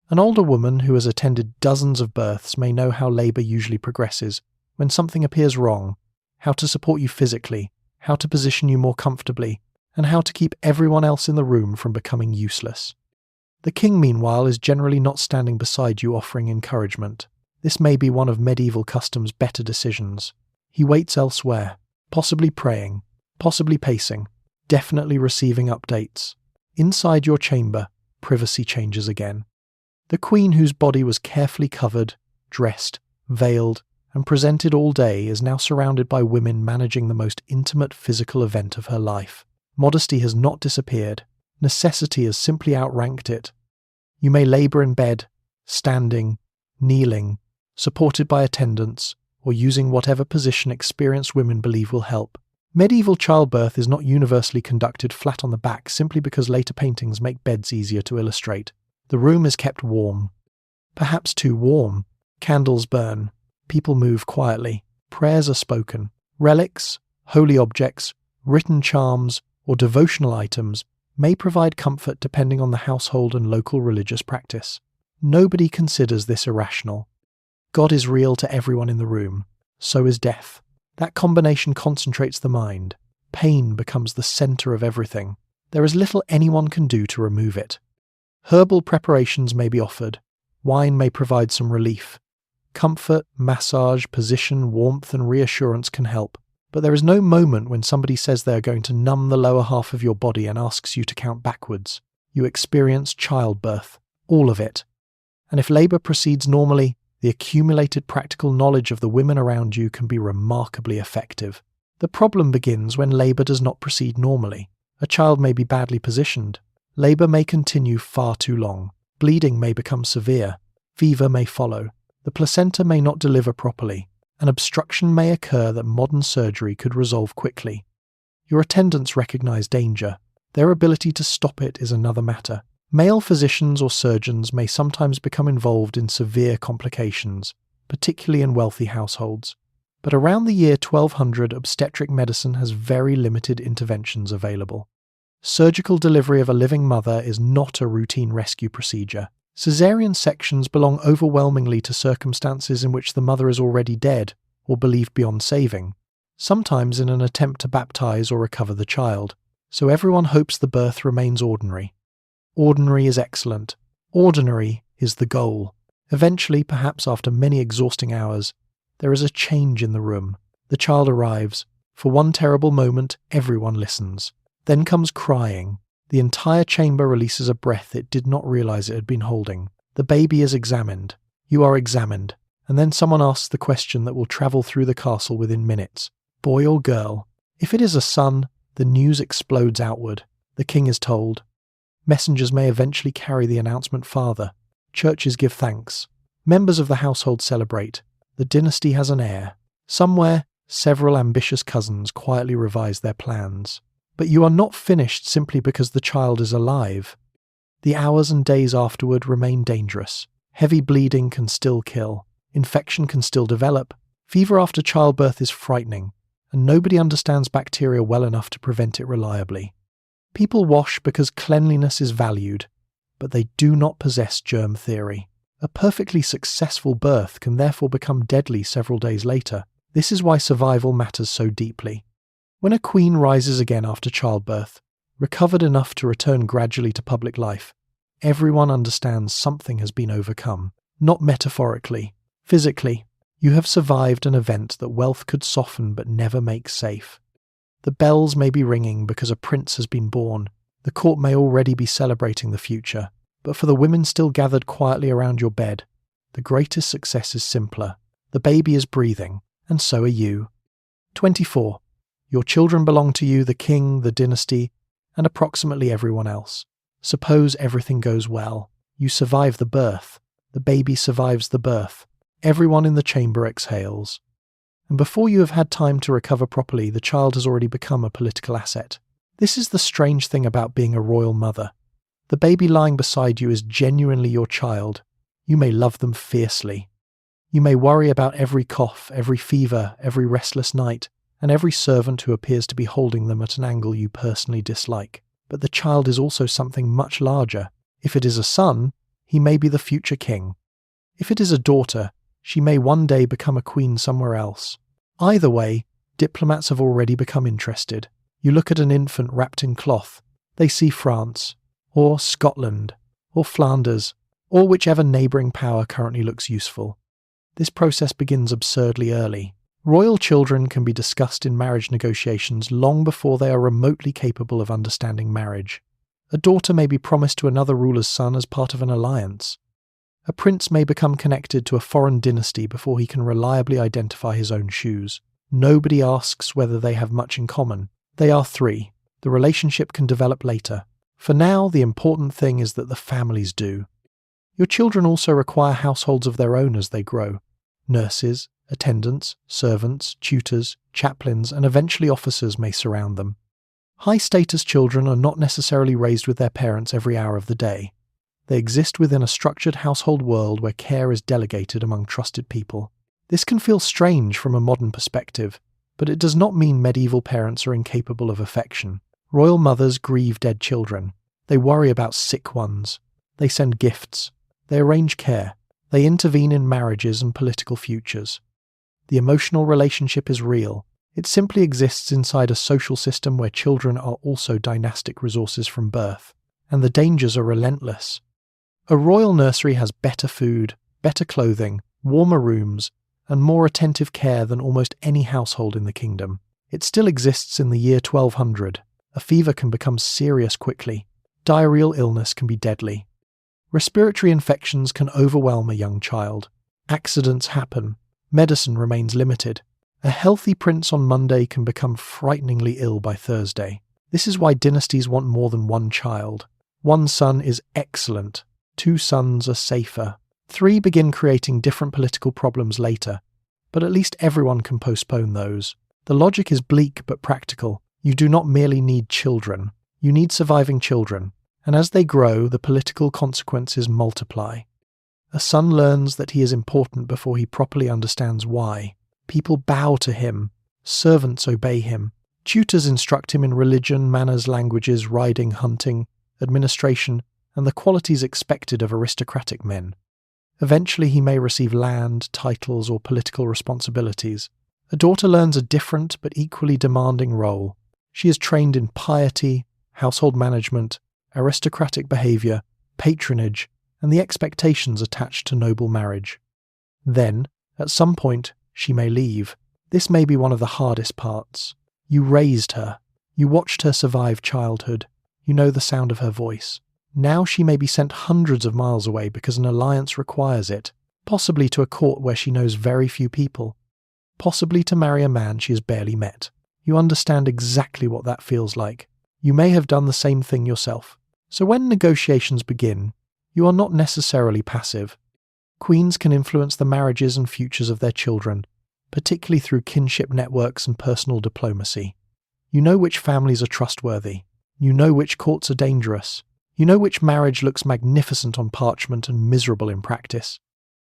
An older woman who has attended dozens of births may know how labour usually progresses, when something appears wrong, how to support you physically, how to position you more comfortably, and how to keep everyone else in the room from becoming useless. The king, meanwhile, is generally not standing beside you offering encouragement. This may be one of medieval custom's better decisions. He waits elsewhere, possibly praying, possibly pacing, definitely receiving updates. Inside your chamber, privacy changes again. The queen, whose body was carefully covered, dressed, veiled, and presented all day, is now surrounded by women managing the most intimate physical event of her life. Modesty has not disappeared. Necessity has simply outranked it. You may labour in bed, standing, kneeling, supported by attendants, or using whatever position experienced women believe will help. Medieval childbirth is not universally conducted flat on the back simply because later paintings make beds easier to illustrate. The room is kept warm. Perhaps too warm. Candles burn. People move quietly. Prayers are spoken. Relics, holy objects, written charms, or devotional items may provide comfort depending on the household and local religious practice. Nobody considers this irrational. God is real to everyone in the room. So is death. That combination concentrates the mind. Pain becomes the centre of everything. There is little anyone can do to remove it. Herbal preparations may be offered. Wine may provide some relief. Comfort, massage, position, warmth, and reassurance can help. But there is no moment when somebody says they are going to numb the lower half of your body and asks you to count backwards. You experience childbirth, all of it. And if labour proceeds normally, the accumulated practical knowledge of the women around you can be remarkably effective. The problem begins when labour does not proceed normally. A child may be badly positioned. Labour may continue far too long. Bleeding may become severe. Fever may follow. The placenta may not deliver properly. An obstruction may occur that modern surgery could resolve quickly. Your attendants recognise danger. Their ability to stop it is another matter. Male physicians or surgeons may sometimes become involved in severe complications, particularly in wealthy households. But around the year 1200, obstetric medicine has very limited interventions available. Surgical delivery of a living mother is not a routine rescue procedure. Caesarean sections belong overwhelmingly to circumstances in which the mother is already dead or believed beyond saving, sometimes in an attempt to baptize or recover the child, so everyone hopes the birth remains ordinary. Ordinary is excellent. Ordinary is the goal. Eventually, perhaps after many exhausting hours, there is a change in the room. The child arrives. For one terrible moment, everyone listens. Then comes crying. The entire chamber releases a breath it did not realize it had been holding. The baby is examined. You are examined. And then someone asks the question that will travel through the castle within minutes. Boy or girl? If it is a son, the news explodes outward. The king is told. Messengers may eventually carry the announcement farther. Churches give thanks. Members of the household celebrate. The dynasty has an heir. Somewhere, several ambitious cousins quietly revise their plans. But you are not finished simply because the child is alive. The hours and days afterward remain dangerous. Heavy bleeding can still kill. Infection can still develop. Fever after childbirth is frightening, and nobody understands bacteria well enough to prevent it reliably. People wash because cleanliness is valued, but they do not possess germ theory. A perfectly successful birth can therefore become deadly several days later. This is why survival matters so deeply. When a queen rises again after childbirth, recovered enough to return gradually to public life, everyone understands something has been overcome. Not metaphorically, physically. You have survived an event that wealth could soften but never make safe. The bells may be ringing because a prince has been born. The court may already be celebrating the future. But for the women still gathered quietly around your bed, the greatest success is simpler. The baby is breathing, and so are you. 24. Your children belong to you, the king, the dynasty, and approximately everyone else. Suppose everything goes well. You survive the birth. The baby survives the birth. Everyone in the chamber exhales. And before you have had time to recover properly, the child has already become a political asset. This is the strange thing about being a royal mother. The baby lying beside you is genuinely your child. You may love them fiercely. You may worry about every cough, every fever, every restless night, and every servant who appears to be holding them at an angle you personally dislike. But the child is also something much larger. If it is a son, he may be the future king. If it is a daughter, she may one day become a queen somewhere else. Either way, diplomats have already become interested. You look at an infant wrapped in cloth. They see France, or Scotland, or Flanders, or whichever neighbouring power currently looks useful. This process begins absurdly early. Royal children can be discussed in marriage negotiations long before they are remotely capable of understanding marriage. A daughter may be promised to another ruler's son as part of an alliance. A prince may become connected to a foreign dynasty before he can reliably identify his own shoes. Nobody asks whether they have much in common. They are three. The relationship can develop later. For now, the important thing is that the families do. Your children also require households of their own as they grow. Nurses, attendants, servants, tutors, chaplains, and eventually officers may surround them. High-status children are not necessarily raised with their parents every hour of the day. They exist within a structured household world where care is delegated among trusted people. This can feel strange from a modern perspective, but it does not mean medieval parents are incapable of affection. Royal mothers grieve dead children. They worry about sick ones. They send gifts. They arrange care. They intervene in marriages and political futures. The emotional relationship is real. It simply exists inside a social system where children are also dynastic resources from birth, and the dangers are relentless. A royal nursery has better food, better clothing, warmer rooms, and more attentive care than almost any household in the kingdom. It still exists in the year 1200. A fever can become serious quickly. Diarrheal illness can be deadly. Respiratory infections can overwhelm a young child. Accidents happen. Medicine remains limited. A healthy prince on Monday can become frighteningly ill by Thursday. This is why dynasties want more than one child. One son is excellent. 2 sons are safer. 3 begin creating different political problems later, but at least everyone can postpone those. The logic is bleak but practical. You do not merely need children. You need surviving children, and as they grow, the political consequences multiply. A son learns that he is important before he properly understands why. People bow to him. Servants obey him. Tutors instruct him in religion, manners, languages, riding, hunting, administration, and the qualities expected of aristocratic men. Eventually he may receive land, titles, or political responsibilities. A daughter learns a different but equally demanding role. She is trained in piety, household management, aristocratic behaviour, patronage, and the expectations attached to noble marriage. Then, at some point, she may leave. This may be one of the hardest parts. You raised her. You watched her survive childhood. You know the sound of her voice. Now she may be sent hundreds of miles away because an alliance requires it, possibly to a court where she knows very few people, possibly to marry a man she has barely met. You understand exactly what that feels like. You may have done the same thing yourself. So when negotiations begin, you are not necessarily passive. Queens can influence the marriages and futures of their children, particularly through kinship networks and personal diplomacy. You know which families are trustworthy. You know which courts are dangerous. You know which marriage looks magnificent on parchment and miserable in practice.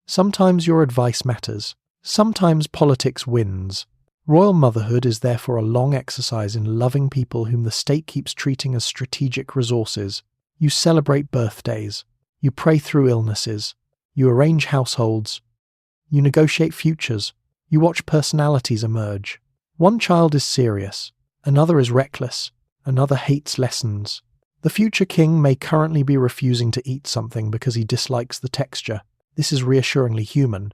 Sometimes your advice matters. Sometimes politics wins. Royal motherhood is therefore a long exercise in loving people whom the state keeps treating as strategic resources. You celebrate birthdays. You pray through illnesses. You arrange households. You negotiate futures. You watch personalities emerge. One child is serious. Another is reckless. Another hates lessons. The future king may currently be refusing to eat something because he dislikes the texture. This is reassuringly human.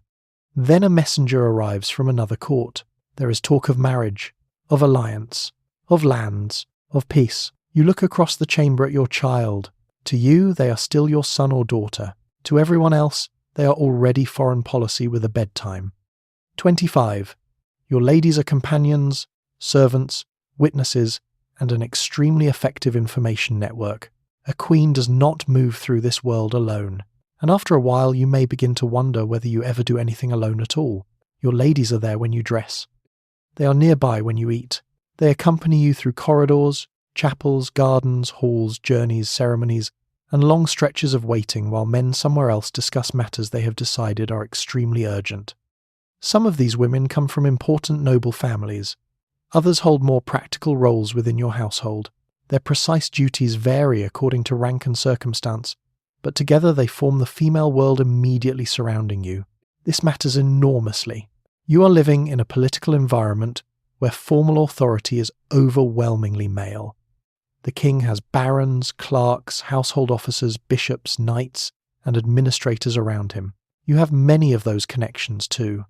Then a messenger arrives from another court. There is talk of marriage, of alliance, of lands, of peace. You look across the chamber at your child. To you, they are still your son or daughter. To everyone else, they are already foreign policy with a bedtime. 25. Your ladies are companions, servants, witnesses, and an extremely effective information network. A queen does not move through this world alone. And after a while, you may begin to wonder whether you ever do anything alone at all. Your ladies are there when you dress. They are nearby when you eat. They accompany you through corridors, chapels, gardens, halls, journeys, ceremonies, and long stretches of waiting while men somewhere else discuss matters they have decided are extremely urgent. Some of these women come from important noble families. Others hold more practical roles within your household. Their precise duties vary according to rank and circumstance, but together they form the female world immediately surrounding you. This matters enormously. You are living in a political environment where formal authority is overwhelmingly male. The king has barons, clerks, household officers, bishops, knights, and administrators around him. You have many of those connections too.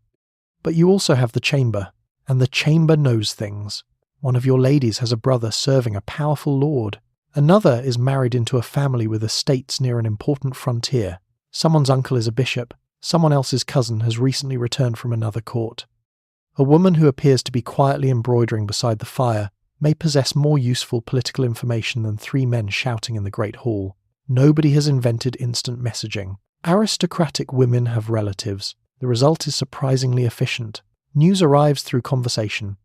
But you also have the chamber, and the chamber knows things. One of your ladies has a brother serving a powerful lord. Another is married into a family with estates near an important frontier. Someone's uncle is a bishop. Someone else's cousin has recently returned from another court. A woman who appears to be quietly embroidering beside the fire may possess more useful political information than 3 men shouting in the great hall. Nobody has invented instant messaging. Aristocratic women have relatives. The result is surprisingly efficient. News arrives through conversation.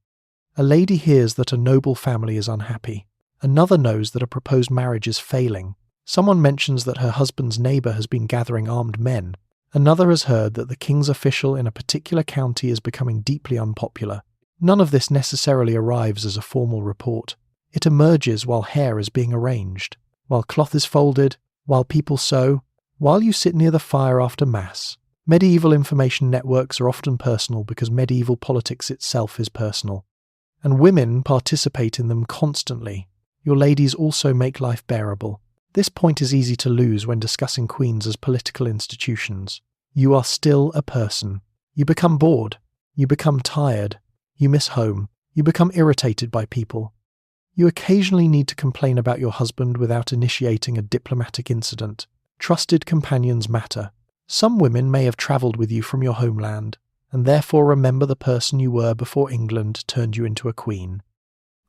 A lady hears that a noble family is unhappy. Another knows that a proposed marriage is failing. Someone mentions that her husband's neighbour has been gathering armed men. Another has heard that the king's official in a particular county is becoming deeply unpopular. None of this necessarily arrives as a formal report. It emerges while hair is being arranged, while cloth is folded, while people sew, while you sit near the fire after Mass. Medieval information networks are often personal because medieval politics itself is personal. And women participate in them constantly. Your ladies also make life bearable. This point is easy to lose when discussing queens as political institutions. You are still a person. You become bored. You become tired. You miss home. You become irritated by people. You occasionally need to complain about your husband without initiating a diplomatic incident. Trusted companions matter. Some women may have travelled with you from your homeland, and therefore remember the person you were before England turned you into a queen.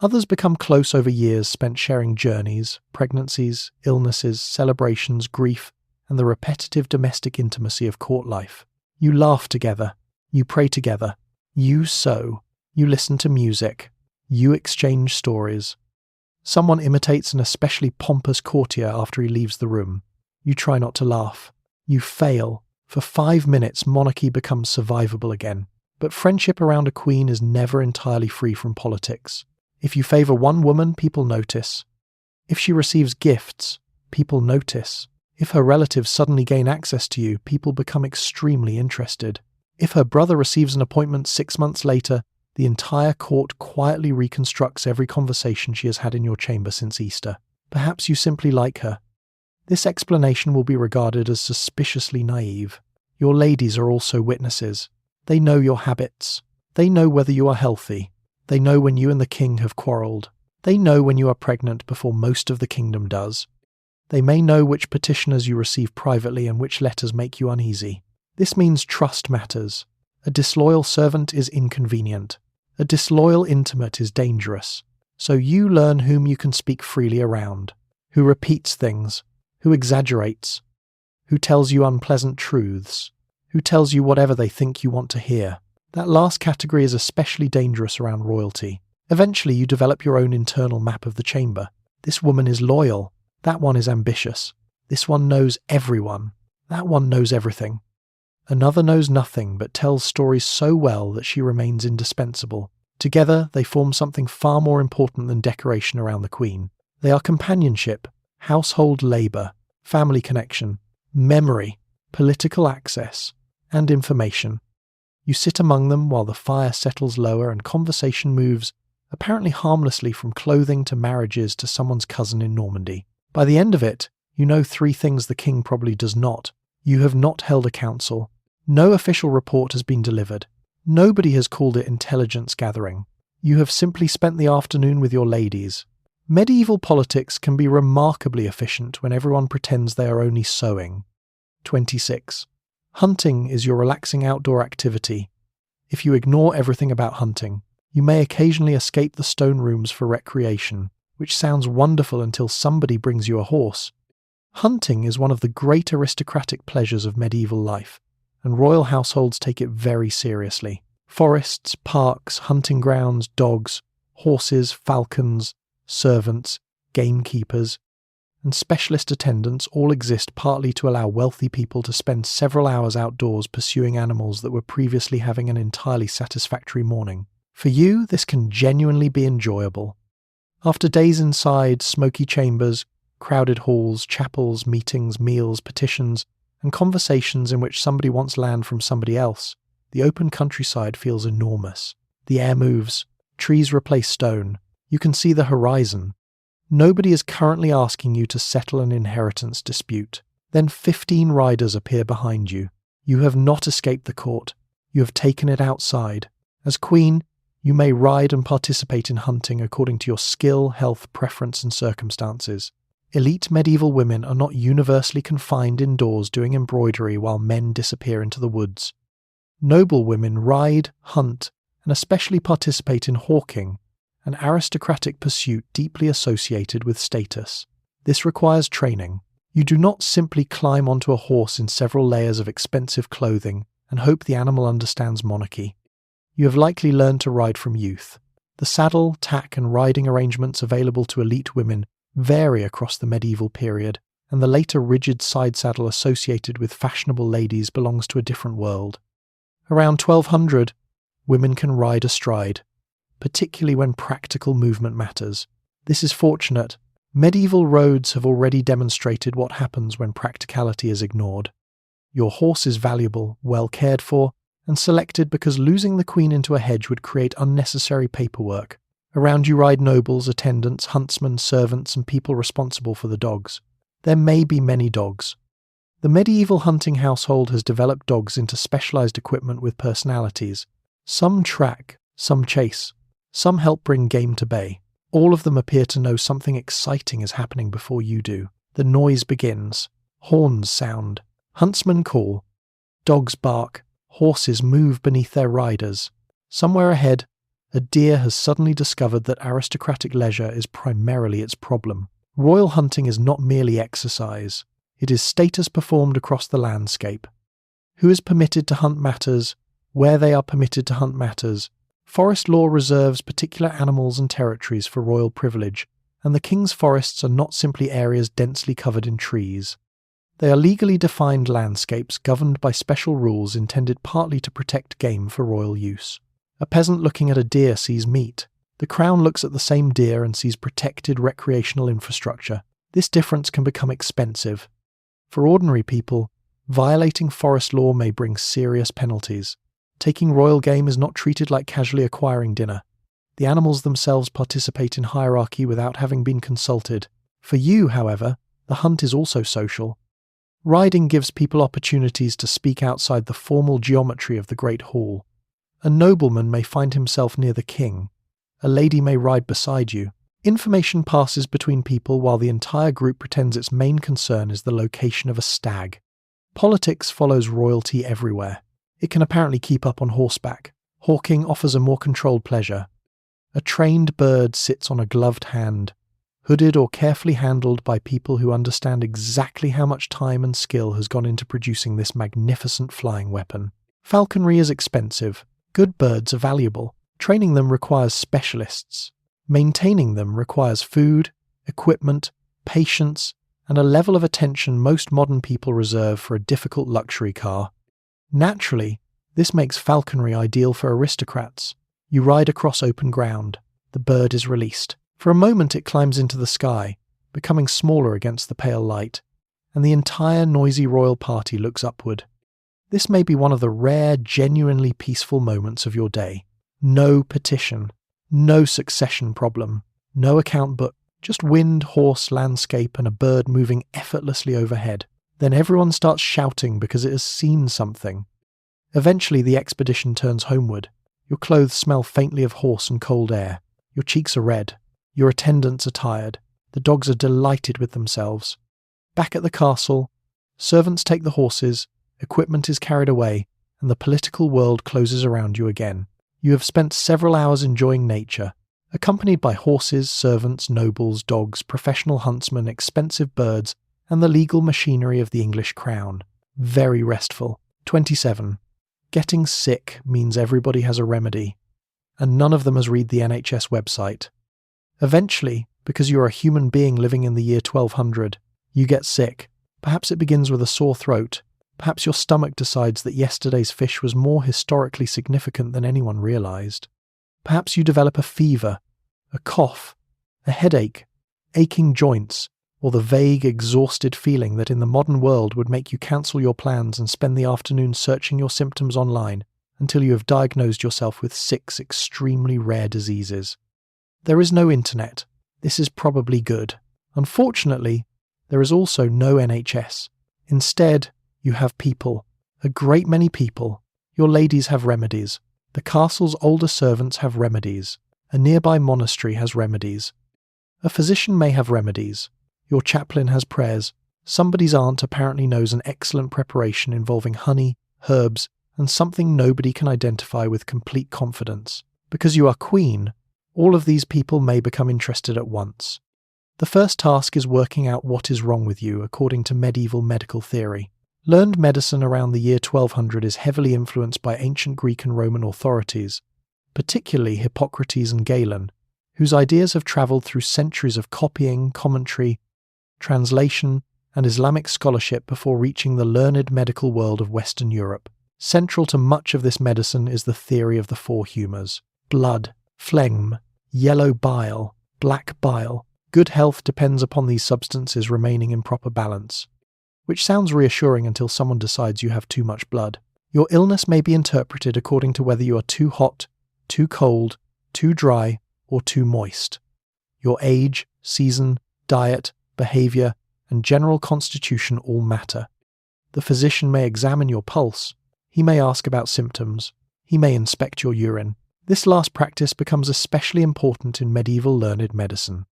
Others become close over years spent sharing journeys, pregnancies, illnesses, celebrations, grief, and the repetitive domestic intimacy of court life. You laugh together. You pray together. You sew. You listen to music. You exchange stories. Someone imitates an especially pompous courtier after he leaves the room. You try not to laugh. You fail. For 5 minutes, monarchy becomes survivable again. But friendship around a queen is never entirely free from politics. If you favour one woman, people notice. If she receives gifts, people notice. If her relatives suddenly gain access to you, people become extremely interested. If her brother receives an appointment 6 months later, the entire court quietly reconstructs every conversation she has had in your chamber since Easter. Perhaps you simply like her. This explanation will be regarded as suspiciously naive. Your ladies are also witnesses. They know your habits. They know whether you are healthy. They know when you and the king have quarrelled. They know when you are pregnant before most of the kingdom does. They may know which petitioners you receive privately and which letters make you uneasy. This means trust matters. A disloyal servant is inconvenient. A disloyal intimate is dangerous. So you learn whom you can speak freely around, who repeats things, who exaggerates, who tells you unpleasant truths, who tells you whatever they think you want to hear. That last category is especially dangerous around royalty. Eventually you develop your own internal map of the chamber. This woman is loyal. That one is ambitious. This one knows everyone. That one knows everything. Another knows nothing but tells stories so well that she remains indispensable. Together, they form something far more important than decoration around the queen. They are companionship, household labour, family connection, memory, political access, and information. You sit among them while the fire settles lower and conversation moves, apparently harmlessly, from clothing to marriages to someone's cousin in Normandy. By the end of it, you know 3 things the king probably does not. You have not held a council. No official report has been delivered. Nobody has called it intelligence gathering. You have simply spent the afternoon with your ladies. Medieval politics can be remarkably efficient when everyone pretends they are only sewing. 26. Hunting is your relaxing outdoor activity. If you ignore everything about hunting, you may occasionally escape the stone rooms for recreation, which sounds wonderful until somebody brings you a horse. Hunting is one of the great aristocratic pleasures of medieval life, and royal households take it very seriously. Forests, parks, hunting grounds, dogs, horses, falcons, servants, gamekeepers, and specialist attendants all exist partly to allow wealthy people to spend several hours outdoors pursuing animals that were previously having an entirely satisfactory morning. For you, this can genuinely be enjoyable. After days inside smoky chambers, crowded halls, chapels, meetings, meals, petitions, and conversations in which somebody wants land from somebody else, the open countryside feels enormous. The air moves, trees replace stone, you can see the horizon. Nobody is currently asking you to settle an inheritance dispute. Then 15 riders appear behind you. You have not escaped the court. You have taken it outside. As queen, you may ride and participate in hunting according to your skill, health, preference, and circumstances. Elite medieval women are not universally confined indoors doing embroidery while men disappear into the woods. Noble women ride, hunt, and especially participate in hawking, an aristocratic pursuit deeply associated with status. This requires training. You do not simply climb onto a horse in several layers of expensive clothing and hope the animal understands monarchy. You have likely learned to ride from youth. The saddle, tack, and riding arrangements available to elite women vary across the medieval period, and the later rigid side saddle associated with fashionable ladies belongs to a different world. Around 1200, women can ride astride, particularly when practical movement matters. This is fortunate. Medieval roads have already demonstrated what happens when practicality is ignored. Your horse is valuable, well cared for, and selected because losing the queen into a hedge would create unnecessary paperwork. Around you ride nobles, attendants, huntsmen, servants, and people responsible for the dogs. There may be many dogs. The medieval hunting household has developed dogs into specialized equipment with personalities. Some track, some chase, some help bring game to bay. All of them appear to know something exciting is happening before you do. The noise begins. Horns sound. Huntsmen call. Dogs bark. Horses move beneath their riders. Somewhere ahead, a deer has suddenly discovered that aristocratic leisure is primarily its problem. Royal hunting is not merely exercise. It is status performed across the landscape. Who is permitted to hunt matters, where they are permitted to hunt matters. Forest law reserves particular animals and territories for royal privilege, and the king's forests are not simply areas densely covered in trees. They are legally defined landscapes governed by special rules intended partly to protect game for royal use. A peasant looking at a deer sees meat. The crown looks at the same deer and sees protected recreational infrastructure. This difference can become expensive. For ordinary people, violating forest law may bring serious penalties. Taking royal game is not treated like casually acquiring dinner. The animals themselves participate in hierarchy without having been consulted. For you, however, the hunt is also social. Riding gives people opportunities to speak outside the formal geometry of the great hall. A nobleman may find himself near the king. A lady may ride beside you. Information passes between people while the entire group pretends its main concern is the location of a stag. Politics follows royalty everywhere. It can apparently keep up on horseback. Hawking offers a more controlled pleasure. A trained bird sits on a gloved hand, hooded or carefully handled by people who understand exactly how much time and skill has gone into producing this magnificent flying weapon. Falconry is expensive. Good birds are valuable. Training them requires specialists. Maintaining them requires food, equipment, patience, and a level of attention most modern people reserve for a difficult luxury car. Naturally, this makes falconry ideal for aristocrats. You ride across open ground. The bird is released. For a moment it climbs into the sky, becoming smaller against the pale light, and the entire noisy royal party looks upward. This may be one of the rare, genuinely peaceful moments of your day. No petition, no succession problem, no account book, just wind, horse, landscape, and a bird moving effortlessly overhead. Then everyone starts shouting because it has seen something. Eventually the expedition turns homeward. Your clothes smell faintly of horse and cold air. Your cheeks are red. Your attendants are tired. The dogs are delighted with themselves. Back at the castle, servants take the horses, equipment is carried away, and the political world closes around you again. You have spent several hours enjoying nature, accompanied by horses, servants, nobles, dogs, professional huntsmen, expensive birds, and the legal machinery of the English crown. Very restful. 27. Getting sick means everybody has a remedy, and none of them has read the NHS website. Eventually, because you are a human being living in the year 1200, you get sick. Perhaps it begins with a sore throat. Perhaps your stomach decides that yesterday's fish was more historically significant than anyone realized. Perhaps you develop a fever, a cough, a headache, aching joints, or the vague, exhausted feeling that in the modern world would make you cancel your plans and spend the afternoon searching your symptoms online until you have diagnosed yourself with 6 extremely rare diseases. There is no internet. This is probably good. Unfortunately, there is also no NHS. Instead, you have people. A great many people. Your ladies have remedies. The castle's older servants have remedies. A nearby monastery has remedies. A physician may have remedies. Your chaplain has prayers. Somebody's aunt apparently knows an excellent preparation involving honey, herbs, and something nobody can identify with complete confidence. Because you are queen, all of these people may become interested at once. The first task is working out what is wrong with you according to medieval medical theory. Learned medicine around the year 1200 is heavily influenced by ancient Greek and Roman authorities, particularly Hippocrates and Galen, whose ideas have travelled through centuries of copying, commentary, translation, and Islamic scholarship before reaching the learned medical world of Western Europe. Central to much of this medicine is the theory of the 4 humours: blood, phlegm, yellow bile, black bile. Good health depends upon these substances remaining in proper balance, which sounds reassuring until someone decides you have too much blood. Your illness may be interpreted according to whether you are too hot, too cold, too dry, or too moist. Your age, season, diet, behaviour, and general constitution all matter. The physician may examine your pulse. He may ask about symptoms. He may inspect your urine. This last practice becomes especially important in medieval learned medicine.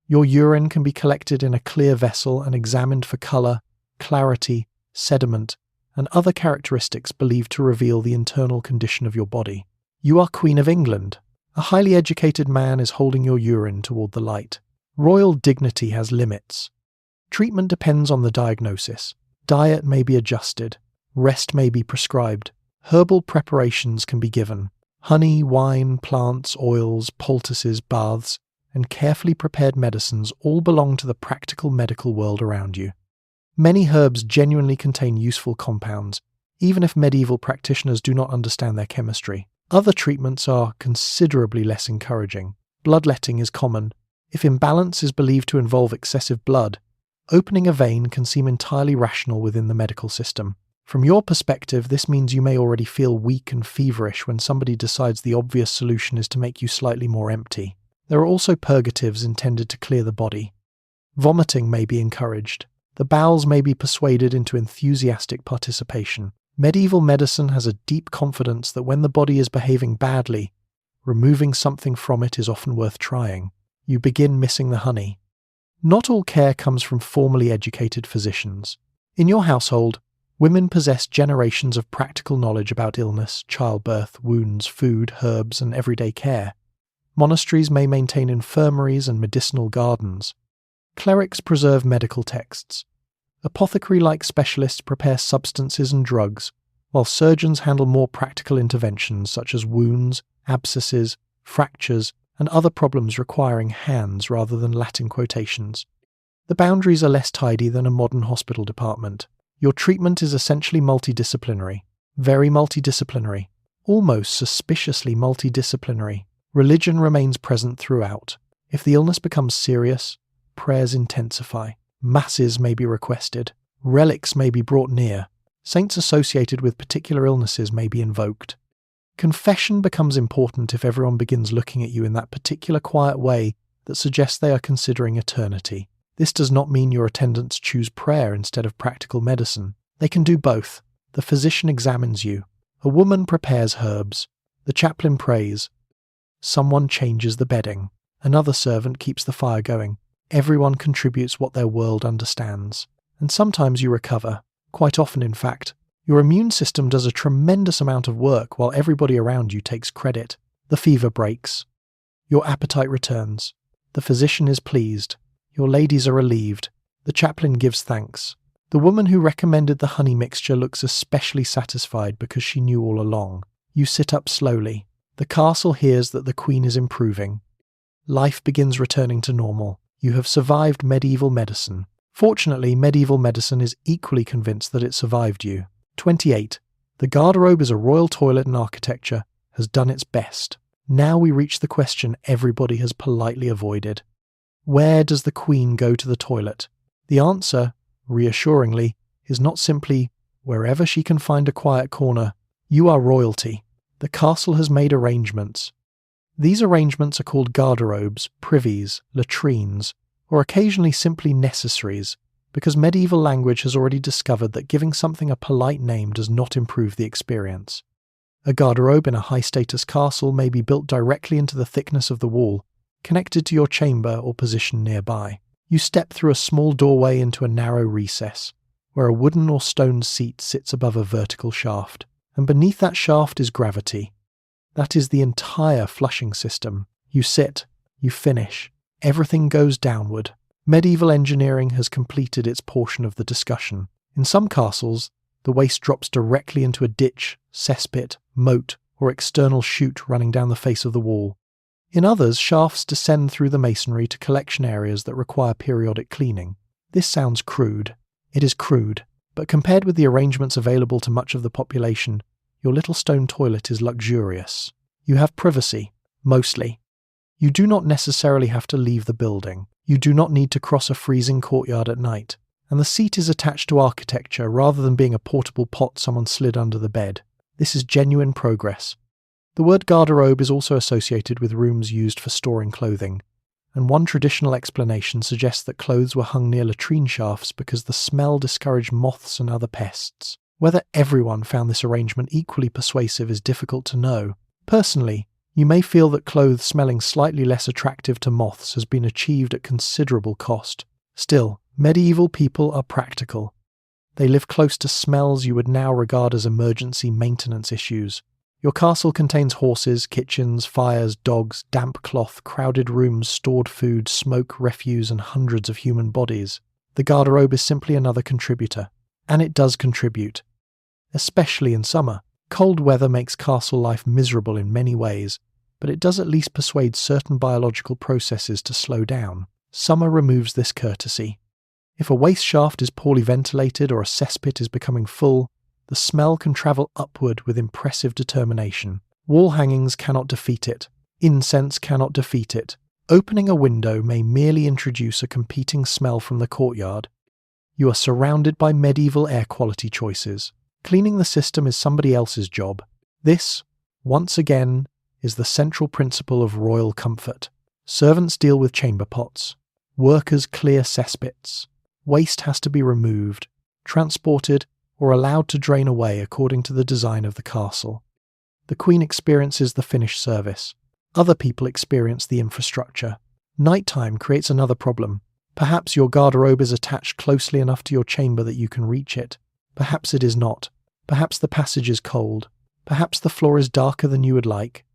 Your urine can be collected in a clear vessel and examined for colour, clarity, sediment, and other characteristics believed to reveal the internal condition of your body. You are Queen of England. A highly educated man is holding your urine toward the light. Royal dignity has limits. Treatment depends on the diagnosis. Diet may be adjusted. Rest may be prescribed. Herbal preparations can be given. Honey, wine, plants, oils, poultices, baths, and carefully prepared medicines all belong to the practical medical world around you. Many herbs genuinely contain useful compounds, even if medieval practitioners do not understand their chemistry. Other treatments are considerably less encouraging. Bloodletting is common. If imbalance is believed to involve excessive blood, opening a vein can seem entirely rational within the medical system. From your perspective, this means you may already feel weak and feverish when somebody decides the obvious solution is to make you slightly more empty. There are also purgatives intended to clear the body. Vomiting may be encouraged. The bowels may be persuaded into enthusiastic participation. Medieval medicine has a deep confidence that when the body is behaving badly, removing something from it is often worth trying. You begin missing the honey. Not all care comes from formally educated physicians. In your household, women possess generations of practical knowledge about illness, childbirth, wounds, food, herbs, and everyday care. Monasteries may maintain infirmaries and medicinal gardens. Clerics preserve medical texts. Apothecary-like specialists prepare substances and drugs, while surgeons handle more practical interventions such as wounds, abscesses, fractures, and other problems requiring hands rather than Latin quotations. The boundaries are less tidy than a modern hospital department. Your treatment is essentially multidisciplinary, very multidisciplinary, almost suspiciously multidisciplinary. Religion remains present throughout. If the illness becomes serious, prayers intensify. Masses may be requested. Relics may be brought near. Saints associated with particular illnesses may be invoked. Confession becomes important if everyone begins looking at you in that particular quiet way that suggests they are considering eternity. This does not mean your attendants choose prayer instead of practical medicine. They can do both. The physician examines you. A woman prepares herbs. The chaplain prays. Someone changes the bedding. Another servant keeps the fire going. Everyone contributes what their world understands. And sometimes you recover. Quite often, in fact. Your immune system does a tremendous amount of work while everybody around you takes credit. The fever breaks. Your appetite returns. The physician is pleased. Your ladies are relieved. The chaplain gives thanks. The woman who recommended the honey mixture looks especially satisfied because she knew all along. You sit up slowly. The castle hears that the queen is improving. Life begins returning to normal. You have survived medieval medicine. Fortunately, medieval medicine is equally convinced that it survived you. 28. The garderobe is a royal toilet and architecture has done its best. Now we reach the question everybody has politely avoided. Where does the queen go to the toilet? The answer, reassuringly, is not simply wherever she can find a quiet corner. You are royalty. The castle has made arrangements. These arrangements are called garderobes, privies, latrines, or occasionally simply necessaries, because medieval language has already discovered that giving something a polite name does not improve the experience. A garderobe in a high-status castle may be built directly into the thickness of the wall, connected to your chamber or position nearby. You step through a small doorway into a narrow recess, where a wooden or stone seat sits above a vertical shaft, and beneath that shaft is gravity. That is the entire flushing system. You sit, you finish, everything goes downward. Medieval engineering has completed its portion of the discussion. In some castles, the waste drops directly into a ditch, cesspit, moat, or external chute running down the face of the wall. In others, shafts descend through the masonry to collection areas that require periodic cleaning. This sounds crude. It is crude, but compared with the arrangements available to much of the population, your little stone toilet is luxurious. You have privacy, mostly. You do not necessarily have to leave the building. You do not need to cross a freezing courtyard at night. And the seat is attached to architecture rather than being a portable pot someone slid under the bed. This is genuine progress. The word garderobe is also associated with rooms used for storing clothing, and one traditional explanation suggests that clothes were hung near latrine shafts because the smell discouraged moths and other pests. Whether everyone found this arrangement equally persuasive is difficult to know. Personally, you may feel that clothes smelling slightly less attractive to moths has been achieved at considerable cost. Still, medieval people are practical. They live close to smells you would now regard as emergency maintenance issues. Your castle contains horses, kitchens, fires, dogs, damp cloth, crowded rooms, stored food, smoke, refuse, and hundreds of human bodies. The garderobe is simply another contributor. And it does contribute. Especially in summer. Cold weather makes castle life miserable in many ways, but it does at least persuade certain biological processes to slow down. Summer removes this courtesy. If a waste shaft is poorly ventilated or a cesspit is becoming full, the smell can travel upward with impressive determination. Wall hangings cannot defeat it. Incense cannot defeat it. Opening a window may merely introduce a competing smell from the courtyard. You are surrounded by medieval air quality choices. Cleaning the system is somebody else's job. This, once again, is the central principle of royal comfort. Servants deal with chamber pots. Workers clear cesspits. Waste has to be removed, transported, or allowed to drain away according to the design of the castle. The Queen experiences the finished service. Other people experience the infrastructure. Nighttime creates another problem. Perhaps your garderobe is attached closely enough to your chamber that you can reach it. Perhaps it is not. Perhaps the passage is cold. Perhaps the floor is darker than you would like.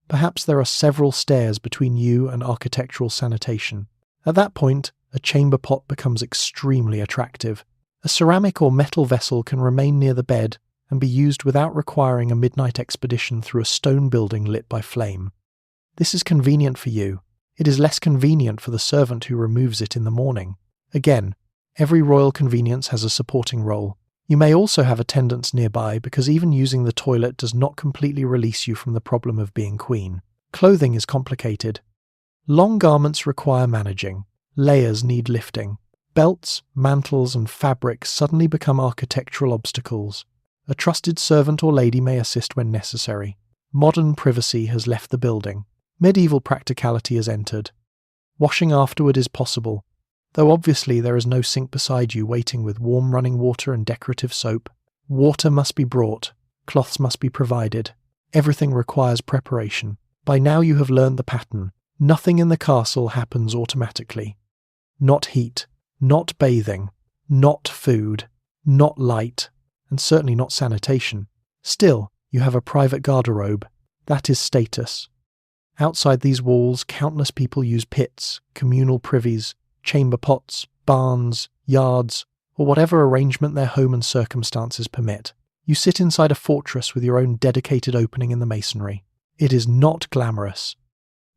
Perhaps there are several stairs between you and architectural sanitation. At that point, a chamber pot becomes extremely attractive. A ceramic or metal vessel can remain near the bed and be used without requiring a midnight expedition through a stone building lit by flame. This is convenient for you. It is less convenient for the servant who removes it in the morning. Again, every royal convenience has a supporting role. You may also have attendants nearby because even using the toilet does not completely release you from the problem of being queen. Clothing is complicated. Long garments require managing. Layers need lifting. Belts, mantles, and fabrics suddenly become architectural obstacles. A trusted servant or lady may assist when necessary. Modern privacy has left the building. Medieval practicality has entered. Washing afterward is possible, though obviously there is no sink beside you waiting with warm running water and decorative soap. Water must be brought. Cloths must be provided. Everything requires preparation. By now you have learned the pattern. Nothing in the castle happens automatically. Not heat, not bathing, not food, not light, and certainly not sanitation. Still, you have a private garderobe. That is status. Outside these walls, countless people use pits, communal privies, chamber pots, barns, yards, or whatever arrangement their home and circumstances permit. You sit inside a fortress with your own dedicated opening in the masonry. It is not glamorous.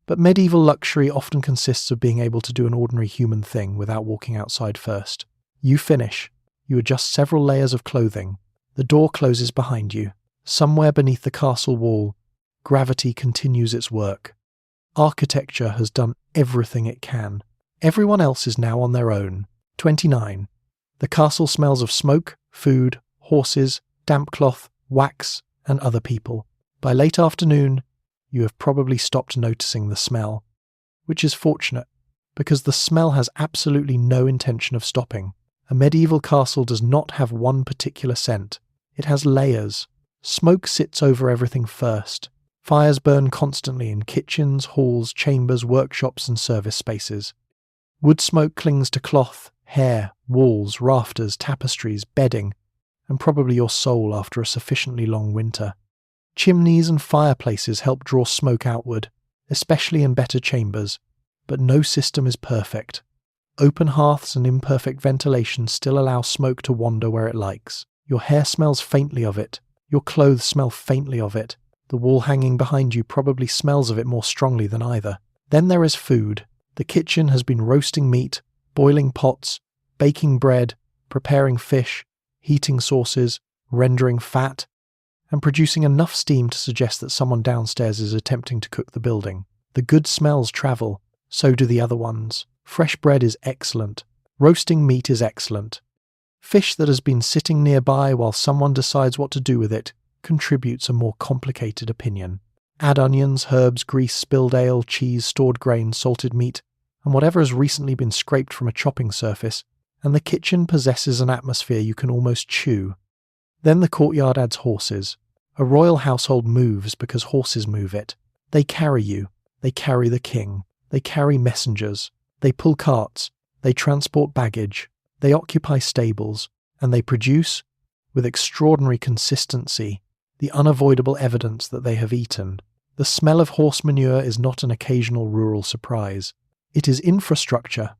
But medieval luxury often consists of being able to do an ordinary human thing without walking outside first. You finish. You adjust several layers of clothing. The door closes behind you. Somewhere beneath the castle wall, gravity continues its work. Architecture has done everything it can. Everyone else is now on their own. 29. The castle smells of smoke, food, horses, damp cloth, wax, and other people. By late afternoon, you have probably stopped noticing the smell, which is fortunate, because the smell has absolutely no intention of stopping. A medieval castle does not have one particular scent. It has layers. Smoke sits over everything first. Fires burn constantly in kitchens, halls, chambers, workshops, and service spaces. Wood smoke clings to cloth, hair, walls, rafters, tapestries, bedding, and probably your soul after a sufficiently long winter. Chimneys and fireplaces help draw smoke outward, especially in better chambers, but no system is perfect. Open hearths and imperfect ventilation still allow smoke to wander where it likes. Your hair smells faintly of it. Your clothes smell faintly of it. The wall hanging behind you probably smells of it more strongly than either. Then there is food. The kitchen has been roasting meat, boiling pots, baking bread, preparing fish, heating sauces, rendering fat, and producing enough steam to suggest that someone downstairs is attempting to cook the building. The good smells travel, so do the other ones. Fresh bread is excellent. Roasting meat is excellent. Fish that has been sitting nearby while someone decides what to do with it contributes a more complicated opinion. Add onions, herbs, grease, spilled ale, cheese, stored grain, salted meat, and whatever has recently been scraped from a chopping surface, and the kitchen possesses an atmosphere you can almost chew. Then the courtyard adds horses. A royal household moves because horses move it. They carry you. They carry the king. They carry messengers. They pull carts. They transport baggage. They occupy stables. And they produce, with extraordinary consistency, the unavoidable evidence that they have eaten. The smell of horse manure is not an occasional rural surprise. It is infrastructure.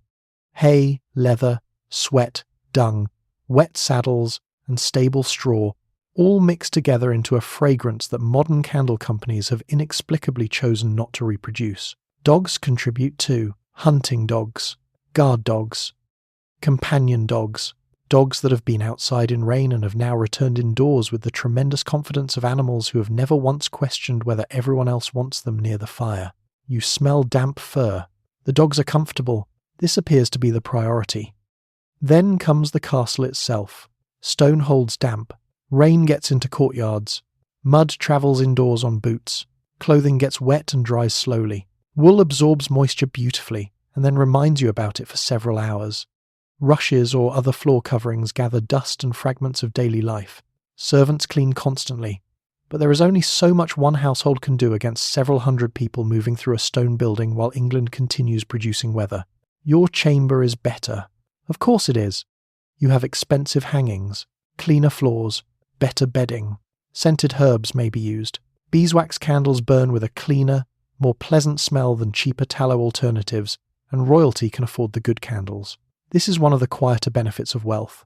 Hay, leather, sweat, dung, wet saddles, and stable straw, all mixed together into a fragrance that modern candle companies have inexplicably chosen not to reproduce. Dogs contribute too. Hunting dogs, guard dogs, companion dogs, dogs that have been outside in rain and have now returned indoors with the tremendous confidence of animals who have never once questioned whether everyone else wants them near the fire. You smell damp fur. The dogs are comfortable. This appears to be the priority. Then comes the castle itself. Stone holds damp. Rain gets into courtyards. Mud travels indoors on boots. Clothing gets wet and dries slowly. Wool absorbs moisture beautifully and then reminds you about it for several hours. Rushes or other floor coverings gather dust and fragments of daily life. Servants clean constantly. But there is only so much one household can do against several hundred people moving through a stone building while England continues producing weather. Your chamber is better. Of course it is. You have expensive hangings, cleaner floors, better bedding. Scented herbs may be used. Beeswax candles burn with a cleaner, more pleasant smell than cheaper tallow alternatives, and royalty can afford the good candles. This is one of the quieter benefits of wealth.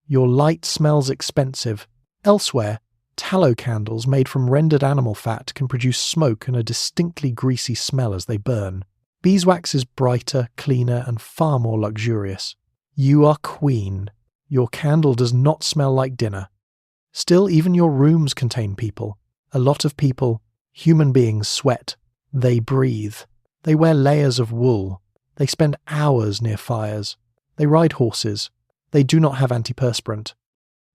Your light smells expensive. Elsewhere, tallow candles made from rendered animal fat can produce smoke and a distinctly greasy smell as they burn. Beeswax is brighter, cleaner, and far more luxurious. You are queen. Your candle does not smell like dinner. Still, even your rooms contain people. A lot of people. Human beings sweat. They breathe. They wear layers of wool. They spend hours near fires. They ride horses. They do not have antiperspirant.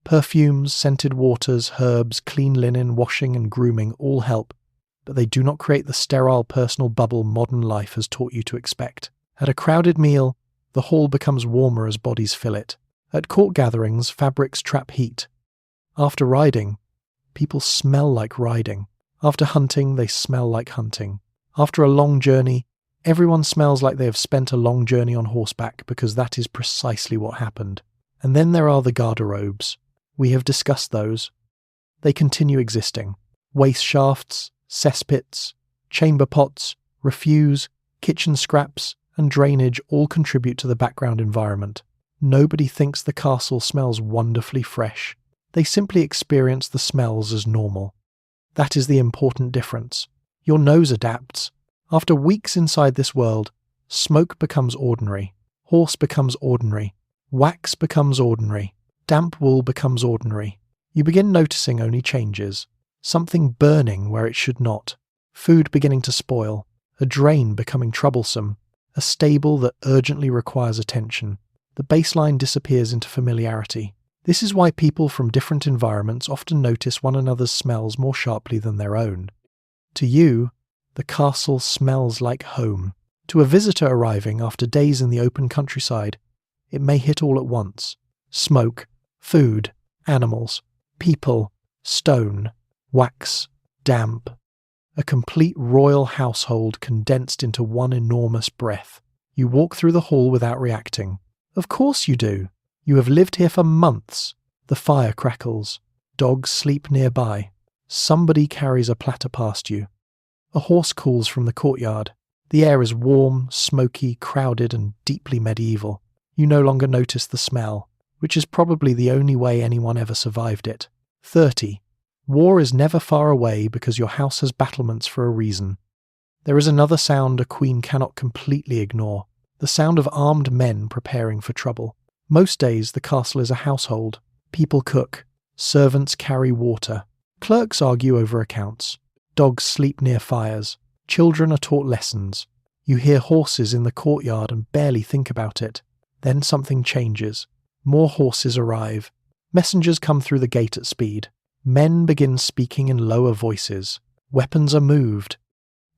Perfumes, scented waters, herbs, clean linen, washing and grooming all help, but they do not create the sterile personal bubble modern life has taught you to expect. At a crowded meal, the hall becomes warmer as bodies fill it. At court gatherings, fabrics trap heat. After riding, people smell like riding. After hunting, they smell like hunting. After a long journey, everyone smells like they have spent a long journey on horseback because that is precisely what happened. And then there are the garderobes. We have discussed those. They continue existing. Waste shafts, cesspits, chamber pots, refuse, kitchen scraps, and drainage all contribute to the background environment. Nobody thinks the castle smells wonderfully fresh. They simply experience the smells as normal. That is the important difference. Your nose adapts. After weeks inside this world, smoke becomes ordinary. Horse becomes ordinary. Wax becomes ordinary. Damp wool becomes ordinary. You begin noticing only changes. Something burning where it should not. Food beginning to spoil. A drain becoming troublesome. A stable that urgently requires attention. The baseline disappears into familiarity. This is why people from different environments often notice one another's smells more sharply than their own. To you, the castle smells like home. To a visitor arriving after days in the open countryside, it may hit all at once. Smoke, food, animals, people, stone, wax, damp. A complete royal household condensed into one enormous breath. You walk through the hall without reacting. Of course you do. You have lived here for months. The fire crackles. Dogs sleep nearby. Somebody carries a platter past you. A horse calls from the courtyard. The air is warm, smoky, crowded, and deeply medieval. You no longer notice the smell, which is probably the only way anyone ever survived it. 30. War is never far away because your house has battlements for a reason. There is another sound a queen cannot completely ignore. The sound of armed men preparing for trouble. Most days the castle is a household. People cook. Servants carry water. Clerks argue over accounts. Dogs sleep near fires. Children are taught lessons. You hear horses in the courtyard and barely think about it. Then something changes. More horses arrive. Messengers come through the gate at speed. Men begin speaking in lower voices. Weapons are moved.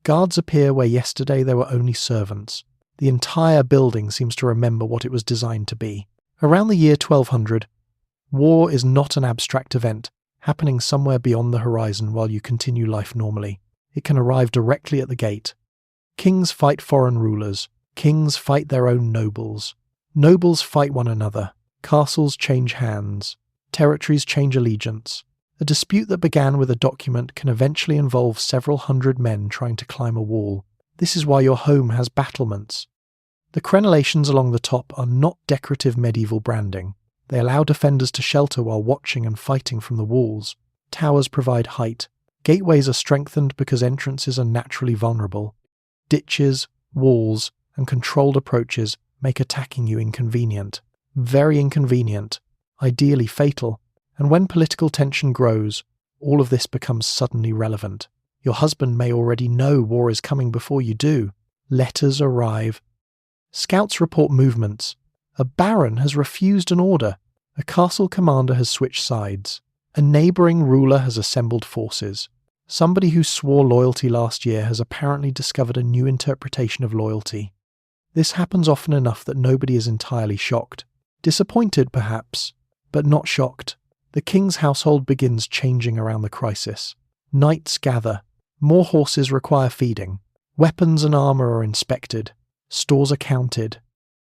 Guards appear where yesterday there were only servants. The entire building seems to remember what it was designed to be. Around the year 1200, war is not an abstract event, happening somewhere beyond the horizon while you continue life normally. It can arrive directly at the gate. Kings fight foreign rulers. Kings fight their own nobles. Nobles fight one another. Castles change hands. Territories change allegiance. A dispute that began with a document can eventually involve several hundred men trying to climb a wall. This is why your home has battlements. The crenellations along the top are not decorative medieval branding. They allow defenders to shelter while watching and fighting from the walls. Towers provide height. Gateways are strengthened because entrances are naturally vulnerable. Ditches, walls, and controlled approaches make attacking you inconvenient. Very inconvenient. Ideally fatal. And when political tension grows, all of this becomes suddenly relevant. Your husband may already know war is coming before you do. Letters arrive. Scouts report movements. A baron has refused an order. A castle commander has switched sides. A neighbouring ruler has assembled forces. Somebody who swore loyalty last year has apparently discovered a new interpretation of loyalty. This happens often enough that nobody is entirely shocked. Disappointed, perhaps, but not shocked. The king's household begins changing around the crisis. Knights gather. More horses require feeding. Weapons and armour are inspected. Stores are counted.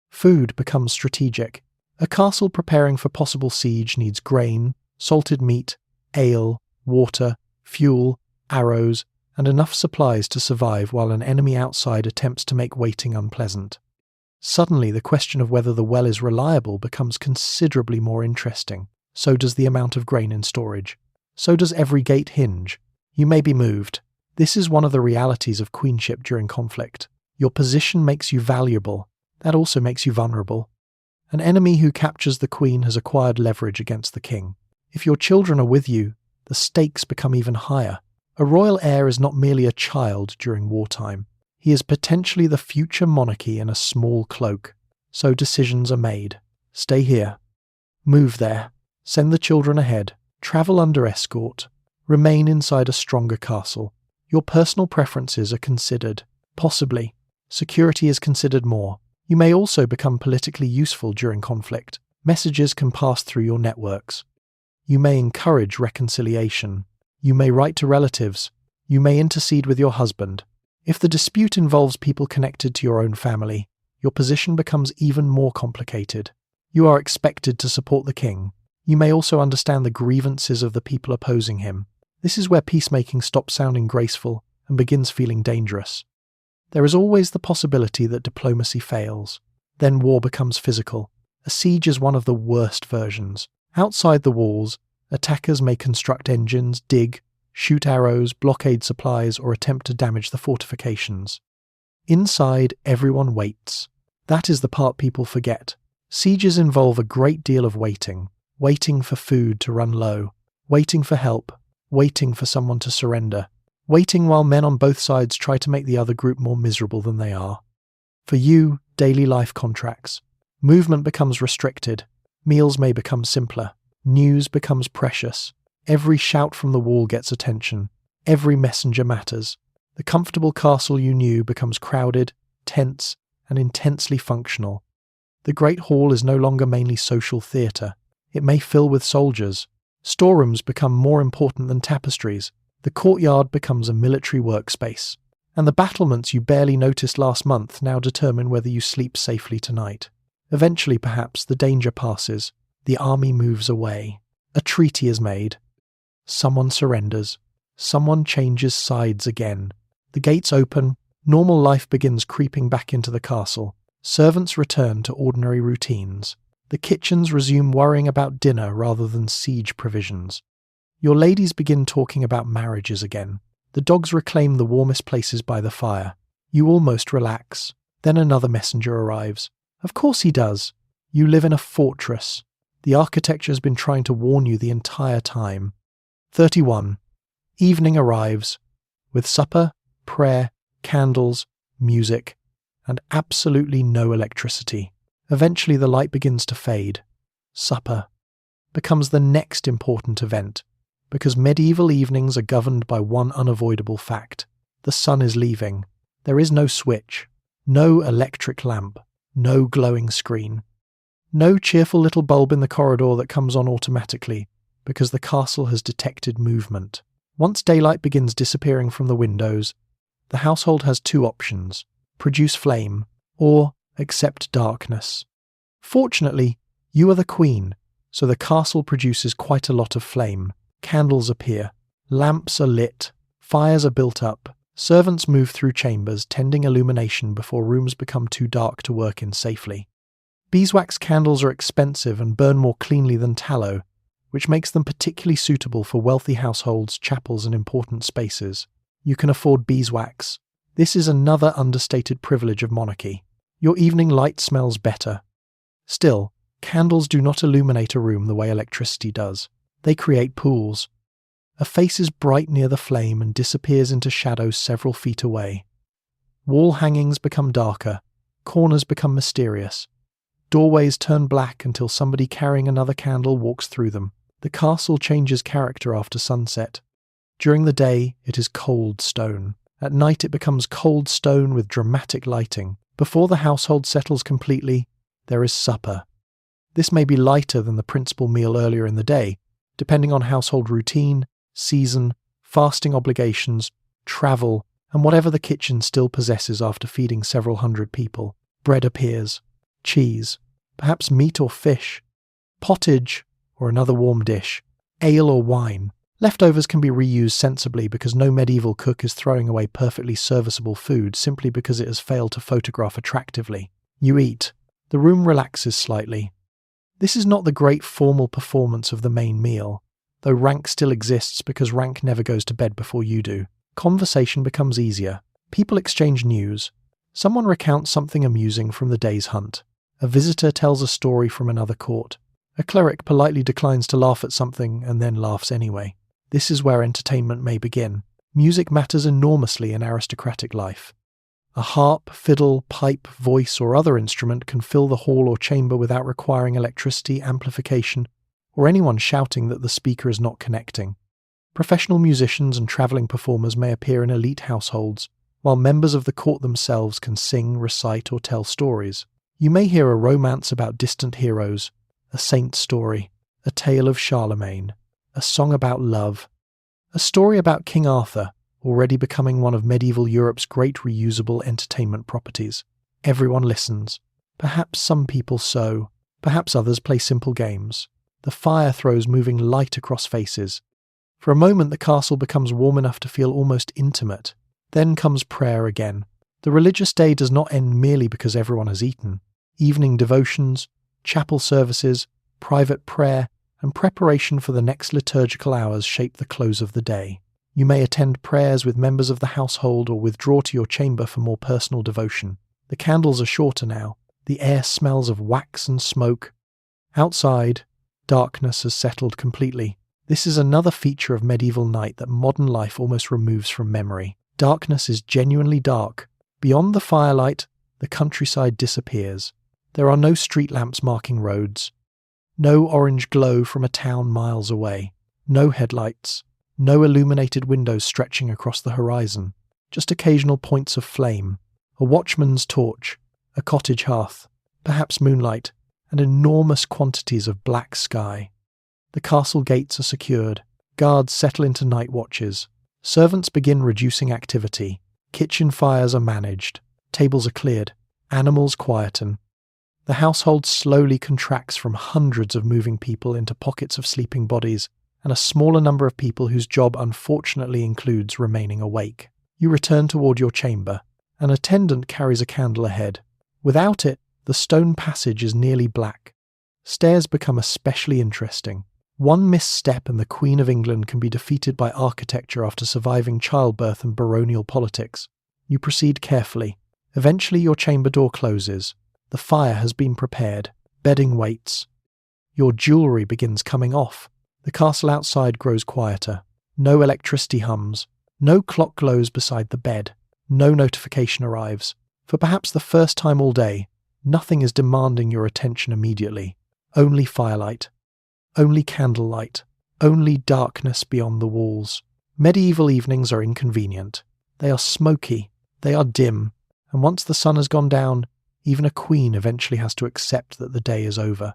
Food becomes strategic. A castle preparing for possible siege needs grain, salted meat, ale, water, fuel, arrows, and enough supplies to survive while an enemy outside attempts to make waiting unpleasant. Suddenly, the question of whether the well is reliable becomes considerably more interesting. So does the amount of grain in storage. So does every gate hinge. You may be moved. This is one of the realities of queenship during conflict. Your position makes you valuable. That also makes you vulnerable. An enemy who captures the queen has acquired leverage against the king. If your children are with you, the stakes become even higher. A royal heir is not merely a child during wartime. He is potentially the future monarchy in a small cloak. So decisions are made. Stay here. Move there. Send the children ahead. Travel under escort. Remain inside a stronger castle. Your personal preferences are considered. Possibly. Security is considered more. You may also become politically useful during conflict. Messages can pass through your networks. You may encourage reconciliation. You may write to relatives. You may intercede with your husband. If the dispute involves people connected to your own family, your position becomes even more complicated. You are expected to support the king. You may also understand the grievances of the people opposing him. This is where peacemaking stops sounding graceful and begins feeling dangerous. There is always the possibility that diplomacy fails. Then war becomes physical. A siege is one of the worst versions. Outside the walls, attackers may construct engines, dig, shoot arrows, blockade supplies, or attempt to damage the fortifications. Inside, everyone waits. That is the part people forget. Sieges involve a great deal of waiting. Waiting for food to run low. Waiting for help. Waiting for someone to surrender. Waiting while men on both sides try to make the other group more miserable than they are. For you, daily life contracts. Movement becomes restricted. Meals may become simpler. News becomes precious. Every shout from the wall gets attention. Every messenger matters. The comfortable castle you knew becomes crowded, tense, and intensely functional. The Great Hall is no longer mainly social theatre. It may fill with soldiers. Storerooms become more important than tapestries. The courtyard becomes a military workspace. And the battlements you barely noticed last month now determine whether you sleep safely tonight. Eventually, perhaps, the danger passes. The army moves away. A treaty is made. Someone surrenders. Someone changes sides again. The gates open. Normal life begins creeping back into the castle. Servants return to ordinary routines. The kitchens resume worrying about dinner rather than siege provisions. Your ladies begin talking about marriages again. The dogs reclaim the warmest places by the fire. You almost relax. Then another messenger arrives. Of course he does. You live in a fortress. The architecture has been trying to warn you the entire time. 31. Evening arrives, with supper, prayer, candles, music, and absolutely no electricity. Eventually the light begins to fade. Supper becomes the next important event, because medieval evenings are governed by one unavoidable fact. The sun is leaving. There is no switch, no electric lamp, no glowing screen. No cheerful little bulb in the corridor that comes on automatically, because the castle has detected movement. Once daylight begins disappearing from the windows, the household has two options: produce flame, or accept darkness. Fortunately, you are the queen, so the castle produces quite a lot of flame. Candles appear, lamps are lit, fires are built up, servants move through chambers, tending illumination before rooms become too dark to work in safely. Beeswax candles are expensive and burn more cleanly than tallow, which makes them particularly suitable for wealthy households, chapels, and important spaces. You can afford beeswax. This is another understated privilege of monarchy. Your evening light smells better. Still, candles do not illuminate a room the way electricity does. They create pools. A face is bright near the flame and disappears into shadows several feet away. Wall hangings become darker. Corners become mysterious. Doorways turn black until somebody carrying another candle walks through them. The castle changes character after sunset. During the day, it is cold stone. At night, it becomes cold stone with dramatic lighting. Before the household settles completely, there is supper. This may be lighter than the principal meal earlier in the day, depending on household routine, season, fasting obligations, travel, and whatever the kitchen still possesses after feeding several hundred people. Bread appears. Cheese, perhaps meat or fish, pottage or another warm dish, ale or wine. Leftovers can be reused sensibly because no medieval cook is throwing away perfectly serviceable food simply because it has failed to photograph attractively. You eat. The room relaxes slightly. This is not the great formal performance of the main meal, though rank still exists because rank never goes to bed before you do. Conversation becomes easier. People exchange news. Someone recounts something amusing from the day's hunt. A visitor tells a story from another court. A cleric politely declines to laugh at something and then laughs anyway. This is where entertainment may begin. Music matters enormously in aristocratic life. A harp, fiddle, pipe, voice, or other instrument can fill the hall or chamber without requiring electricity, amplification, or anyone shouting that the speaker is not connecting. Professional musicians and travelling performers may appear in elite households, while members of the court themselves can sing, recite, or tell stories. You may hear a romance about distant heroes, a saint story, a tale of Charlemagne, a song about love, a story about King Arthur, already becoming one of medieval Europe's great reusable entertainment properties. Everyone listens. Perhaps some people sew, perhaps others play simple games. The fire throws moving light across faces. For a moment the castle becomes warm enough to feel almost intimate. Then comes prayer again. The religious day does not end merely because everyone has eaten. Evening devotions, chapel services, private prayer, and preparation for the next liturgical hours shape the close of the day. You may attend prayers with members of the household or withdraw to your chamber for more personal devotion. The candles are shorter now. The air smells of wax and smoke. Outside, darkness has settled completely. This is another feature of medieval night that modern life almost removes from memory. Darkness is genuinely dark. Beyond the firelight, the countryside disappears. There are no street lamps marking roads. No orange glow from a town miles away. No headlights. No illuminated windows stretching across the horizon. Just occasional points of flame. A watchman's torch. A cottage hearth. Perhaps moonlight. And enormous quantities of black sky. The castle gates are secured. Guards settle into night watches. Servants begin reducing activity. Kitchen fires are managed. Tables are cleared. Animals quieten. The household slowly contracts from hundreds of moving people into pockets of sleeping bodies, and a smaller number of people whose job unfortunately includes remaining awake. You return toward your chamber. An attendant carries a candle ahead. Without it, the stone passage is nearly black. Stairs become especially interesting. One misstep and the Queen of England can be defeated by architecture after surviving childbirth and baronial politics. You proceed carefully. Eventually your chamber door closes. The fire has been prepared. Bedding waits. Your jewellery begins coming off. The castle outside grows quieter. No electricity hums. No clock glows beside the bed. No notification arrives. For perhaps the first time all day, nothing is demanding your attention immediately. Only firelight. Only candlelight. Only darkness beyond the walls. Medieval evenings are inconvenient. They are smoky. They are dim. And once the sun has gone down, even a queen eventually has to accept that the day is over.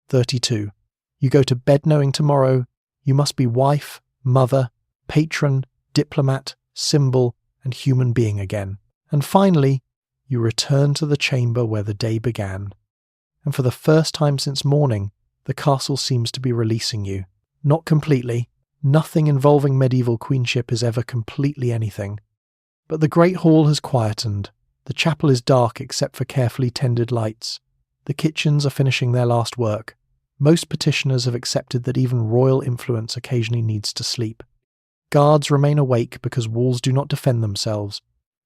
32. You go to bed knowing tomorrow you must be wife, mother, patron, diplomat, symbol, and human being again. And finally, you return to the chamber where the day began. And for the first time since morning, the castle seems to be releasing you. Not completely. Nothing involving medieval queenship is ever completely anything. But the great hall has quietened. The chapel is dark except for carefully tended lights. The kitchens are finishing their last work. Most petitioners have accepted that even royal influence occasionally needs to sleep. Guards remain awake because walls do not defend themselves,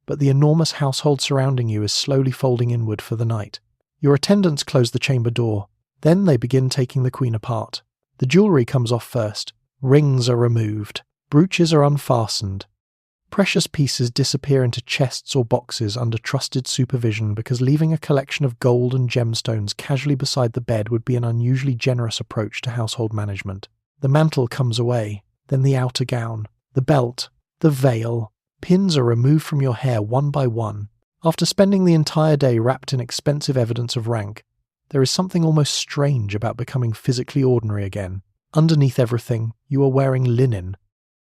but the enormous household surrounding you is slowly folding inward for the night. Your attendants close the chamber door. Then they begin taking the queen apart. The jewellery comes off first. Rings are removed. Brooches are unfastened. Precious pieces disappear into chests or boxes under trusted supervision because leaving a collection of gold and gemstones casually beside the bed would be an unusually generous approach to household management. The mantle comes away, then the outer gown, the belt, the veil. Pins are removed from your hair one by one. After spending the entire day wrapped in expensive evidence of rank, there is something almost strange about becoming physically ordinary again. Underneath everything, you are wearing linen.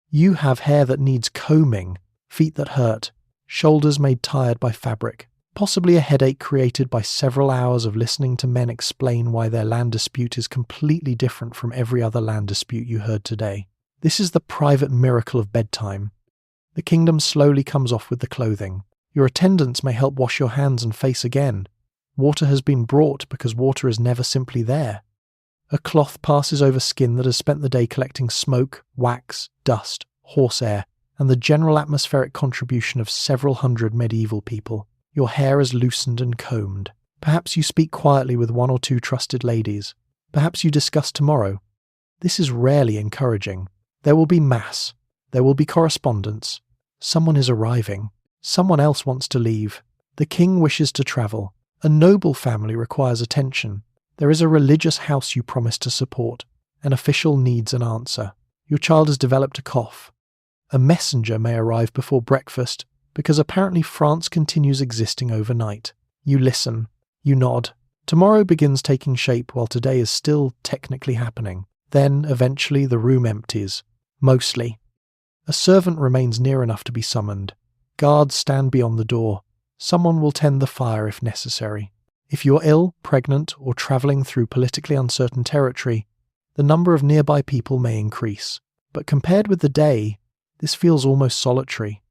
You have hair that needs combing, feet that hurt, shoulders made tired by fabric, possibly a headache created by several hours of listening to men explain why their land dispute is completely different from every other land dispute you heard today. This is the private miracle of bedtime. The kingdom slowly comes off with the clothing. Your attendants may help wash your hands and face again. Water has been brought because water is never simply there. A cloth passes over skin that has spent the day collecting smoke, wax, dust, horsehair, and the general atmospheric contribution of several hundred medieval people. Your hair is loosened and combed. Perhaps you speak quietly with one or two trusted ladies. Perhaps you discuss tomorrow. This is rarely encouraging. There will be mass. There will be correspondence. Someone is arriving. Someone else wants to leave. The king wishes to travel. A noble family requires attention. There is a religious house you promise to support. An official needs an answer. Your child has developed a cough. A messenger may arrive before breakfast because apparently France continues existing overnight. You listen. You nod. Tomorrow begins taking shape while today is still technically happening. Then, eventually, the room empties. Mostly. A servant remains near enough to be summoned. Guards stand beyond the door. Someone will tend the fire if necessary. If you're ill, pregnant, or travelling through politically uncertain territory, the number of nearby people may increase. But compared with the day, this feels almost solitary.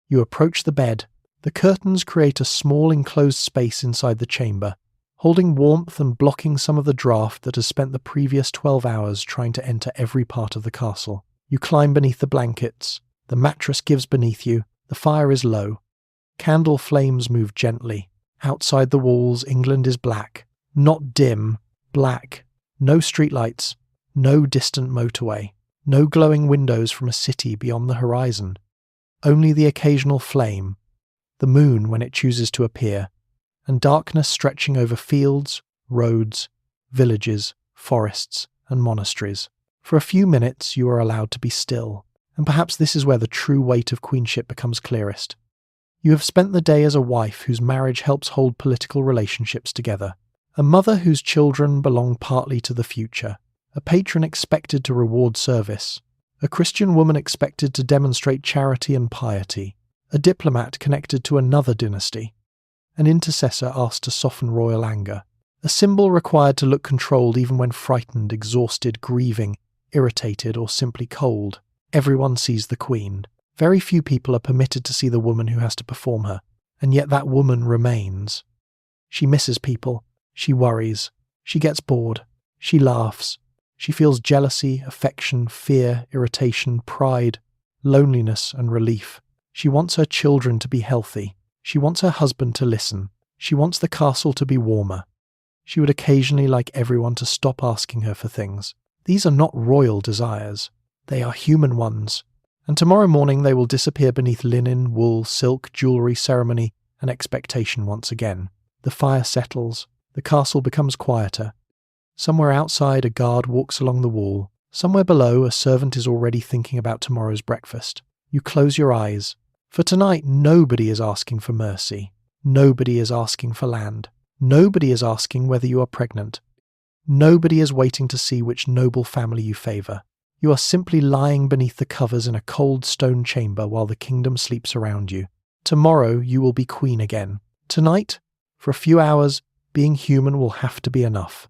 You approach the bed. The curtains create a small enclosed space inside the chamber, holding warmth and blocking some of the draught that has spent the previous 12 hours trying to enter every part of the castle. You climb beneath the blankets. The mattress gives beneath you. The fire is low. Candle flames move gently. Outside the walls, England is black. Not dim, black. No streetlights. No distant motorway. No glowing windows from a city beyond the horizon. Only the occasional flame. The moon when it chooses to appear. And darkness stretching over fields, roads, villages, forests, and monasteries. For a few minutes you are allowed to be still, and perhaps this is where the true weight of queenship becomes clearest. You have spent the day as a wife whose marriage helps hold political relationships together, a mother whose children belong partly to the future, a patron expected to reward service, a Christian woman expected to demonstrate charity and piety, a diplomat connected to another dynasty, an intercessor asked to soften royal anger, a symbol required to look controlled even when frightened, exhausted, grieving, irritated, or simply cold. Everyone sees the queen. Very few people are permitted to see the woman who has to perform her, and yet that woman remains. She misses people. She worries. She gets bored. She laughs. She feels jealousy, affection, fear, irritation, pride, loneliness, and relief. She wants her children to be healthy. She wants her husband to listen. She wants the castle to be warmer. She would occasionally like everyone to stop asking her for things. These are not royal desires. They are human ones. And tomorrow morning they will disappear beneath linen, wool, silk, jewellery, ceremony, and expectation once again. The fire settles. The castle becomes quieter. Somewhere outside a guard walks along the wall. Somewhere below a servant is already thinking about tomorrow's breakfast. You close your eyes. For tonight nobody is asking for mercy. Nobody is asking for land. Nobody is asking whether you are pregnant. Nobody is waiting to see which noble family you favour. You are simply lying beneath the covers in a cold stone chamber while the kingdom sleeps around you. Tomorrow you will be queen again. Tonight, for a few hours, being human will have to be enough.